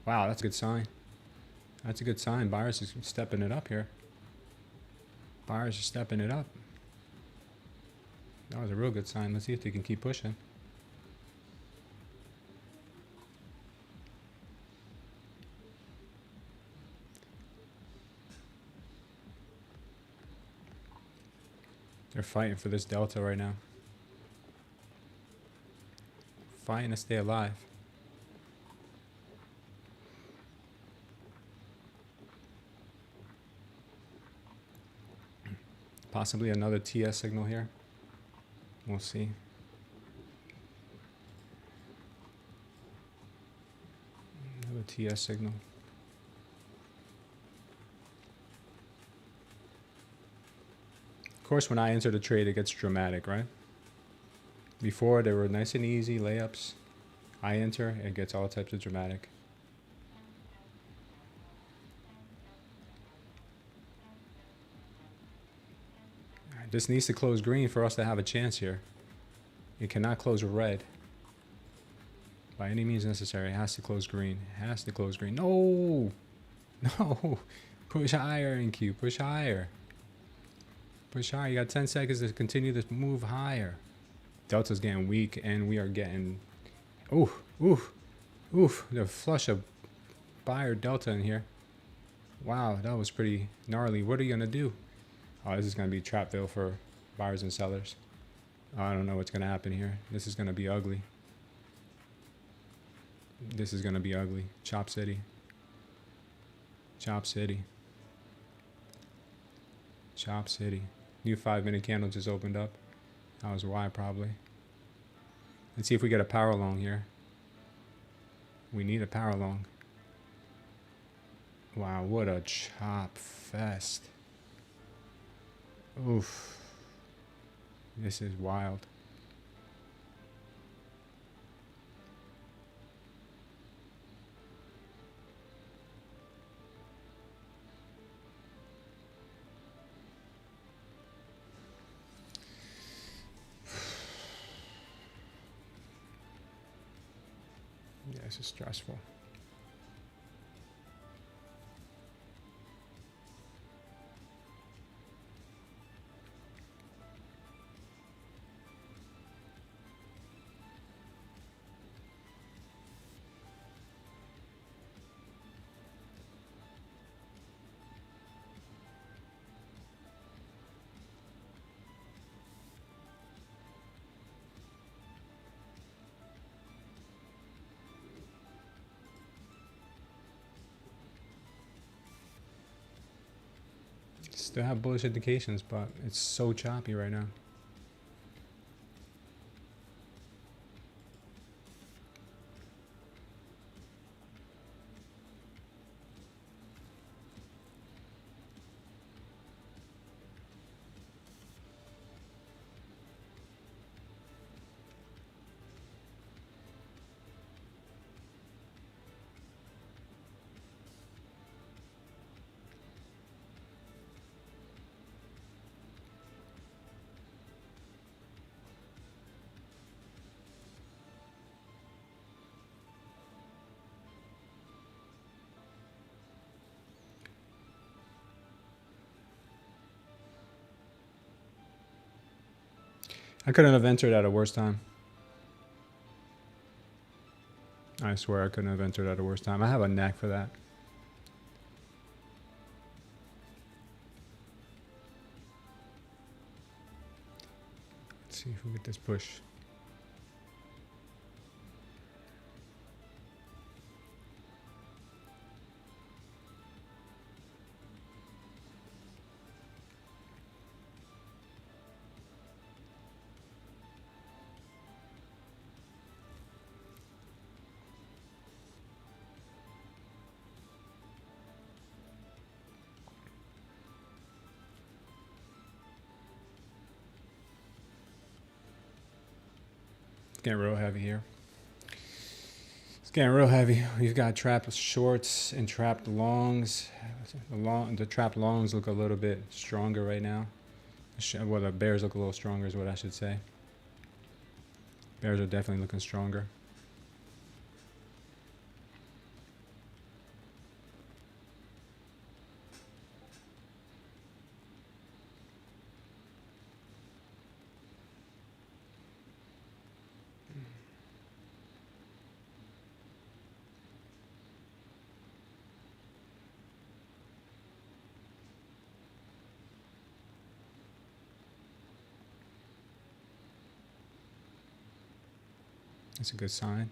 Wow, that's a good sign. That's a good sign. Buyers are stepping it up here. Buyers are stepping it up. That was a real good sign. Let's see if they can keep pushing. They're fighting for this delta right now. Fighting to stay alive. Possibly another TS signal here. We'll see. Another TS signal. Of course, when I enter the trade, it gets dramatic, right? Before, they were nice and easy layups. I enter, it gets all types of dramatic. This needs to close green for us to have a chance here. It cannot close red. By any means necessary, it has to close green. It has to close green. No! No! Push higher, NQ. Push higher. Push higher. You got 10 seconds to continue this move higher. Delta's getting weak, and we are getting Ooh, ooh, oof. The flush of buyer delta in here. Wow, that was pretty gnarly. What are you gonna do? Oh, this is gonna be Trapville for buyers and sellers. I don't know what's gonna happen here. This is gonna be ugly. This is gonna be ugly. Chop City. Chop City. Chop City. New 5-minute candle just opened up. That was why probably. Let's see if we get a power long here. We need a power long. Wow, what a chop fest. Oof. This is wild. Yeah, this is stressful. Still have bullish indications, but it's so choppy right now. I couldn't have entered at a worse time. I swear I couldn't have entered at a worse time. I have a knack for that. Let's see if we get this push. Getting real heavy here. It's getting real heavy. We've got trapped shorts and trapped longs. The trapped longs look a little bit stronger right now. Well, the bears look a little stronger is what I should say. Bears are definitely looking stronger. That's a good sign.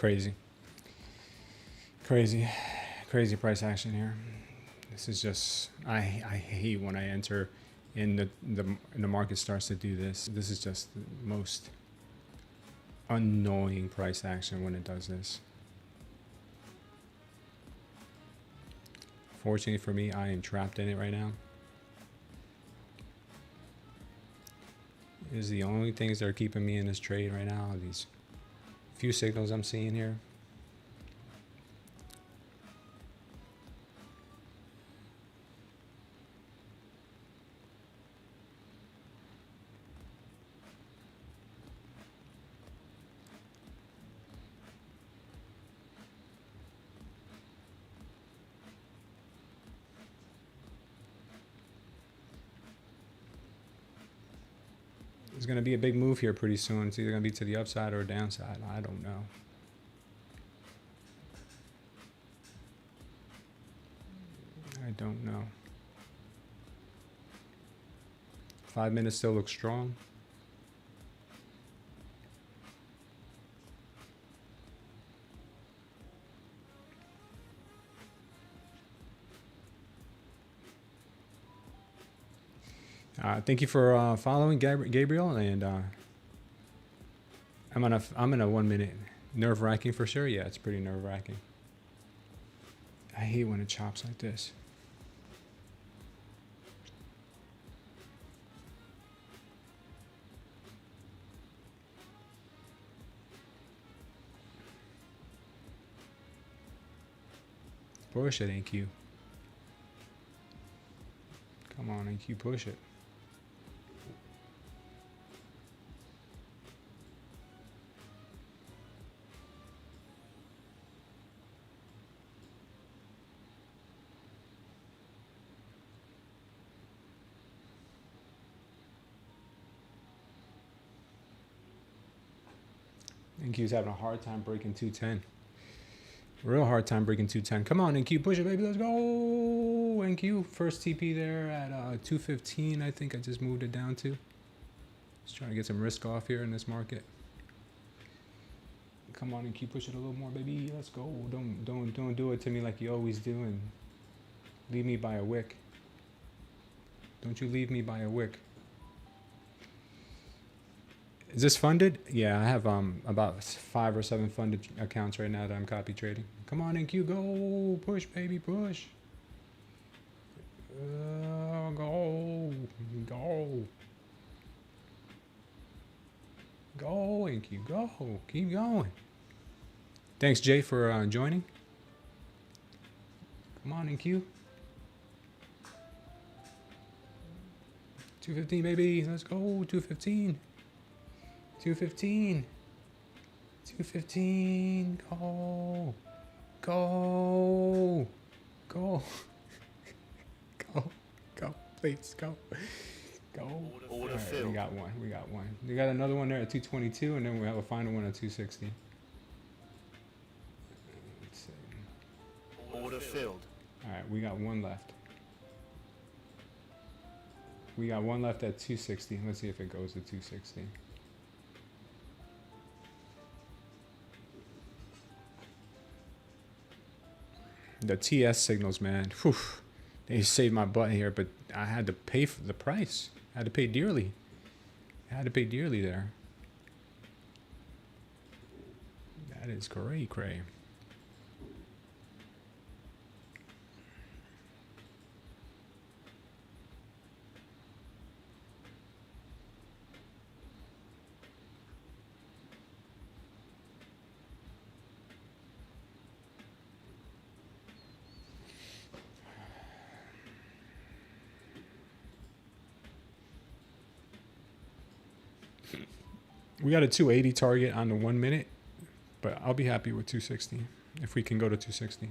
Crazy price action here. This is just, I hate when I enter in the market starts to do this. This is just the most annoying price action when it does this. Fortunately for me, I am trapped in it right now. These are the only things that are keeping me in this trade right now. These few signals I'm seeing here. There's going to be a big move here pretty soon. It's either going to be to the upside or downside. I don't know. I don't know. 5 minutes still looks strong. Thank you for following, Gabriel, and I'm in a 1 minute. Nerve-wracking for sure. Yeah, it's pretty nerve-wracking. I hate when it chops like this. Push it, AQ. Come on, AQ, push it. NQ's having a hard time breaking 210. Real hard time breaking 210. Come on, NQ, push it, baby. Let's go. NQ, first TP there at 215. I think I just moved it down to. Just trying to get some risk off here in this market. Come on, NQ, push it a little more, baby. Let's go. Don't do it to me like you always do and leave me by a wick. Don't you leave me by a wick. Is this funded? Yeah, I have about 5 or 7 funded accounts right now that I'm copy trading. Come on, NQ, go. Push, baby, push. Go. Go, NQ, go. Keep going. Thanks, Jay, for joining. Come on, NQ. 215, baby. Let's go. 215. 215. 215. Go. Go. Go. Go. Please go. Go. Order right, filled. we got one. We got another one there at 222, and then we have a final one at 260. Let's see. Order filled. All right, we got one left. We got one left at 260. Let's see if it goes to 260. The TS signals, man. Whew, they saved my butt here, but I had to pay for the price. I had to pay dearly. I had to pay dearly there. That is cray. We got a 280 target on the 1 minute, but I'll be happy with 260 if we can go to 260.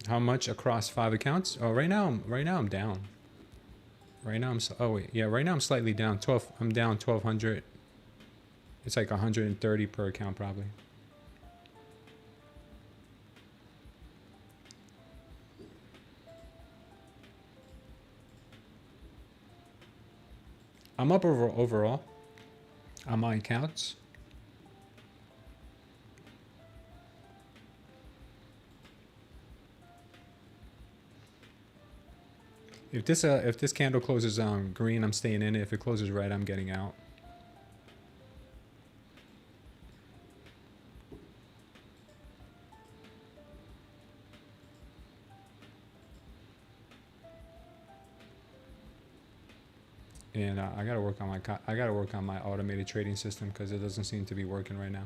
How much across 5 accounts? Oh, right now I'm down. Right now right now I'm slightly down. I'm down 1,200. It's like 130 per account probably. I'm up overall on my accounts. If this candle closes on green, I'm staying in it. If it closes red, I'm getting out. And I gotta work on my automated trading system because it doesn't seem to be working right now.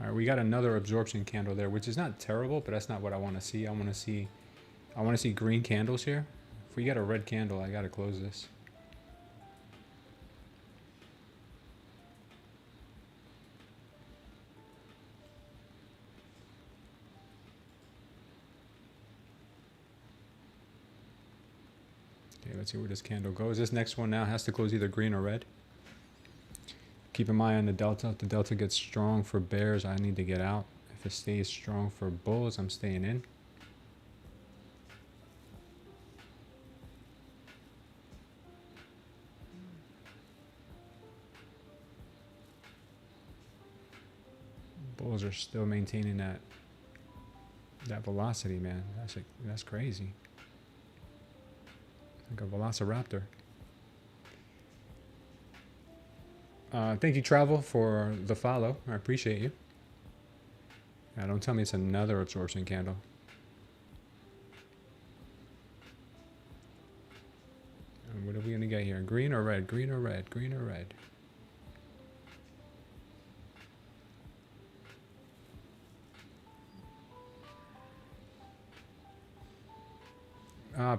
All right, we got another absorption candle there, which is not terrible, but that's not what I want to see. I want to see green candles here. If we get a red candle, I gotta close this. Okay, let's see where this candle goes. This next one now has to close either green or red. Keep an eye on the delta. If the delta gets strong for bears, I need to get out. If it stays strong for bulls, I'm staying in. Bulls are still maintaining that velocity, man. That's crazy. Like a velociraptor. Thank you, Travel, for the follow. I appreciate you. Yeah, don't tell me it's another absorption candle. What are we gonna get here? Green or red? Green or red? Green or red?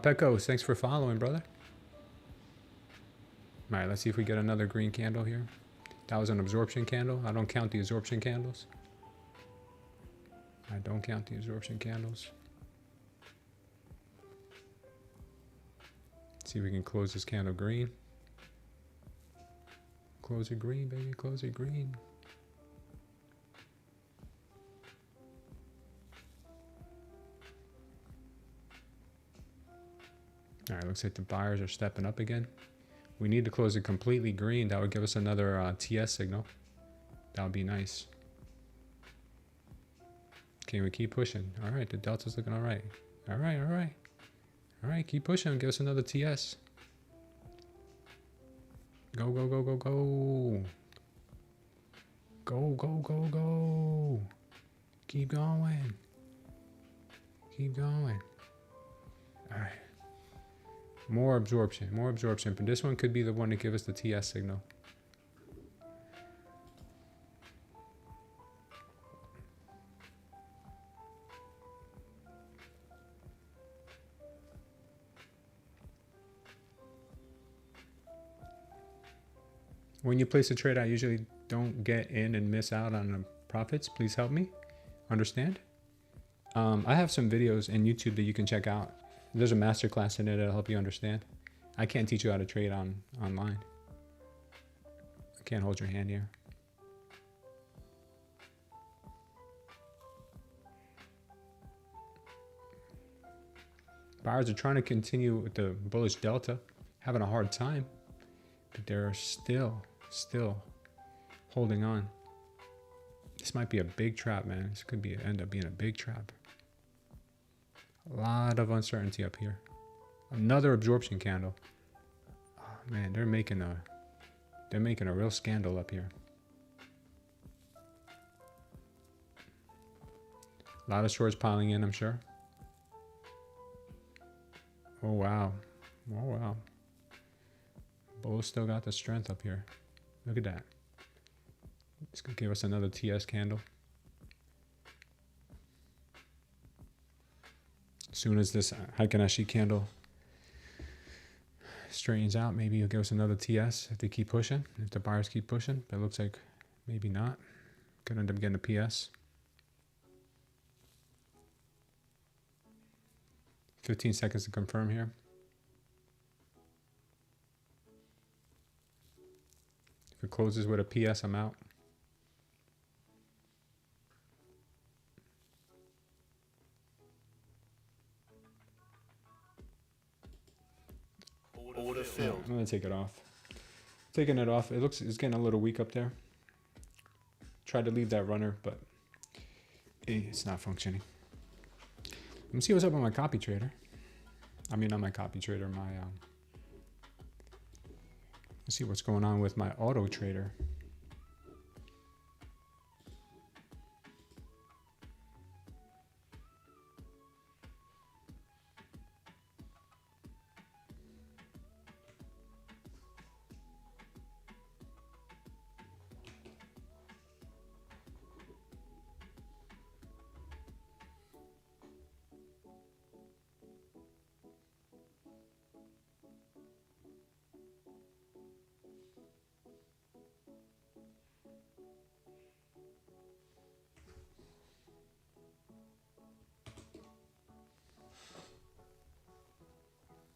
Pecos, thanks for following, brother. All right, let's see if we get another green candle here. That was an absorption candle. I don't count the absorption candles. I don't count the absorption candles. Let's see if we can close this candle green. Close it green, baby. Close it green. All right, looks like the buyers are stepping up again. We need to close it completely green. That would give us another TS signal. That would be nice. Okay, we keep pushing. All right, the delta's looking all right. All right, all right. All right, keep pushing. Give us another TS. Go, go, go, go, go. Go, go, go, go. Keep going. Keep going. All right. More absorption, more absorption. But this one could be the one to give us the TS signal. When you place a trade, I usually don't get in and miss out on the profits. Please help me understand. I have some videos in YouTube that you can check out. There's a masterclass in it that'll help you understand. I can't teach you how to trade online. I can't hold your hand here. Buyers are trying to continue with the bullish delta, having a hard time, but they're still holding on. This might be a big trap, man. This could end up being a big trap. A lot of uncertainty up here. Another absorption candle. Oh, man, they're making a real scandal up here. A lot of shorts piling in, I'm sure. Oh wow. Oh wow. Bulls still got the strength up here. Look at that. It's gonna give us another TS candle. As soon as this Heikin candle straightens out, maybe you'll give us another TS if they keep pushing, if the buyers keep pushing. But it looks like maybe not. Could end up getting a PS. 15 seconds to confirm here. If it closes with a PS, I'm out. Order filled. I'm gonna take it off. Taking it off. It looks, it's getting a little weak up there. Tried to leave that runner, but it's not functioning. Let me see what's up on my copy trader. I mean, not my copy trader, my let's see what's going on with my auto trader.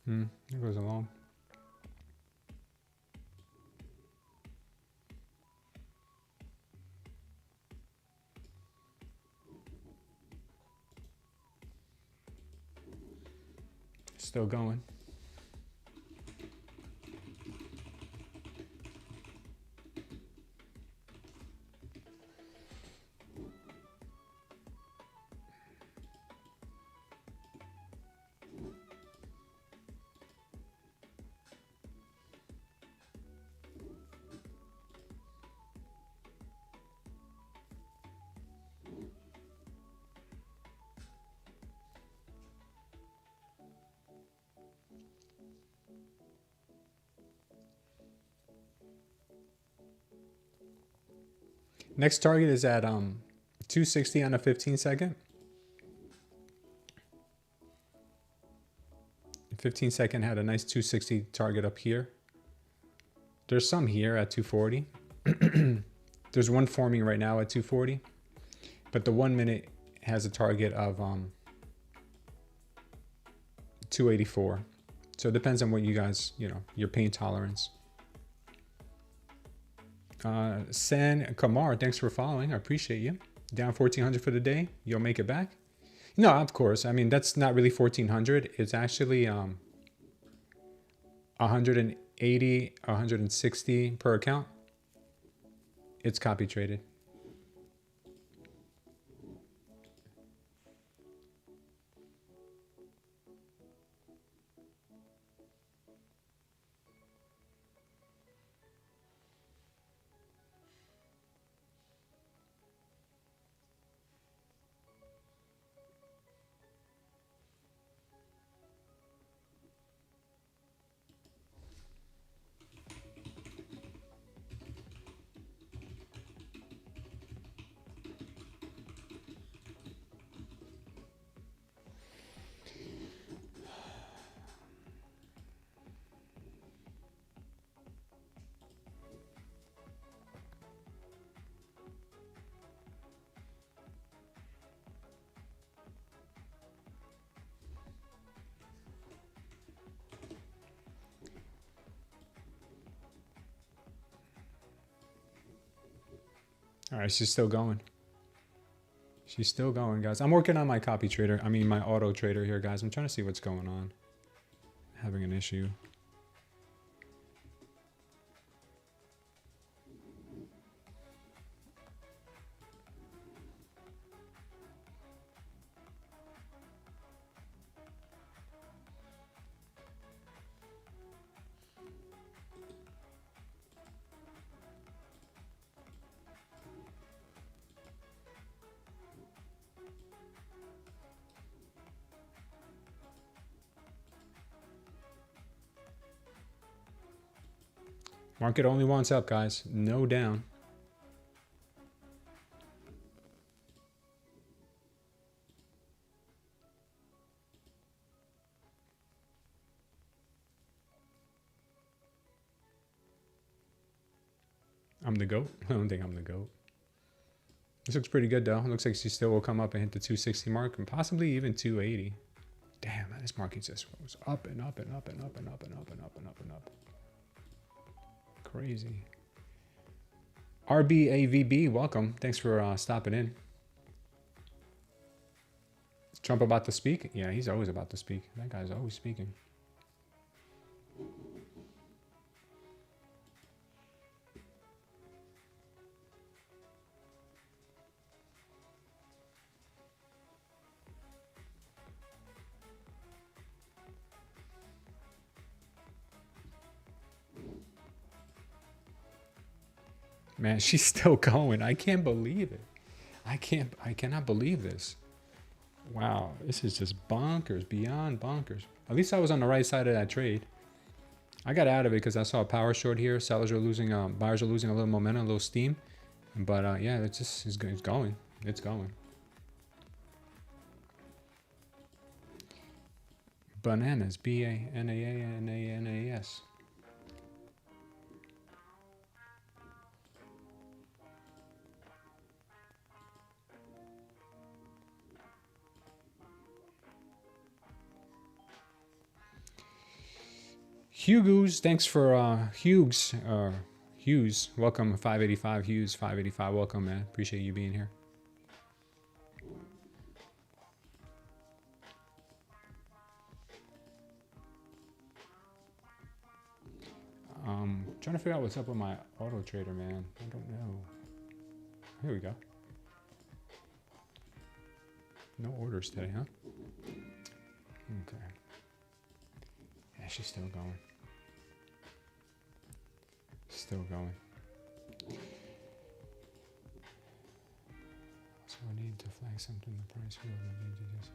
It goes along. Still going. Next target is at 260 on a 15 second. 15 second had a nice 260 target up here. There's some here at 240. There's one forming right now at 240, but the 1 minute has a target of 284. So it depends on what you guys, your pain tolerance. San Kamar, thanks for following. I appreciate you. Down 1400 for the day. You'll make it back? No, of course. I mean, that's not really 1400. It's actually 180, 160 per account. It's copy traded. All right, she's still going. She's still going, guys. I'm working on my copy trader. I mean, my auto trader here, guys. I'm trying to see what's going on. Having an issue. Market only wants up, guys. No down. I'm the GOAT? I don't think I'm the GOAT. This looks pretty good, though. It looks like she still will come up and hit the 260 mark and possibly even 280. Damn, man, this market just goes up and up and up and up and up and up and up and up and up. Crazy. RBAVB, welcome. Thanks for stopping in. Is Trump about to speak? Yeah, he's always about to speak. That guy's always speaking. Man, she's still going. I can't believe it. I cannot believe this. Wow, this is just bonkers, beyond bonkers. At least I was on the right side of that trade. I got out of it because I saw a power short here. Sellers are losing, buyers are losing a little momentum, a little steam. But yeah, it's going. It's going. Bananas, B-A-N-A-A-N-A-N-A-S. Hughes, thanks for Hughes. Hughes, welcome 585. Hughes 585, welcome, man. Appreciate you being here. Trying to figure out what's up with my auto trader, man. I don't know. Here we go. No orders today, huh? Okay. Yeah, she's still going. Still going. So I need to flag something. The price field. I need to just.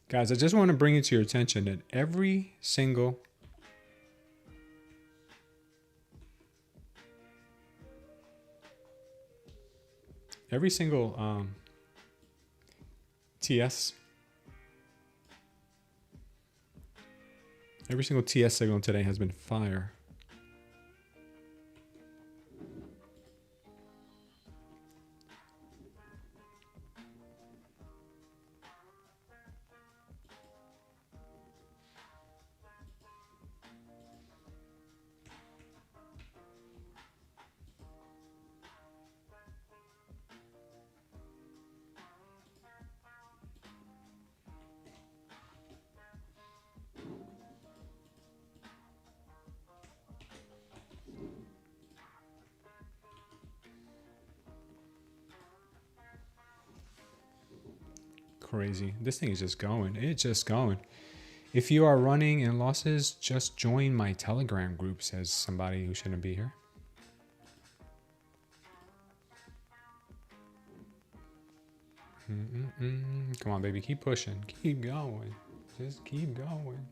Guys, I just want to bring it to your attention that every single TS, every single TS signal today has been fire. Crazy. This thing is just going. It's just going. If you are running in losses, just join my Telegram group, says somebody who shouldn't be here. Come on, baby. Keep pushing. Keep going. Just keep going.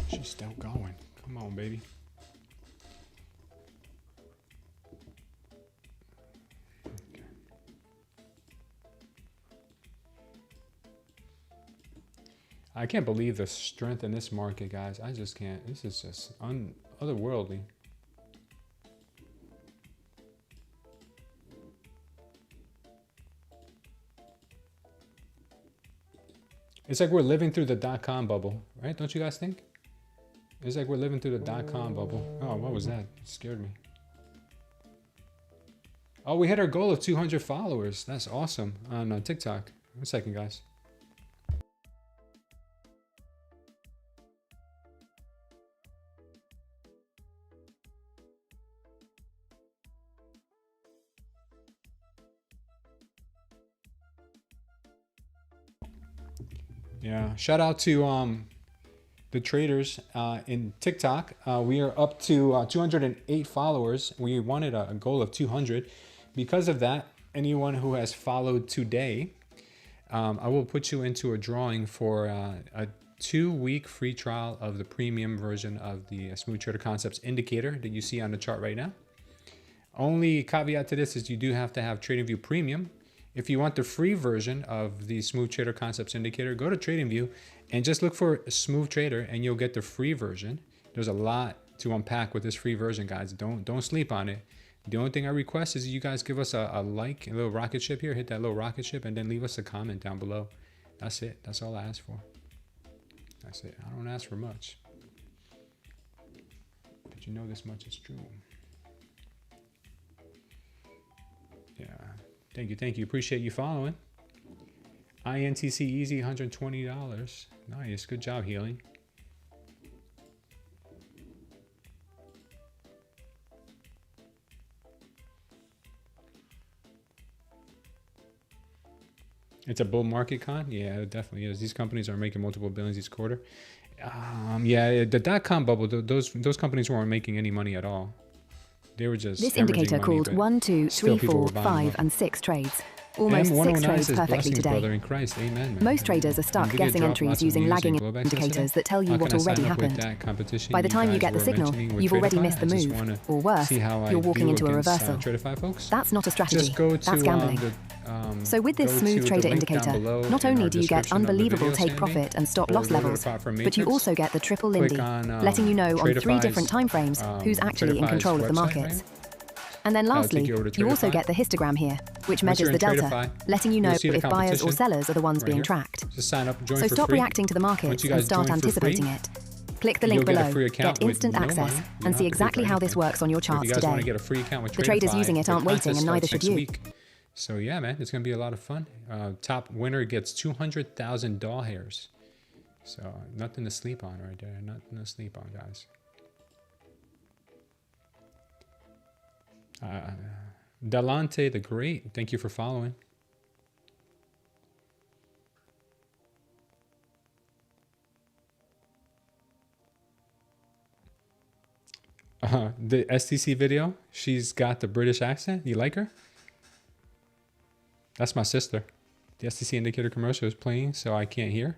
She's still going. Come on, baby. Okay. I can't believe the strength in this market, guys. I just can't. This is just otherworldly. It's like we're living through the dot-com bubble, right? Don't you guys think? It's like we're living through the dot-com bubble. Oh, what was that? It scared me. Oh, we hit our goal of 200 followers. That's awesome on TikTok. 1 second, guys. Yeah. Shout out to the traders in TikTok. We are up to 208 followers. We wanted a goal of 200. Because of that, anyone who has followed today, I will put you into a drawing for a 2-week free trial of the premium version of the Smooth Trader Concepts indicator that you see on the chart right now. Only caveat to this is you do have to have TradingView Premium. If you want the free version of the Smooth Trader Concepts indicator, go to TradingView and just look for Smooth Trader and you'll get the free version. There's a lot to unpack with this free version, guys. Don't sleep on it. The only thing I request is you guys give us a like, a little rocket ship here, hit that little rocket ship, and then leave us a comment down below. That's it. That's all I ask for. That's it. I don't ask for much. But you know this much is true. Yeah. Thank you. Thank you. Appreciate you following. INTC easy, $120. Nice. Good job, Healing. It's a bull market con? Yeah, it definitely is. These companies are making multiple billions each quarter. Yeah, the dot-com bubble, those companies weren't making any money at all. They were just This indicator money, called 1, 2, 3, 4, 5, and 6 trades. Almost 6 trades perfectly today. Brother in Christ. Amen, man. Most traders are stuck guessing entries using lagging indicators that tell you what already happened. By the time you get the signal, you've already missed the move. Or worse, you're walking into a reversal. That's not a strategy. That's gambling. So with this Smooth Trader indicator, not only do you get unbelievable take profit and stop loss levels, but you also get the triple Lindy, letting you know on 3 different time frames who's actually in control of the markets. And then lastly, you also get the histogram here, which measures the delta, letting you know if buyers or sellers are the ones being tracked. Just sign up, join So for stop free. reacting to the markets and start anticipating it. Click the link below, get instant access, and see exactly how this works on your charts today. The traders using it aren't waiting, and neither should you. So yeah, man, it's going to be a lot of fun. Top winner gets 200,000 doll hairs. So nothing to sleep on right there. Nothing to sleep on, guys. Delante the Great, thank you for following. The STC video, she's got the British accent. You like her? That's my sister. The STC indicator commercial is playing, so I can't hear.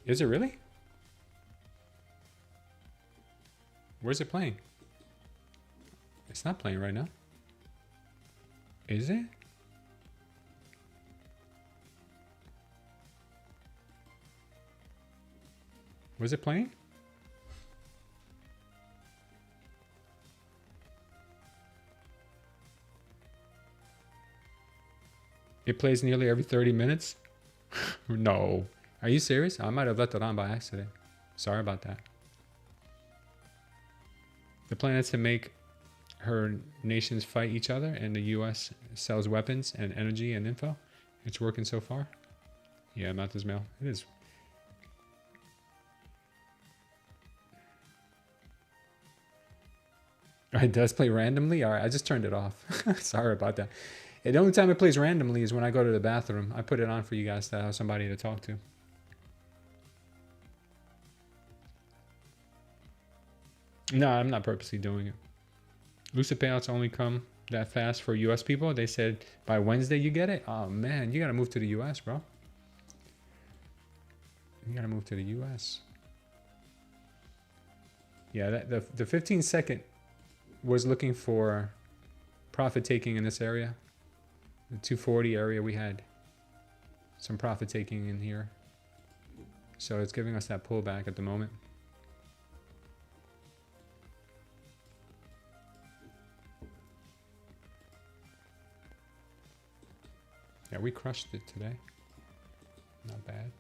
Is it really? Where's it playing? It's not playing right now. Is it? Was it playing? It plays nearly every 30 minutes? No. Are you serious? I might have left it on by accident. Sorry about that. The plan is to make her nations fight each other, and the U.S. sells weapons and energy and info. It's working so far. Yeah, not this mail. It is. It does play randomly? All right, I just turned it off. Sorry about that. The only time it plays randomly is when I go to the bathroom. I put it on for you guys to have somebody to talk to. No, I'm not purposely doing it. Lucid payouts only come that fast for US people. They said by Wednesday you get it. Oh man, you gotta move to the US, bro. You gotta move to the US. Yeah, the 15-second was looking for profit taking in this area. The 240 area, we had some profit taking in here. So it's giving us that pullback at the moment. Yeah, we crushed it today. Not bad.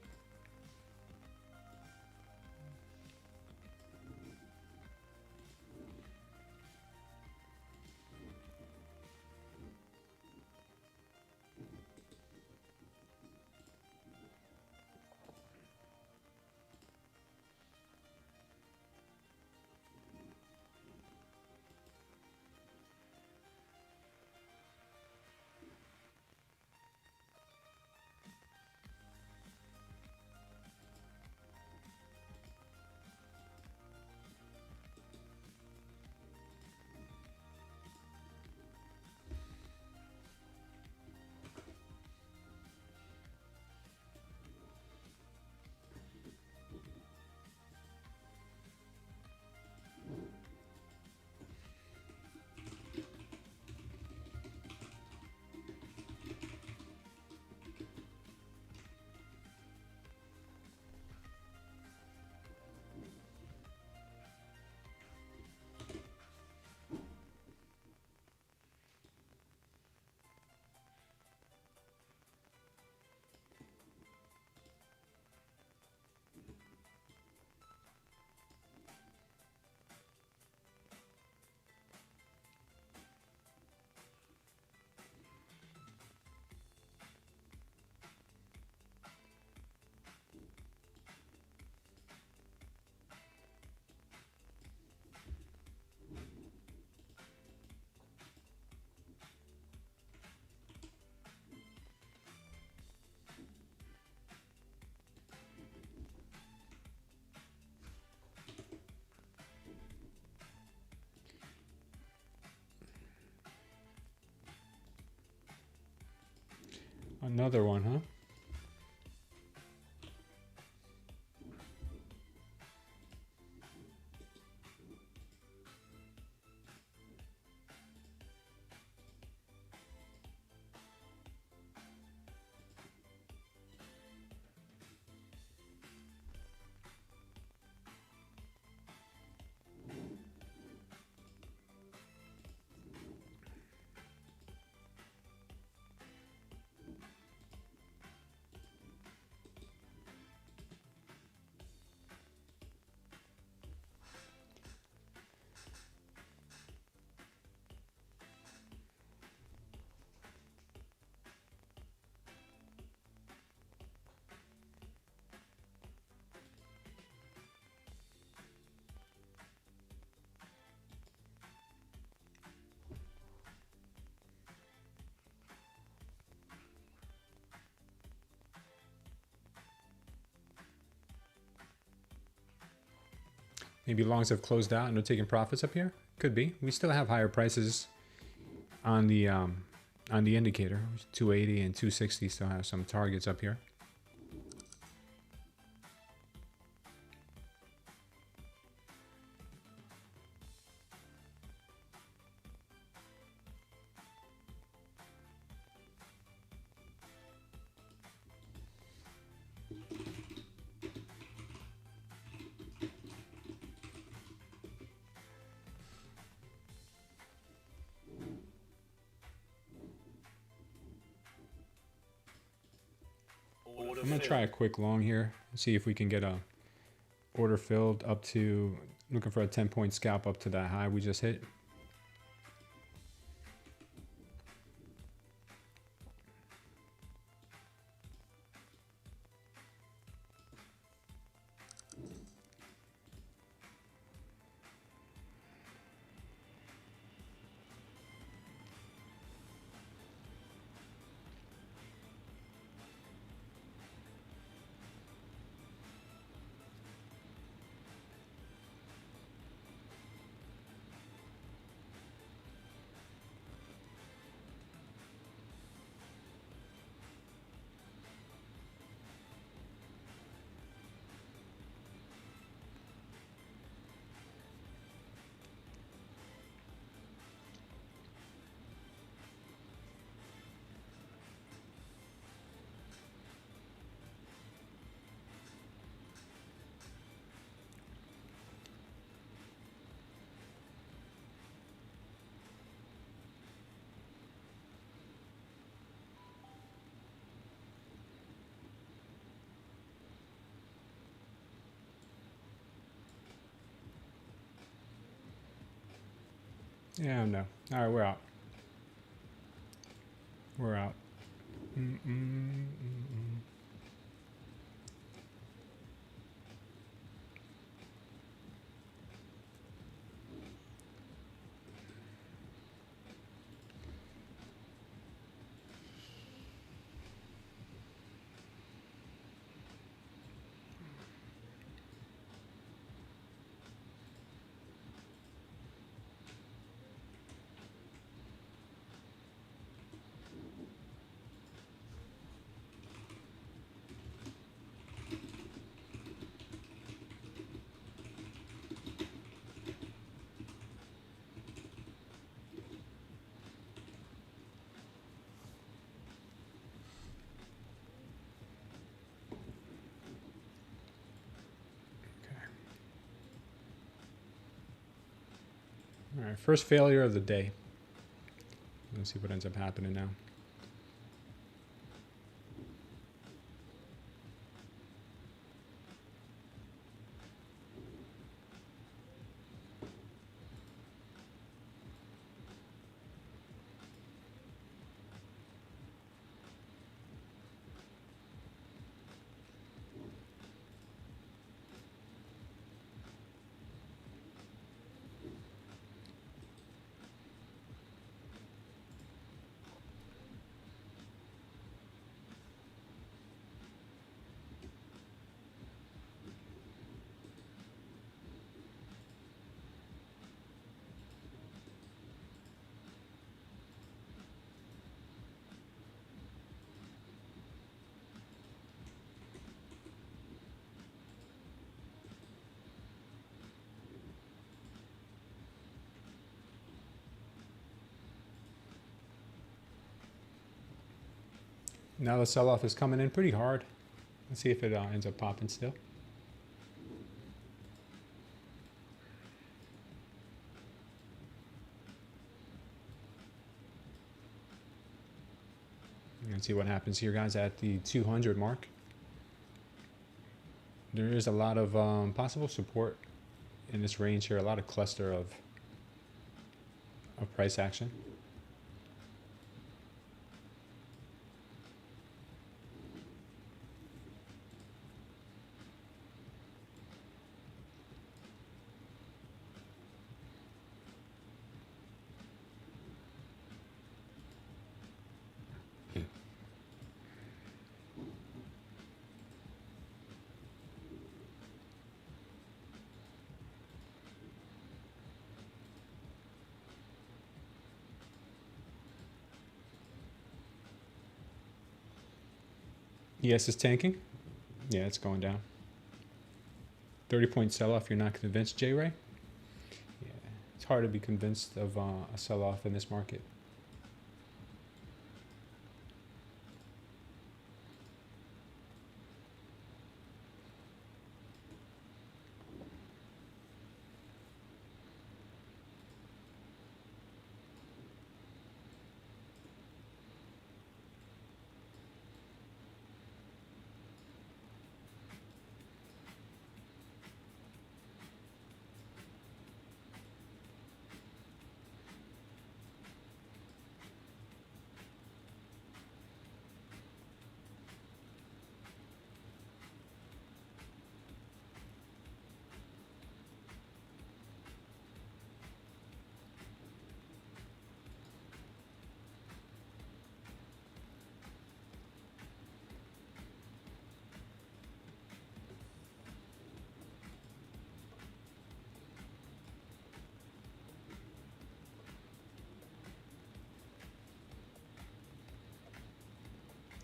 Another one, huh? Maybe longs have closed out and they're taking profits up here. Could be. We still have higher prices on the indicator. 280 and 260 still have some targets up here. I'm gonna try a quick long here. See if we can get a order filled up to, looking for a 10-point scalp up to that high we just hit. Yeah, no. All right, we're out. We're out. All right, first failure of the day. Let's see what ends up happening now. Now the sell-off is coming in pretty hard. Let's see if it ends up popping still. Let's see what happens here, guys, at the 200 mark. There is a lot of possible support in this range here, a lot of cluster of price action. Yes, it's tanking. Yeah, it's going down. 30-point sell-off. You're not convinced, J. Ray? Yeah, it's hard to be convinced of a sell-off in this market.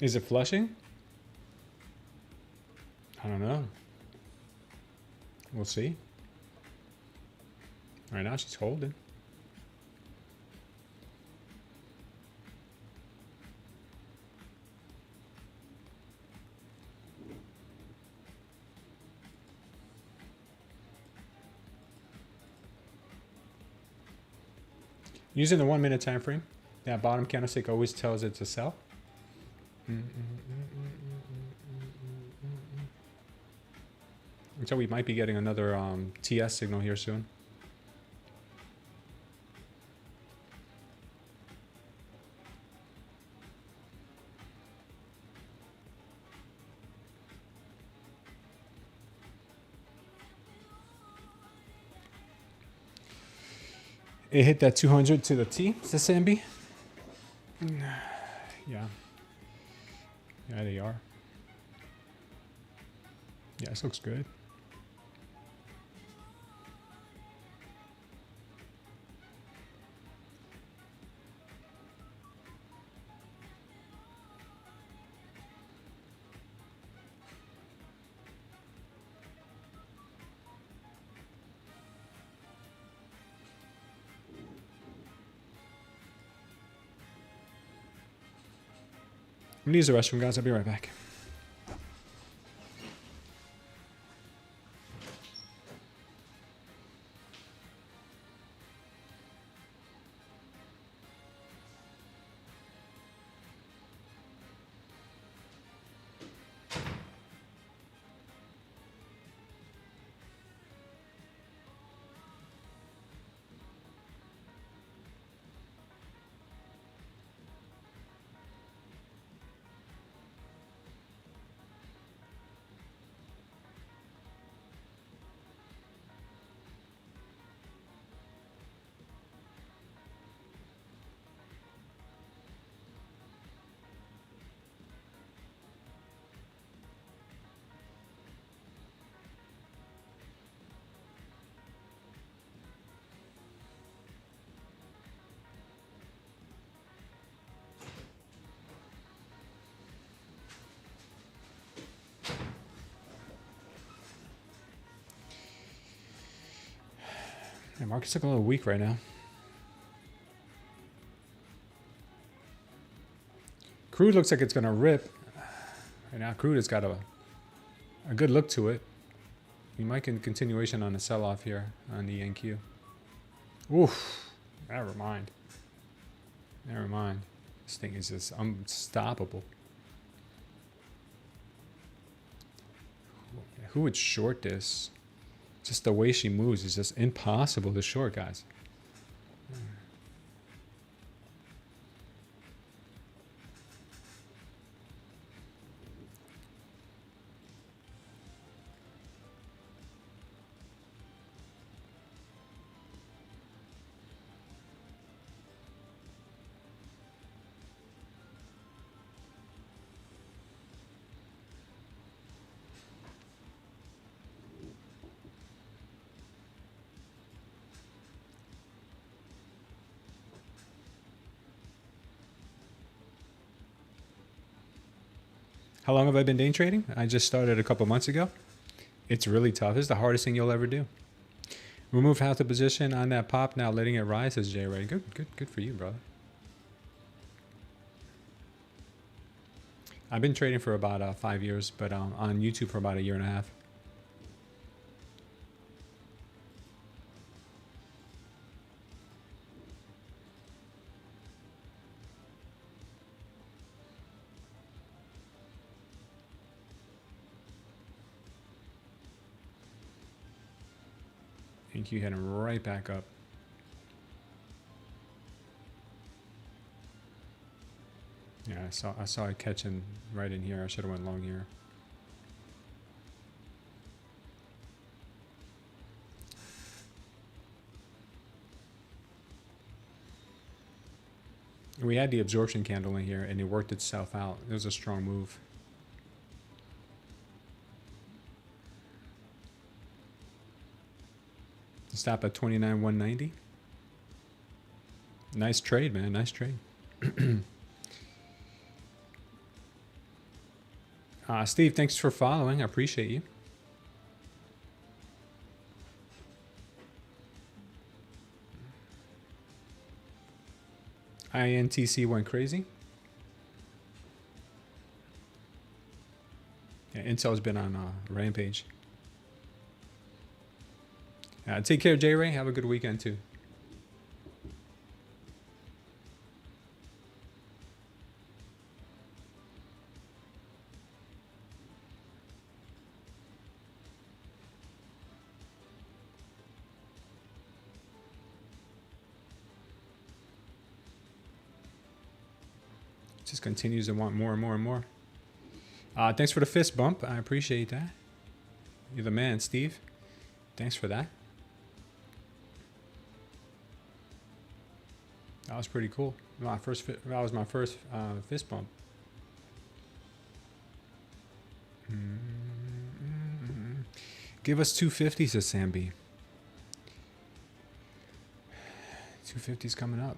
Is it flushing? I don't know. We'll see. All right, now she's holding. Using the 1 minute time frame, that bottom candlestick always tells it to sell. So we might be getting another TS signal here soon. It hit that 200 to the T, Sasambi. Yeah. Yeah, they are. Yeah, this looks good. I'm gonna use the restroom, guys. I'll be right back. Yeah, market's looking a little weak right now. Crude looks like it's going to rip. Right now, crude has got a good look to it. We might get a continuation on the sell-off here on the NQ. Oof. Never mind. Never mind. This thing is just unstoppable. Who would short this? Just the way she moves is just impossible to short, guys. How long have I been day trading? I just started a couple months ago. It's really tough. This is the hardest thing you'll ever do. Remove half the position on that pop, now letting it rise, says Jay Ray. Good for you, brother. I've been trading for about 5 years, but on YouTube for about 1.5 years. Thank you, heading right back up. Yeah, I saw it catching right in here. I should have went long here. We had the absorption candle in here, and it worked itself out. It was a strong move. Stop at 29,190. Nice trade, man. Nice trade. Steve, thanks for following. I appreciate you. INTC went crazy. Yeah, Intel's been on a rampage. Take care, J Ray. Have a good weekend too. Just continues to want more and more and more. Thanks for the fist bump. I appreciate that. You're the man, Steve. Thanks for that. That was pretty cool. That was my first fist bump. Give us 250, says Samby. 250's coming up.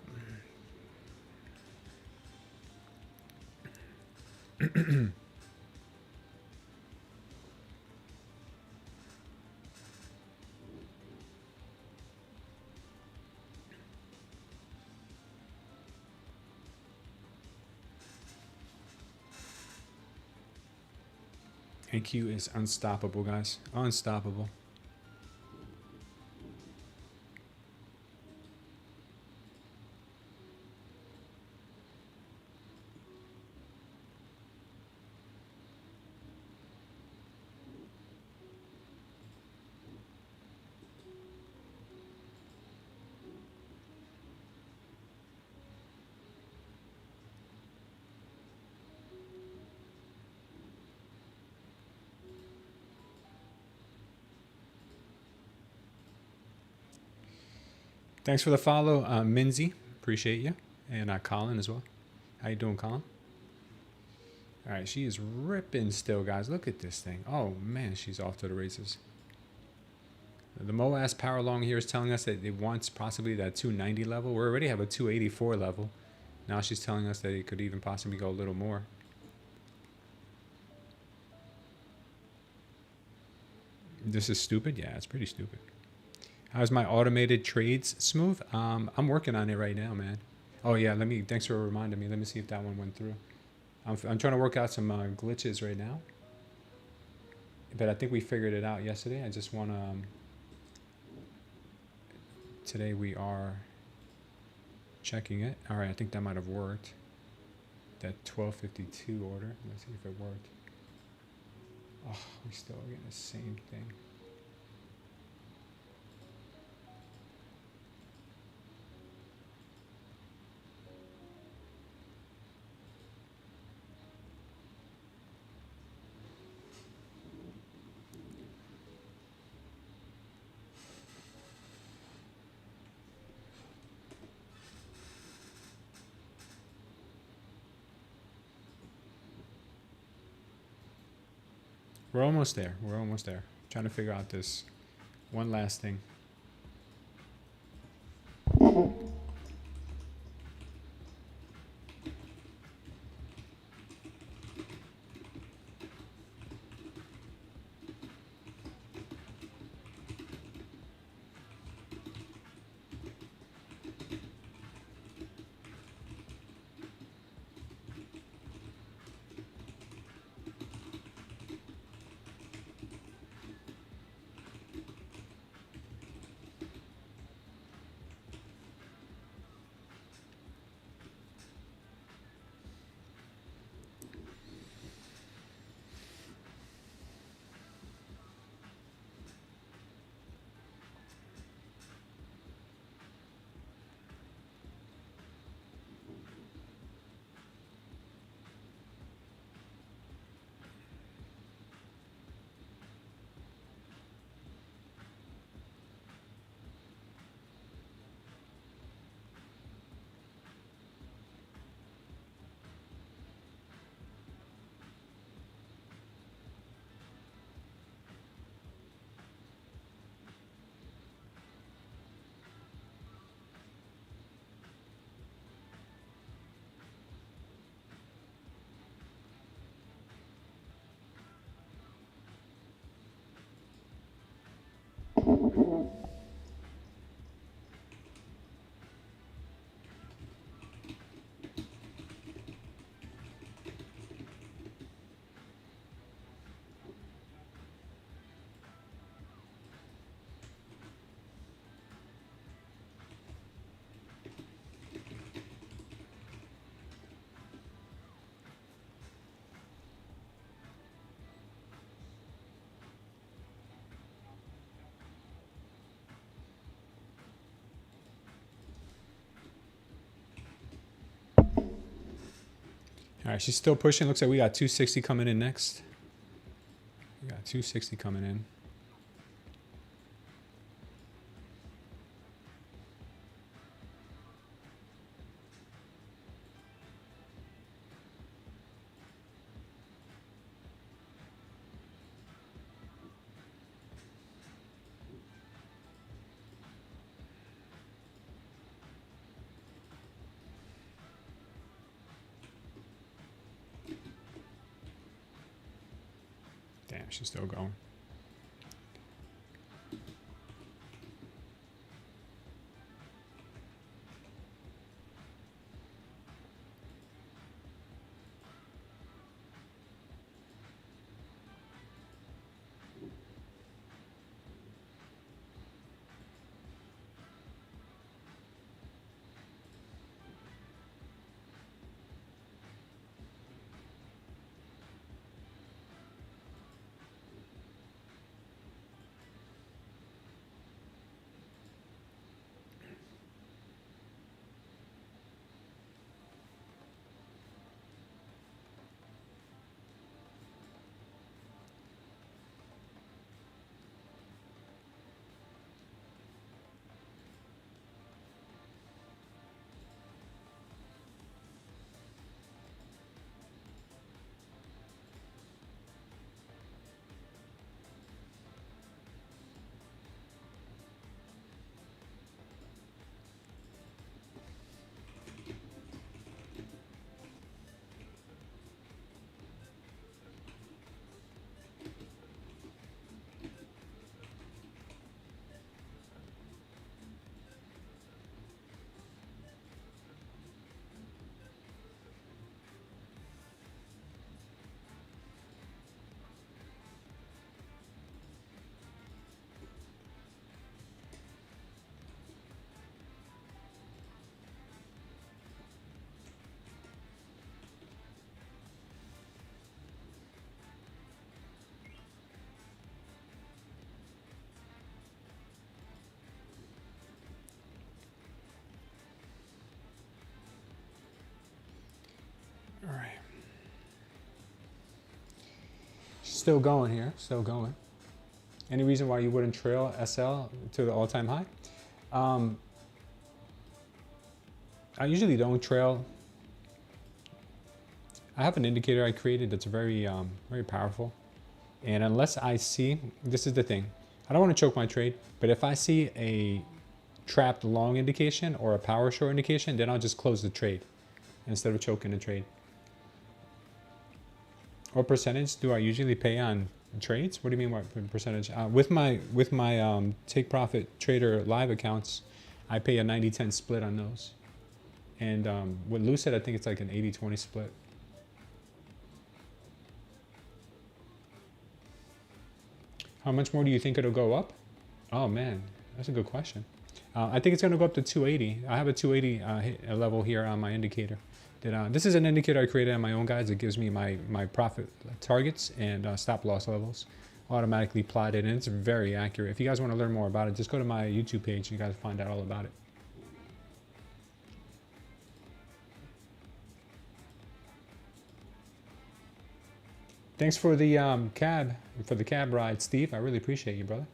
NQ is unstoppable, guys. Unstoppable. Thanks for the follow, Minzy. Appreciate you. And Colin as well. How you doing, Colin? All right, she is ripping still, guys. Look at this thing. Oh, man, she's off to the races. The MOAS power long here is telling us that it wants possibly that 290 level. We already have a 284 level. Now she's telling us that it could even possibly go a little more. This is stupid? Yeah, it's pretty stupid. How's my automated trades smooth? I'm working on it right now, man. Oh yeah, thanks for reminding me. Let me see if that one went through. I'm trying to work out some glitches right now, but I think we figured it out yesterday. I just want to. Today we are checking it. All right, I think that might have worked. That 1252 order. Let's see if it worked. Oh, we still getting the same thing. We're almost there. We're almost there. Trying to figure out this one last thing. All right, she's still pushing. Looks like we got 260 coming in next. We got 260 coming in. Damn, she's still going. still going here, still going. Any reason why you wouldn't trail SL to the all-time high? I usually don't trail. I have an indicator I created that's very, very powerful. And unless I see, this is the thing, I don't want to choke my trade, but if I see a trapped long indication or a power short indication, then I'll just close the trade instead of choking the trade. What percentage do I usually pay on trades? What do you mean by percentage? With my take profit trader live accounts, I pay a 90-10 split on those. And with Lucid, I think it's like an 80-20 split. How much more do you think it'll go up? Oh man, that's a good question. I think it's going to go up to 280. I have a 280 level here on my indicator. This is an indicator I created on my own, guys. It gives me my profit targets and stop loss levels automatically plotted, and it's very accurate. If you guys want to learn more about it, just go to my YouTube page. You guys find out all about it. Thanks for the cab ride, Steve. I really appreciate you, brother.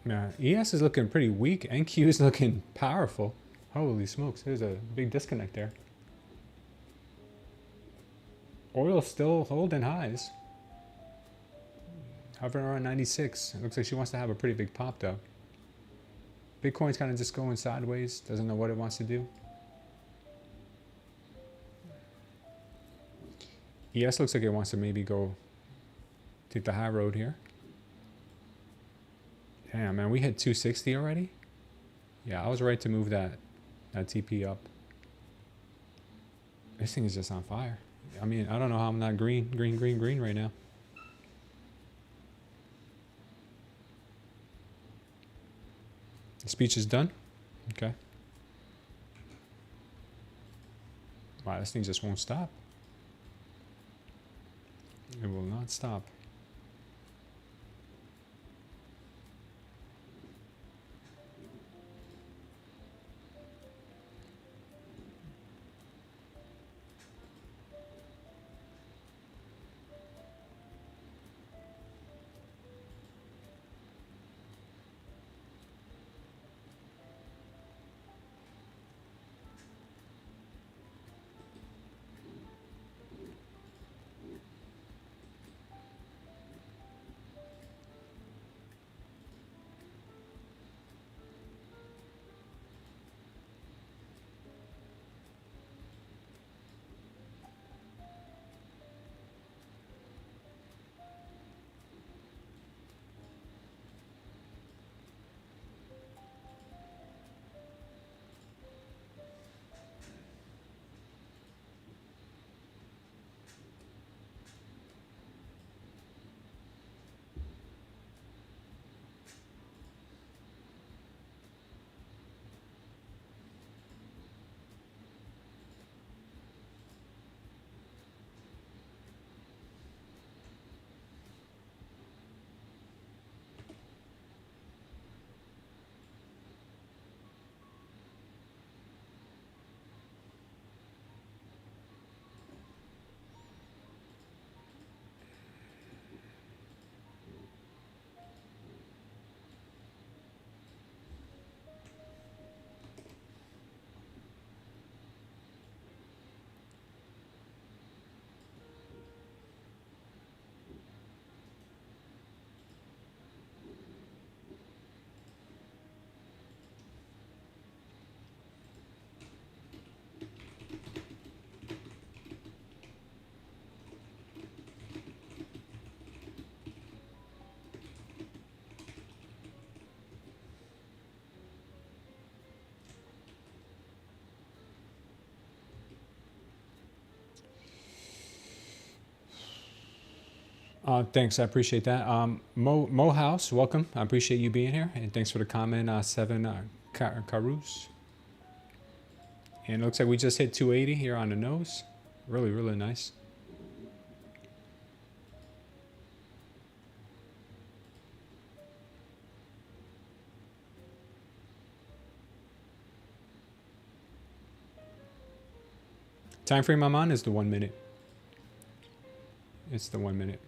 Yeah, ES is looking pretty weak. NQ is looking powerful. Holy smokes, there's a big disconnect there. Oil's still holding highs. Hovering around 96. It looks like she wants to have a pretty big pop though. Bitcoin's kind of just going sideways. Doesn't know what it wants to do. ES looks like it wants to maybe go take the high road here. Damn, man, we hit 260 already? Yeah, I was right to move that TP up. This thing is just on fire. I mean, I don't know how I'm not green right now. The speech is done? Okay. Wow, this thing just won't stop. It will not stop. Thanks, I appreciate that. Mo House, welcome. I appreciate you being here, and thanks for the comment. Seven Carus, and it looks like we just hit 280 here on the nose. Really, really nice. Time frame I'm on is the 1 minute. It's the 1 minute.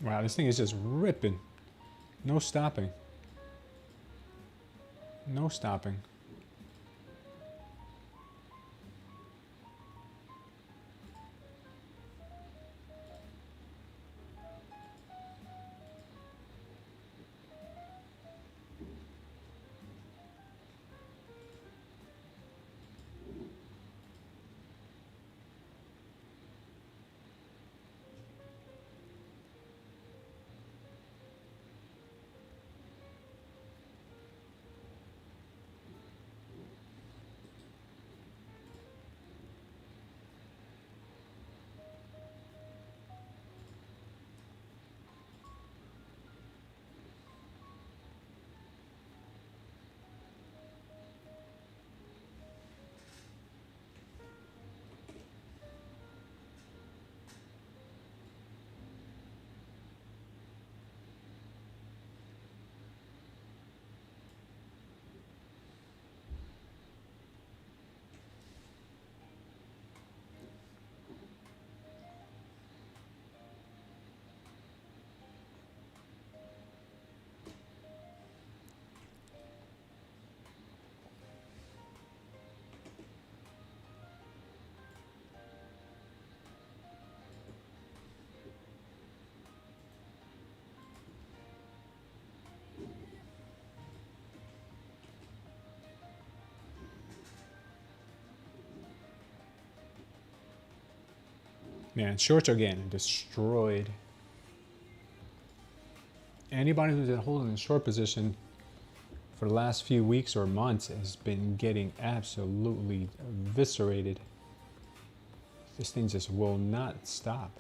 Wow, this thing is just ripping. No stopping. No stopping. Man, shorts are getting destroyed. Anybody who's been holding a short position for the last few weeks or months has been getting absolutely eviscerated. This thing just will not stop.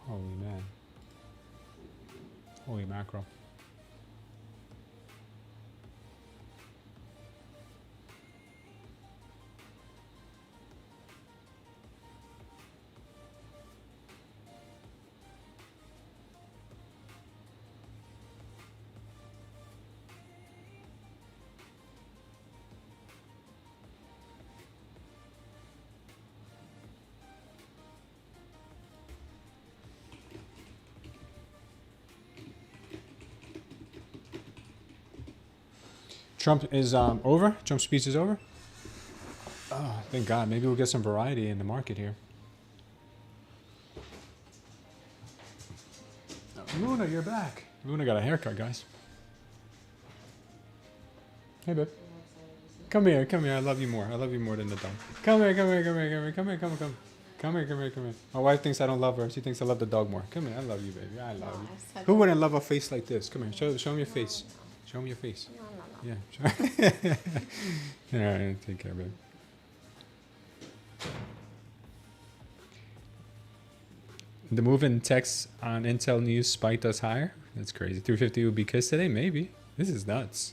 Holy man. Holy mackerel. Trump is over. Trump's speech is over. Oh, thank God. Maybe we'll get some variety in the market here. Luna, you're back. Luna got a haircut, guys. Hey, babe. Come here, come here. I love you more. I love you more than the dog. Come here, come here, come here, come here, come here, come here, come. Come here, come here, come here. My wife thinks I don't love her. She thinks I love the dog more. Come here, I love you, baby. I love you. Who wouldn't love a face like this? Come here, show him your face. Show him your face. Yeah. All right, take care, babe. The move in techs on Intel News spiked us higher. That's crazy. 350 would be kissed today? Maybe. This is nuts.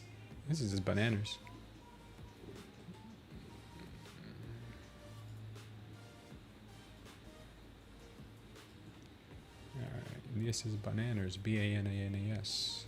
This is just bananas. All right. This is bananas. B-A-N-A-N-A-S.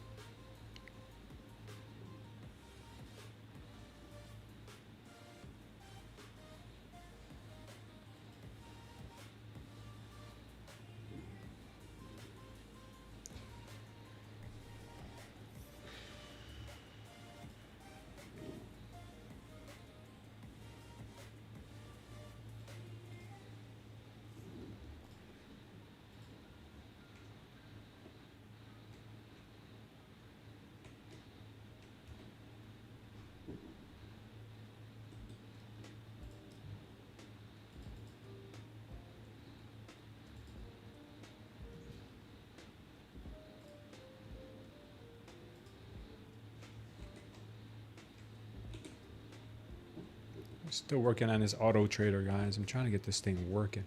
Still working on this auto trader, guys. I'm trying to get this thing working.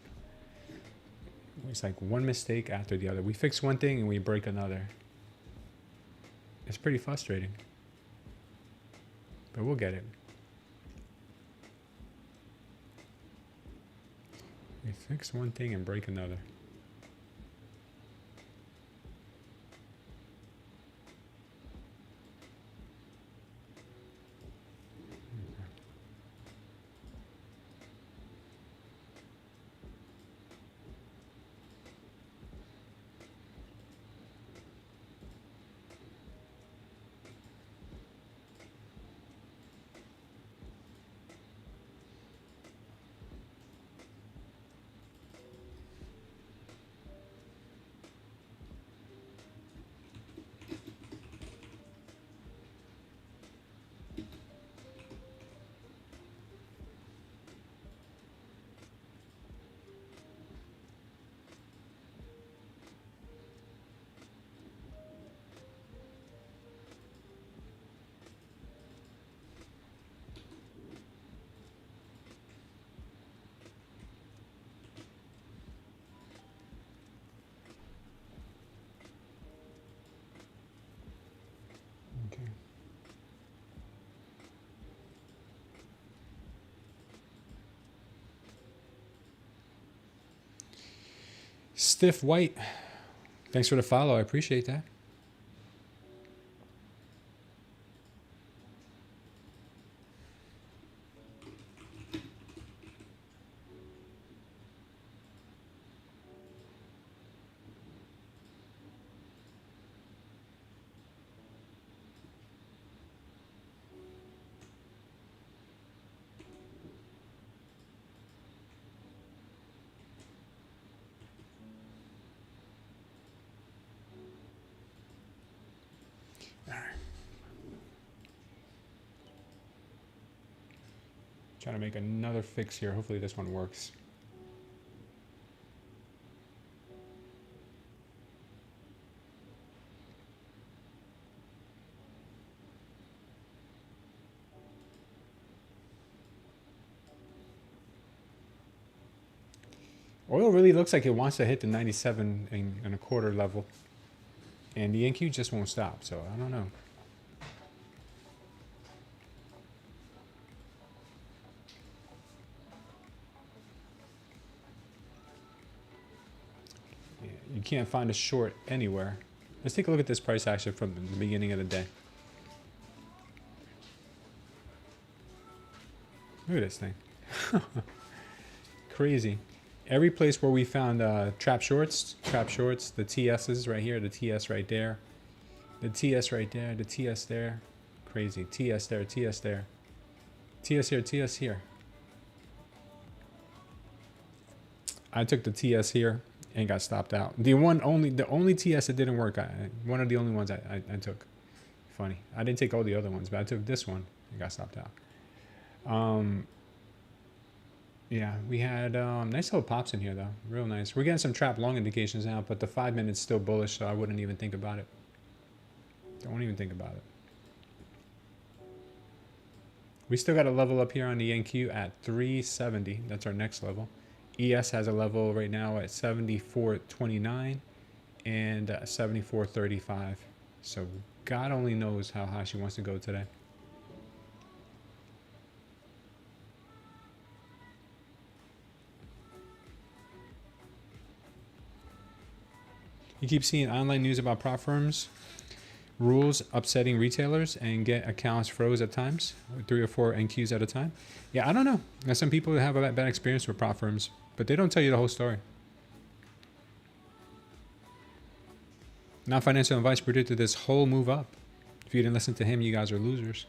It's like one mistake after the other. We fix one thing and we break another. It's pretty frustrating. But we'll get it. We fix one thing and break another. Okay. Stiff White. Thanks for the follow. I appreciate that. Trying to make another fix here. Hopefully this one works. Oil really looks like it wants to hit the 97.25 level. And the NQ just won't stop, so I don't know. You can't find a short anywhere. Let's take a look at this price action from the beginning of the day. Look at this thing. Crazy. Every place where we found trap shorts, the TS's right here, the TS right there, the TS right there, the TS there. Crazy. TS there, TS there. TS here, TS here. I took the TS here and got stopped out. The only TS that didn't work, one of the only ones I took. Funny. I didn't take all the other ones, but I took this one and got stopped out. Yeah, we had nice little pops in here though. Real nice. We're getting some trap long indications now, but the 5 minutes still bullish, so I wouldn't even think about it. Don't even think about it. We still got a level up here on the NQ at 370. That's our next level. ES has a level right now at 74.29 and 74.35. So God only knows how high she wants to go today. You keep seeing online news about prop firms, rules upsetting retailers, and get accounts froze at times, 3 or 4 NQs at a time. Yeah, I don't know. There's some people that have a bad experience with prop firms, but they don't tell you the whole story. Non-financial advice predicted this whole move up. If you didn't listen to him, you guys are losers.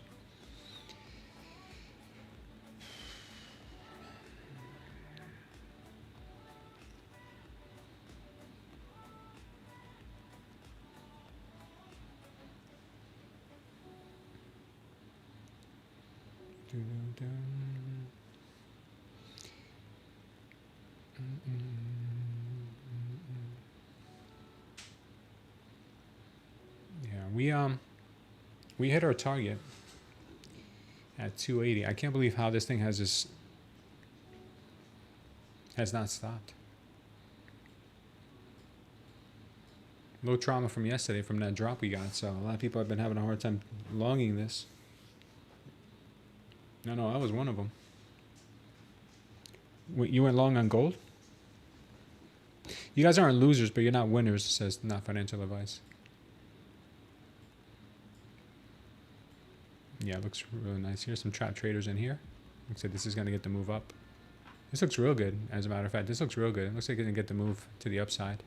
Yeah, we hit our target at 280. I can't believe how this thing has not stopped. Low trauma from yesterday from that drop we got, so a lot of people have been having a hard time longing this. No, I was one of them. You went long on gold? You guys aren't losers, but you're not winners, says Not Financial Advice. Yeah, it looks really nice. Here's some trap traders in here. Looks like this is going to get the move up. This looks real good, as a matter of fact. This looks real good. It looks like it's going to get the move to the upside.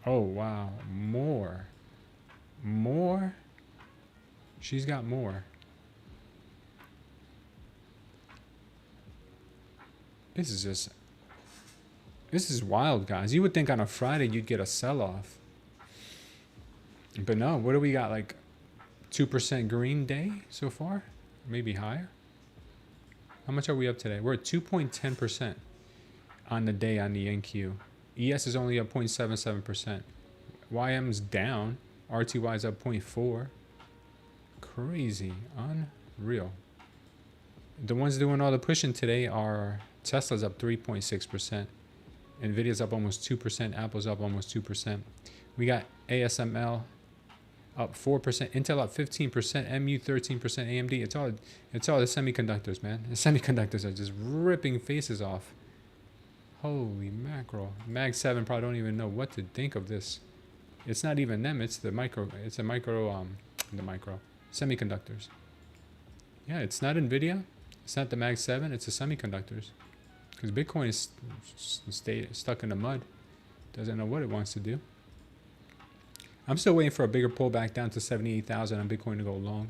Oh, wow. More. She's got more. This is wild, guys. You would think on a Friday you'd get a sell-off. But no, what do we got? Like 2% green day so far? Maybe higher? How much are we up today? We're at 2.10% on the day on the NQ. ES is only up 0.77%. YM's down. RTY is up 0.4. Crazy. Unreal. The ones doing all the pushing today are Tesla's up 3.6%. Nvidia's up almost 2%. Apple's up almost 2%. We got ASML up 4%. Intel up 15%. MU 13%. AMD. It's all the semiconductors, man. The semiconductors are just ripping faces off. Holy mackerel. Mag 7 probably don't even know what to think of this. It's not even them. It's the micro. It's the micro semiconductors. Yeah, it's not Nvidia. It's not the Mag 7. It's the semiconductors. Because Bitcoin is stuck in the mud. Doesn't know what it wants to do. I'm still waiting for a bigger pullback down to 78,000 on Bitcoin to go long.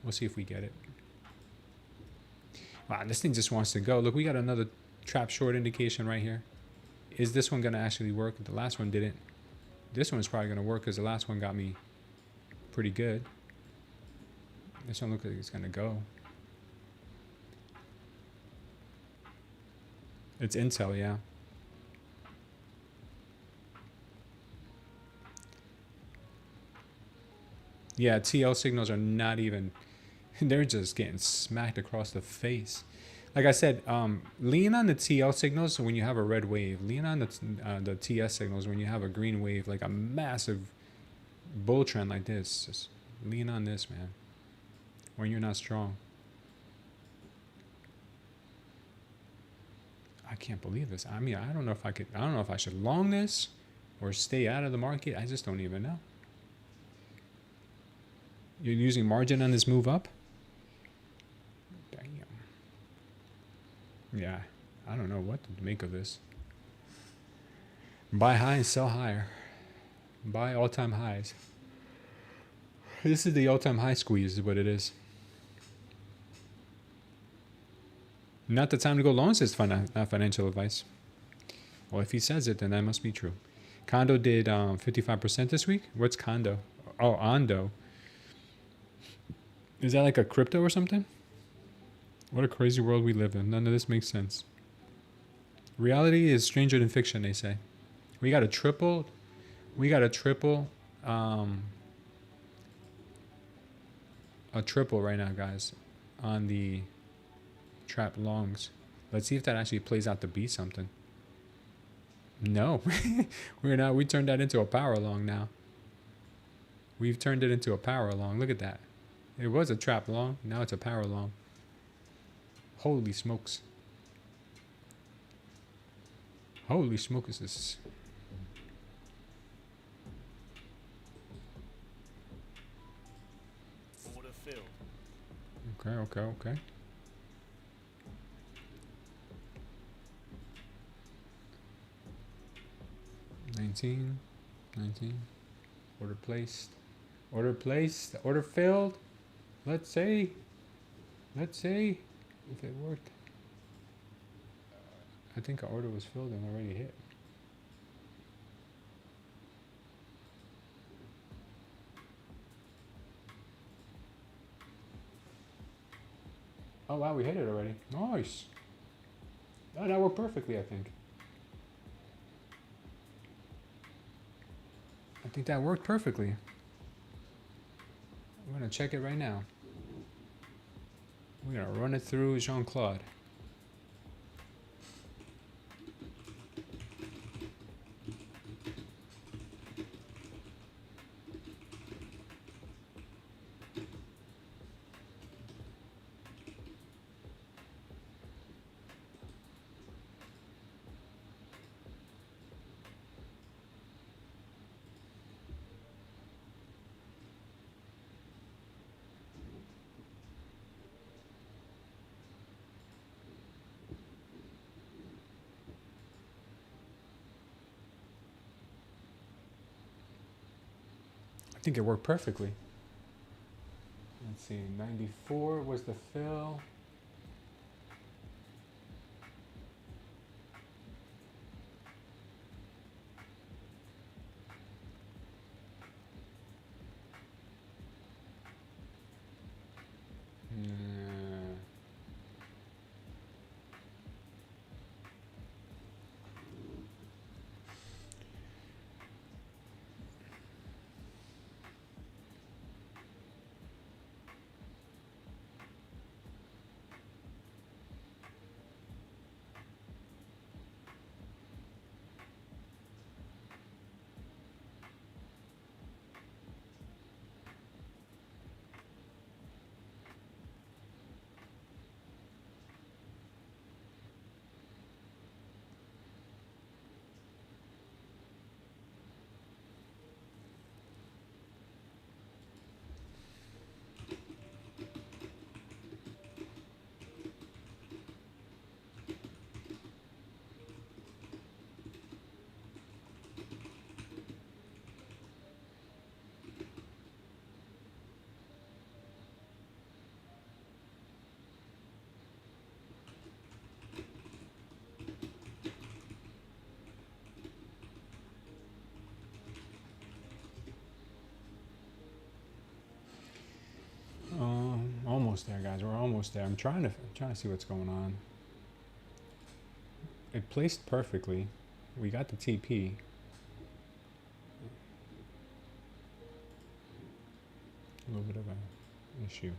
We'll see if we get it. Wow, this thing just wants to go. Look, we got another trap short indication right here. Is this one going to actually work? The last one didn't. This one's probably going to work because the last one got me pretty good. This one looks like it's going to go. It's Intel, yeah. Yeah, TL signals are not even, they're just getting smacked across the face. Like I said, lean on the TL signals when you have a red wave. Lean on the TS signals when you have a green wave, like a massive bull trend like this. Just lean on this, man, when you're not strong. I can't believe this. I mean, I don't know if I should long this or stay out of the market. I just don't even know. You're using margin on this move up? Damn. Yeah, I don't know what to make of this. Buy high and sell higher. Buy all-time highs. This is the all-time high squeeze is what it is. Not the time to go long, says Not Financial Advice. Well, if he says it, then that must be true. Condo did 55% this week. What's Condo? Oh, Ondo. Is that like a crypto or something? What a crazy world we live in. None of this makes sense. Reality is stranger than fiction, they say. We got a triple right now, guys, on the trap longs. Let's see if that actually plays out to be something. No, we're not. We turned that into a power long now. We've turned it into a power long. Look at that. It was a trap long. Now it's a power long. Holy smokes. Holy smokes, this is... Order filled. Okay. 19. Order placed. Order filled. Let's see if it worked. I think our order was filled and already hit. Oh wow, we hit it already. Nice. Oh, that worked perfectly, I think. think that worked perfectly. I'm gonna check it right now. We're gonna run it through Jean-Claude. I think it worked perfectly. Let's see, 94 was the fill. Almost there, guys. We're almost there. I'm trying to see what's going on. It placed perfectly. We got the TP. A little bit of an issue.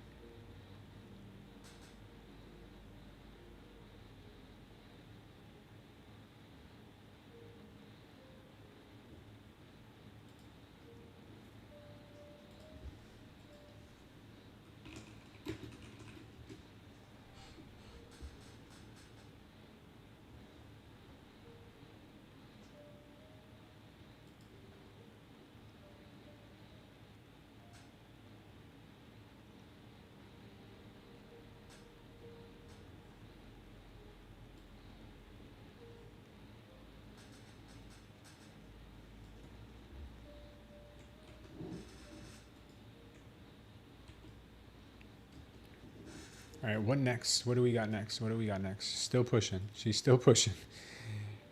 All right, what next? What do we got next? What do we got next? Still pushing. She's still pushing.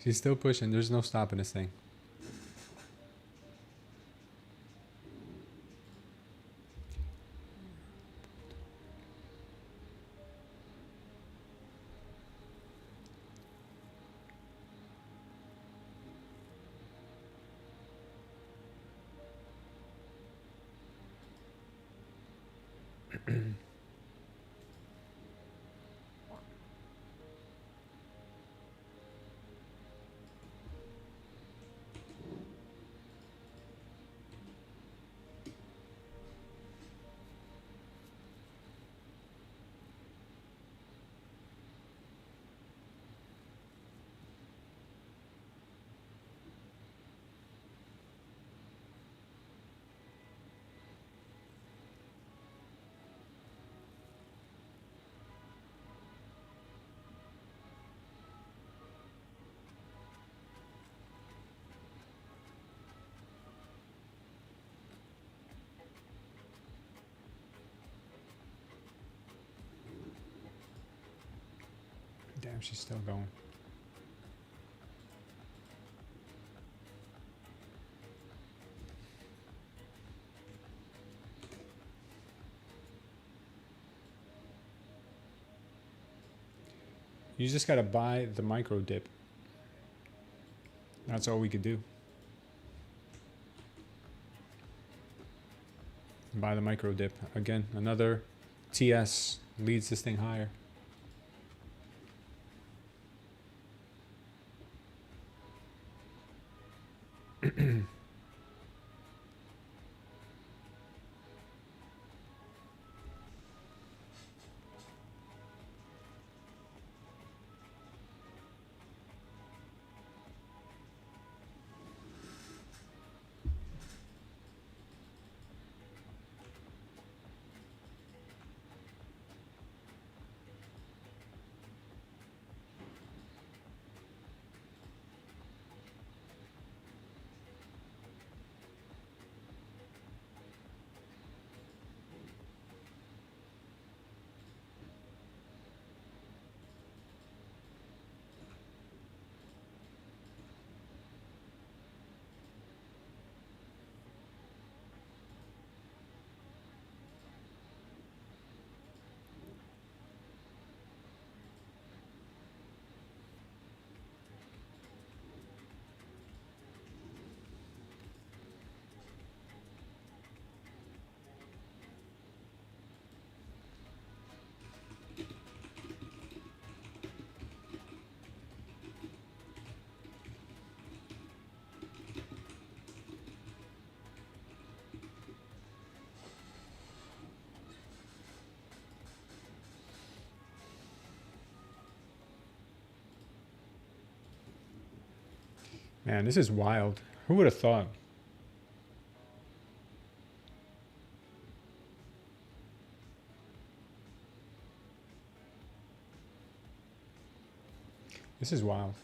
She's still pushing. There's no stopping this thing. Damn, she's still going. You just got to buy the micro dip. That's all we could do. buy the micro dip. Again, another TS leads this thing higher. Man, this is wild. Who would have thought? This is wild.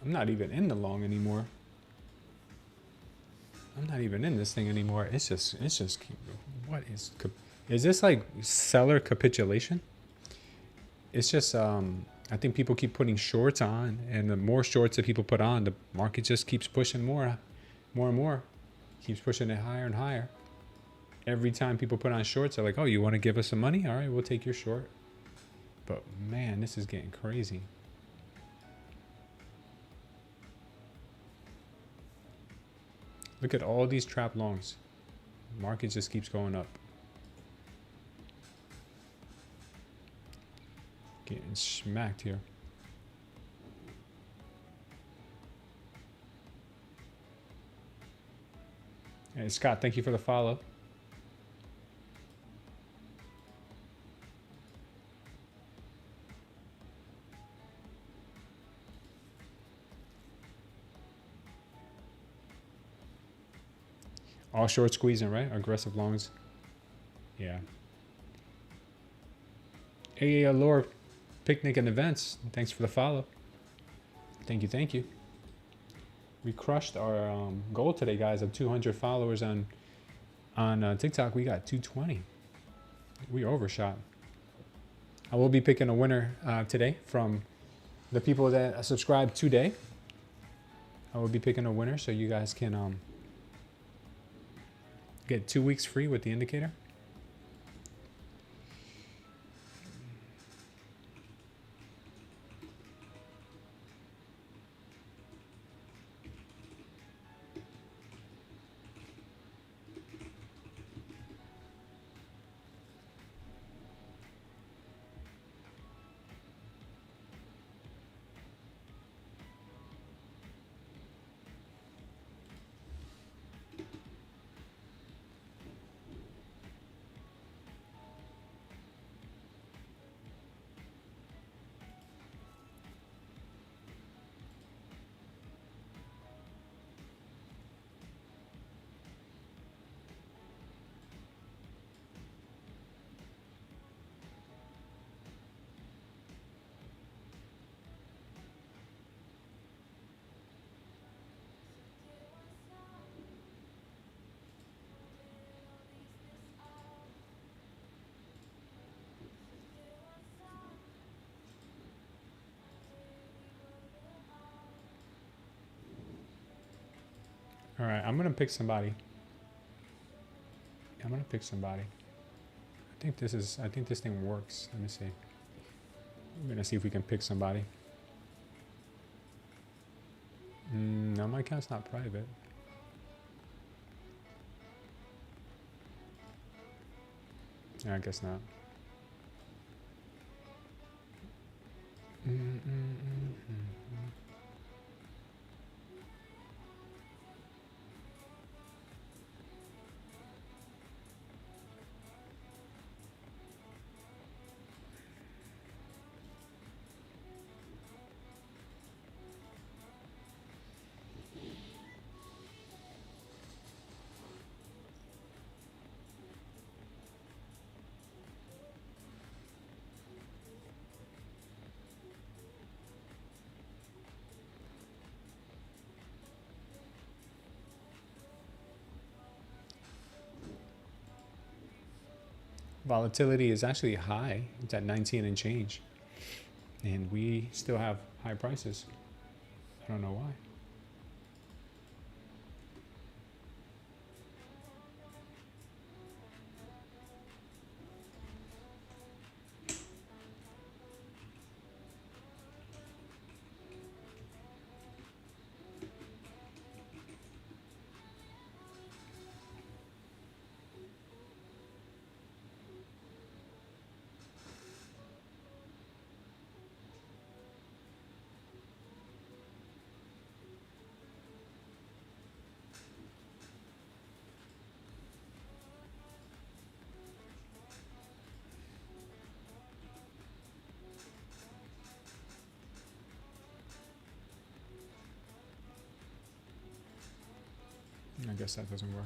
I'm not even in the long anymore. I'm not even in this thing anymore. It's just, what is this like seller capitulation? It's just, I think people keep putting shorts on, and the more shorts that people put on, the market just keeps pushing more and more. Keeps pushing it higher and higher. Every time people put on shorts, they're like, oh, you want to give us some money? All right, we'll take your short. But man, this is getting crazy. Look at all these trap longs. Market just keeps going up. Getting smacked here. Hey, Scott, thank you for the follow. All short squeezing, right? Aggressive longs. Yeah. Hey, Laura, Picnic and Events. Thanks for the follow. Thank you, thank you. We crushed our goal today, guys, of 200 followers on TikTok. We got 220. We overshot. I will be picking a winner today from the people that subscribe today. I will be picking a winner so you guys can get 2 weeks free with the indicator. All right, I'm gonna pick somebody. I think this thing works. Let me see. I'm gonna see if we can pick somebody. No, my account's not private. I guess not. Volatility is actually high. It's at 19 and change. And we still have high prices. I don't know why. I guess that doesn't work.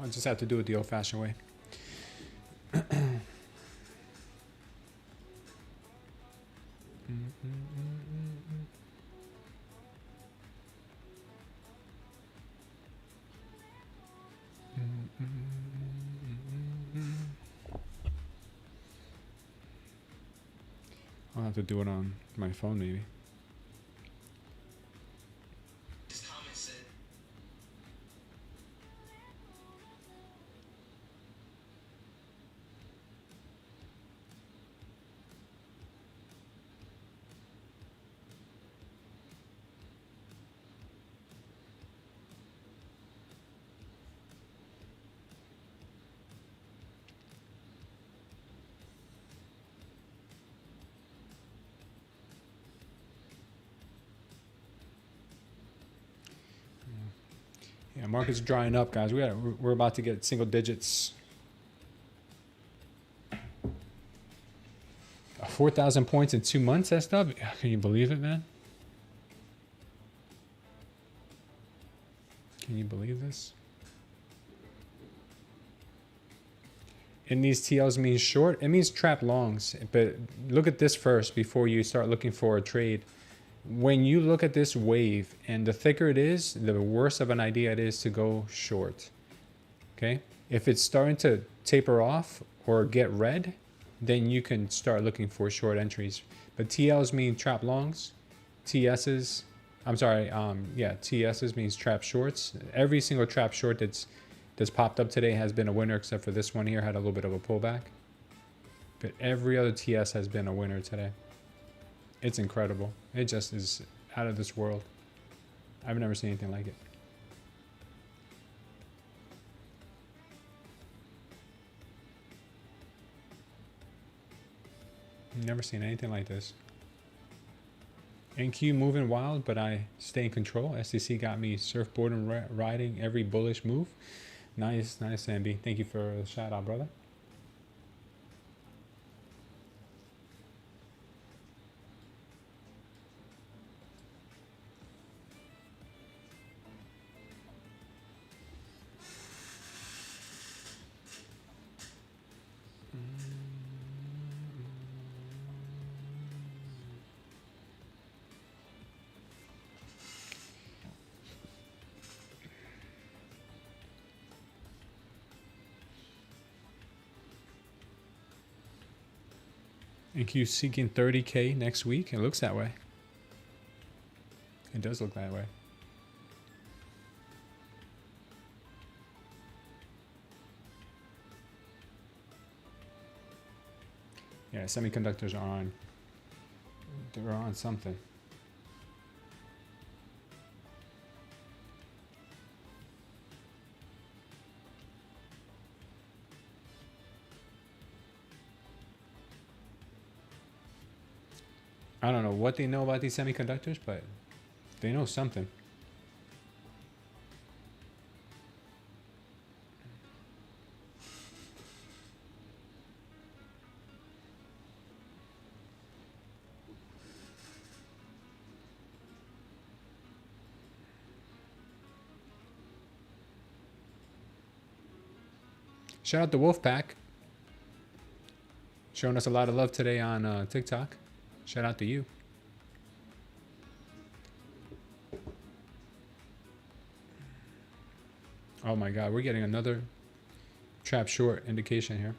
I'll just have to do it the old-fashioned way. I'll have to do it on my phone maybe. Yeah, market's drying up, guys. We're about to get single digits. 4,000 points in 2 months, SW? Can you believe it, man? Can you believe this? And these TLs means short. It means trap longs. But look at this first before you start looking for a trade. When you look at this wave, and the thicker it is, the worse of an idea it is to go short. Okay? If it's starting to taper off or get red, then you can start looking for short entries. But TLs mean trap longs. TSs, TSs means trap shorts. Every single trap short that's popped up today has been a winner, except for this one here had a little bit of a pullback. But every other TS has been a winner today. It's incredible. It just is out of this world. I've never seen anything like it. Never seen anything like this. NQ moving wild, but I stay in control. STC got me surfboarding, riding every bullish move. Nice, nice, MB. Thank you for the shout out, brother. NQ seeking 30K next week. It looks that way. It does look that way. Yeah, semiconductors are on. They're on something. I don't know what they know about these semiconductors, but they know something. Shout out to Wolfpack. Showing us a lot of love today on TikTok. Shout out to you. Oh my God, we're getting another trap short indication here.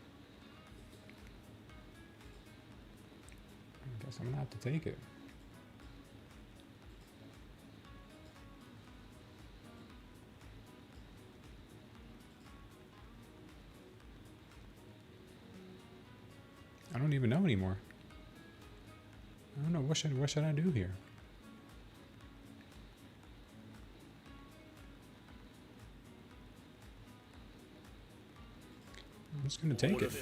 I guess I'm gonna have to take it. I don't even know anymore. I don't know, what should I do here? I'm just gonna take it.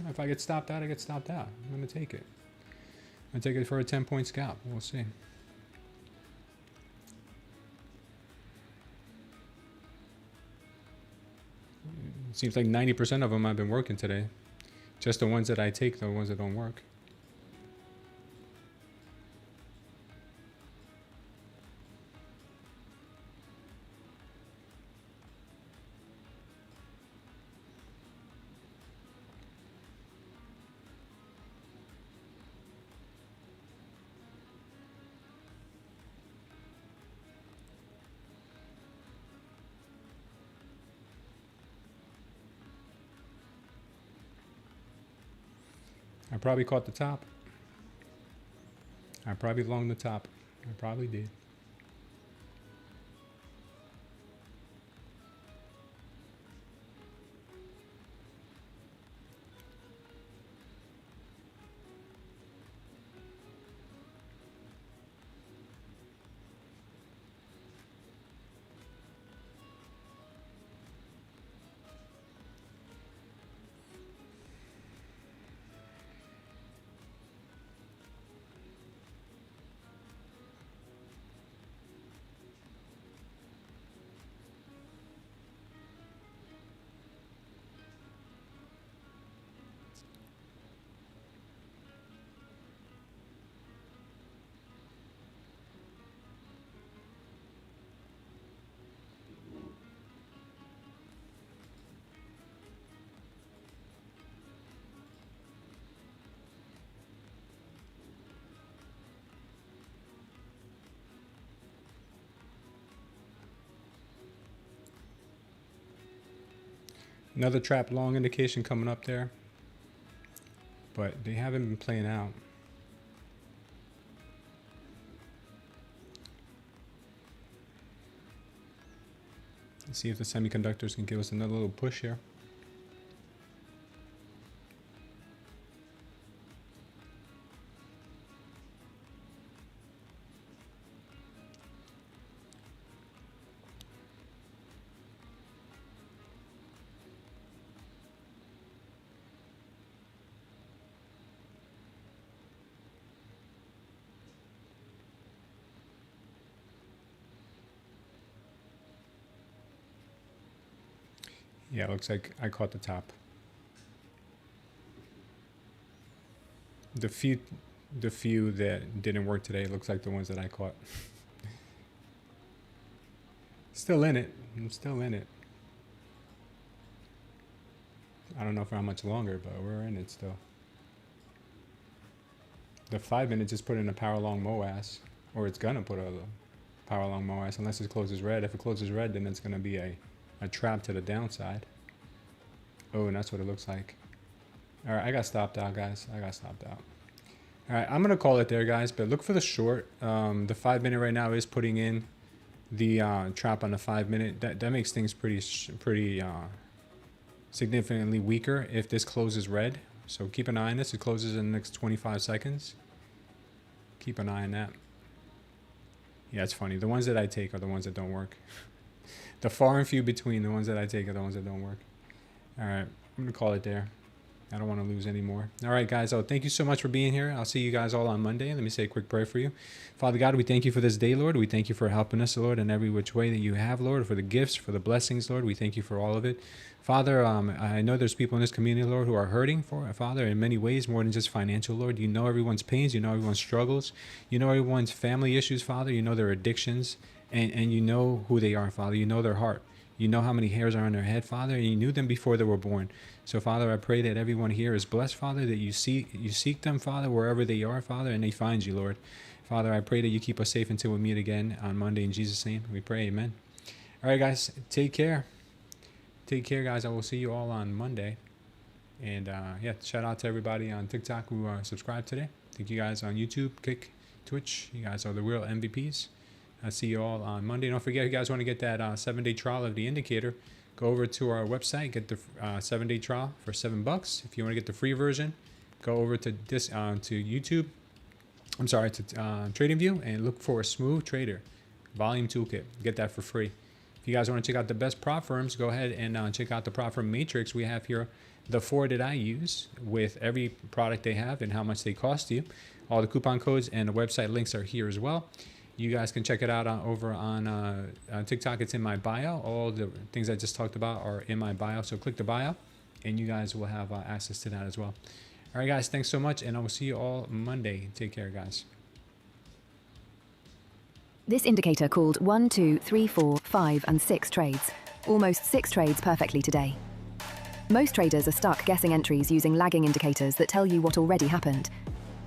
If I get stopped out, I get stopped out. I'm gonna take it. I'm gonna take it for a 10-point scalp. We'll see. It seems like 90% of them I've been working today. Just the ones that I take, the ones that don't work. I probably caught the top. I probably longed the top. I probably did. Another trap long indication coming up there, but they haven't been playing out. Let's see if the semiconductors can give us another little push here. Yeah, it looks like I caught the top. The few that didn't work today looks like the ones that I caught. Still in it. I'm still in it. I don't know for how much longer, but we're in it still. The 5 minute just put in a power long MOAS, or it's gonna put a power long MOAS unless it closes red. If it closes red, then it's gonna be a trap to the downside. Oh, and that's what it looks like. All right, I got stopped out, guys. I got stopped out. All right, I'm gonna call it there, guys. But look for the short. The 5 minute right now is putting in the trap on the 5 minute. That makes things pretty significantly weaker if this closes red. So keep an eye on this. It closes in the next 25 seconds. Keep an eye on that. Yeah, it's funny. The ones that I take are the ones that don't work. The far and few between, the ones that I take are the ones that don't work. All right, I'm gonna call it there. I don't want to lose any more. All right, guys. Oh, thank you so much for being here. I'll see you guys all on Monday. Let me say a quick prayer for you. Father God, we thank you for this day, Lord. We thank you for helping us, Lord, in every which way that you have, Lord, for the gifts, for the blessings, Lord. We thank you for all of it. Father, I know there's people in this community, Lord, who are hurting for it, Father, in many ways, more than just financial, Lord. You know everyone's pains. You know everyone's struggles. You know everyone's family issues, Father. You know their addictions, and you know who they are, Father. You know their heart. You know how many hairs are on their head, Father, and you knew them before they were born. So, Father, I pray that everyone here is blessed, Father, that you seek them, Father, wherever they are, Father, and they find you, Lord. Father, I pray that you keep us safe until we meet again on Monday. In Jesus' name, we pray. Amen. All right, guys, take care. Take care, guys. I will see you all on Monday. And, yeah, shout out to everybody on TikTok who subscribed today. Thank you guys on YouTube, Kick, Twitch. You guys are the real MVPs. I'll see you all on Monday. Don't forget, if you guys want to get that 7-day trial of the indicator, go over to our website, get the 7-day trial for $7. If you want to get the free version, go over to this to YouTube. I'm sorry, to TradingView, and look for a Smooth Trader Volume Toolkit. Get that for free. If you guys want to check out the best prop firms, go ahead and check out the prop firm matrix. We have here the 4 that I use with every product they have and how much they cost you. All the coupon codes and the website links are here as well. You guys can check it out over on TikTok. It's in my bio. All the things I just talked about are in my bio. So click the bio, and you guys will have access to that as well. All right, guys. Thanks so much, and I will see you all Monday. Take care, guys. This indicator called 1, 2, 3, 4, 5, and 6 trades. Almost 6 trades perfectly today. Most traders are stuck guessing entries using lagging indicators that tell you what already happened.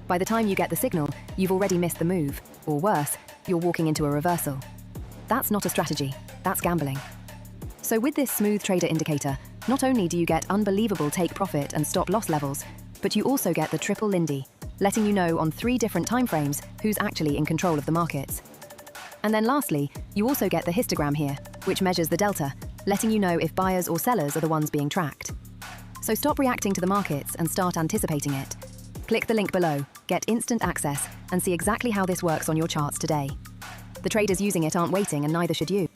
By the time you get the signal, you've already missed the move, or worse, you're walking into a reversal. That's not a strategy, that's gambling. So with this smooth trader indicator, not only do you get unbelievable take profit and stop loss levels, but you also get the triple Lindy, letting you know on 3 different timeframes who's actually in control of the markets. And then lastly, you also get the histogram here, which measures the delta, letting you know if buyers or sellers are the ones being tracked. So stop reacting to the markets and start anticipating it. Click the link below, get instant access, and see exactly how this works on your charts today. The traders using it aren't waiting, and neither should you.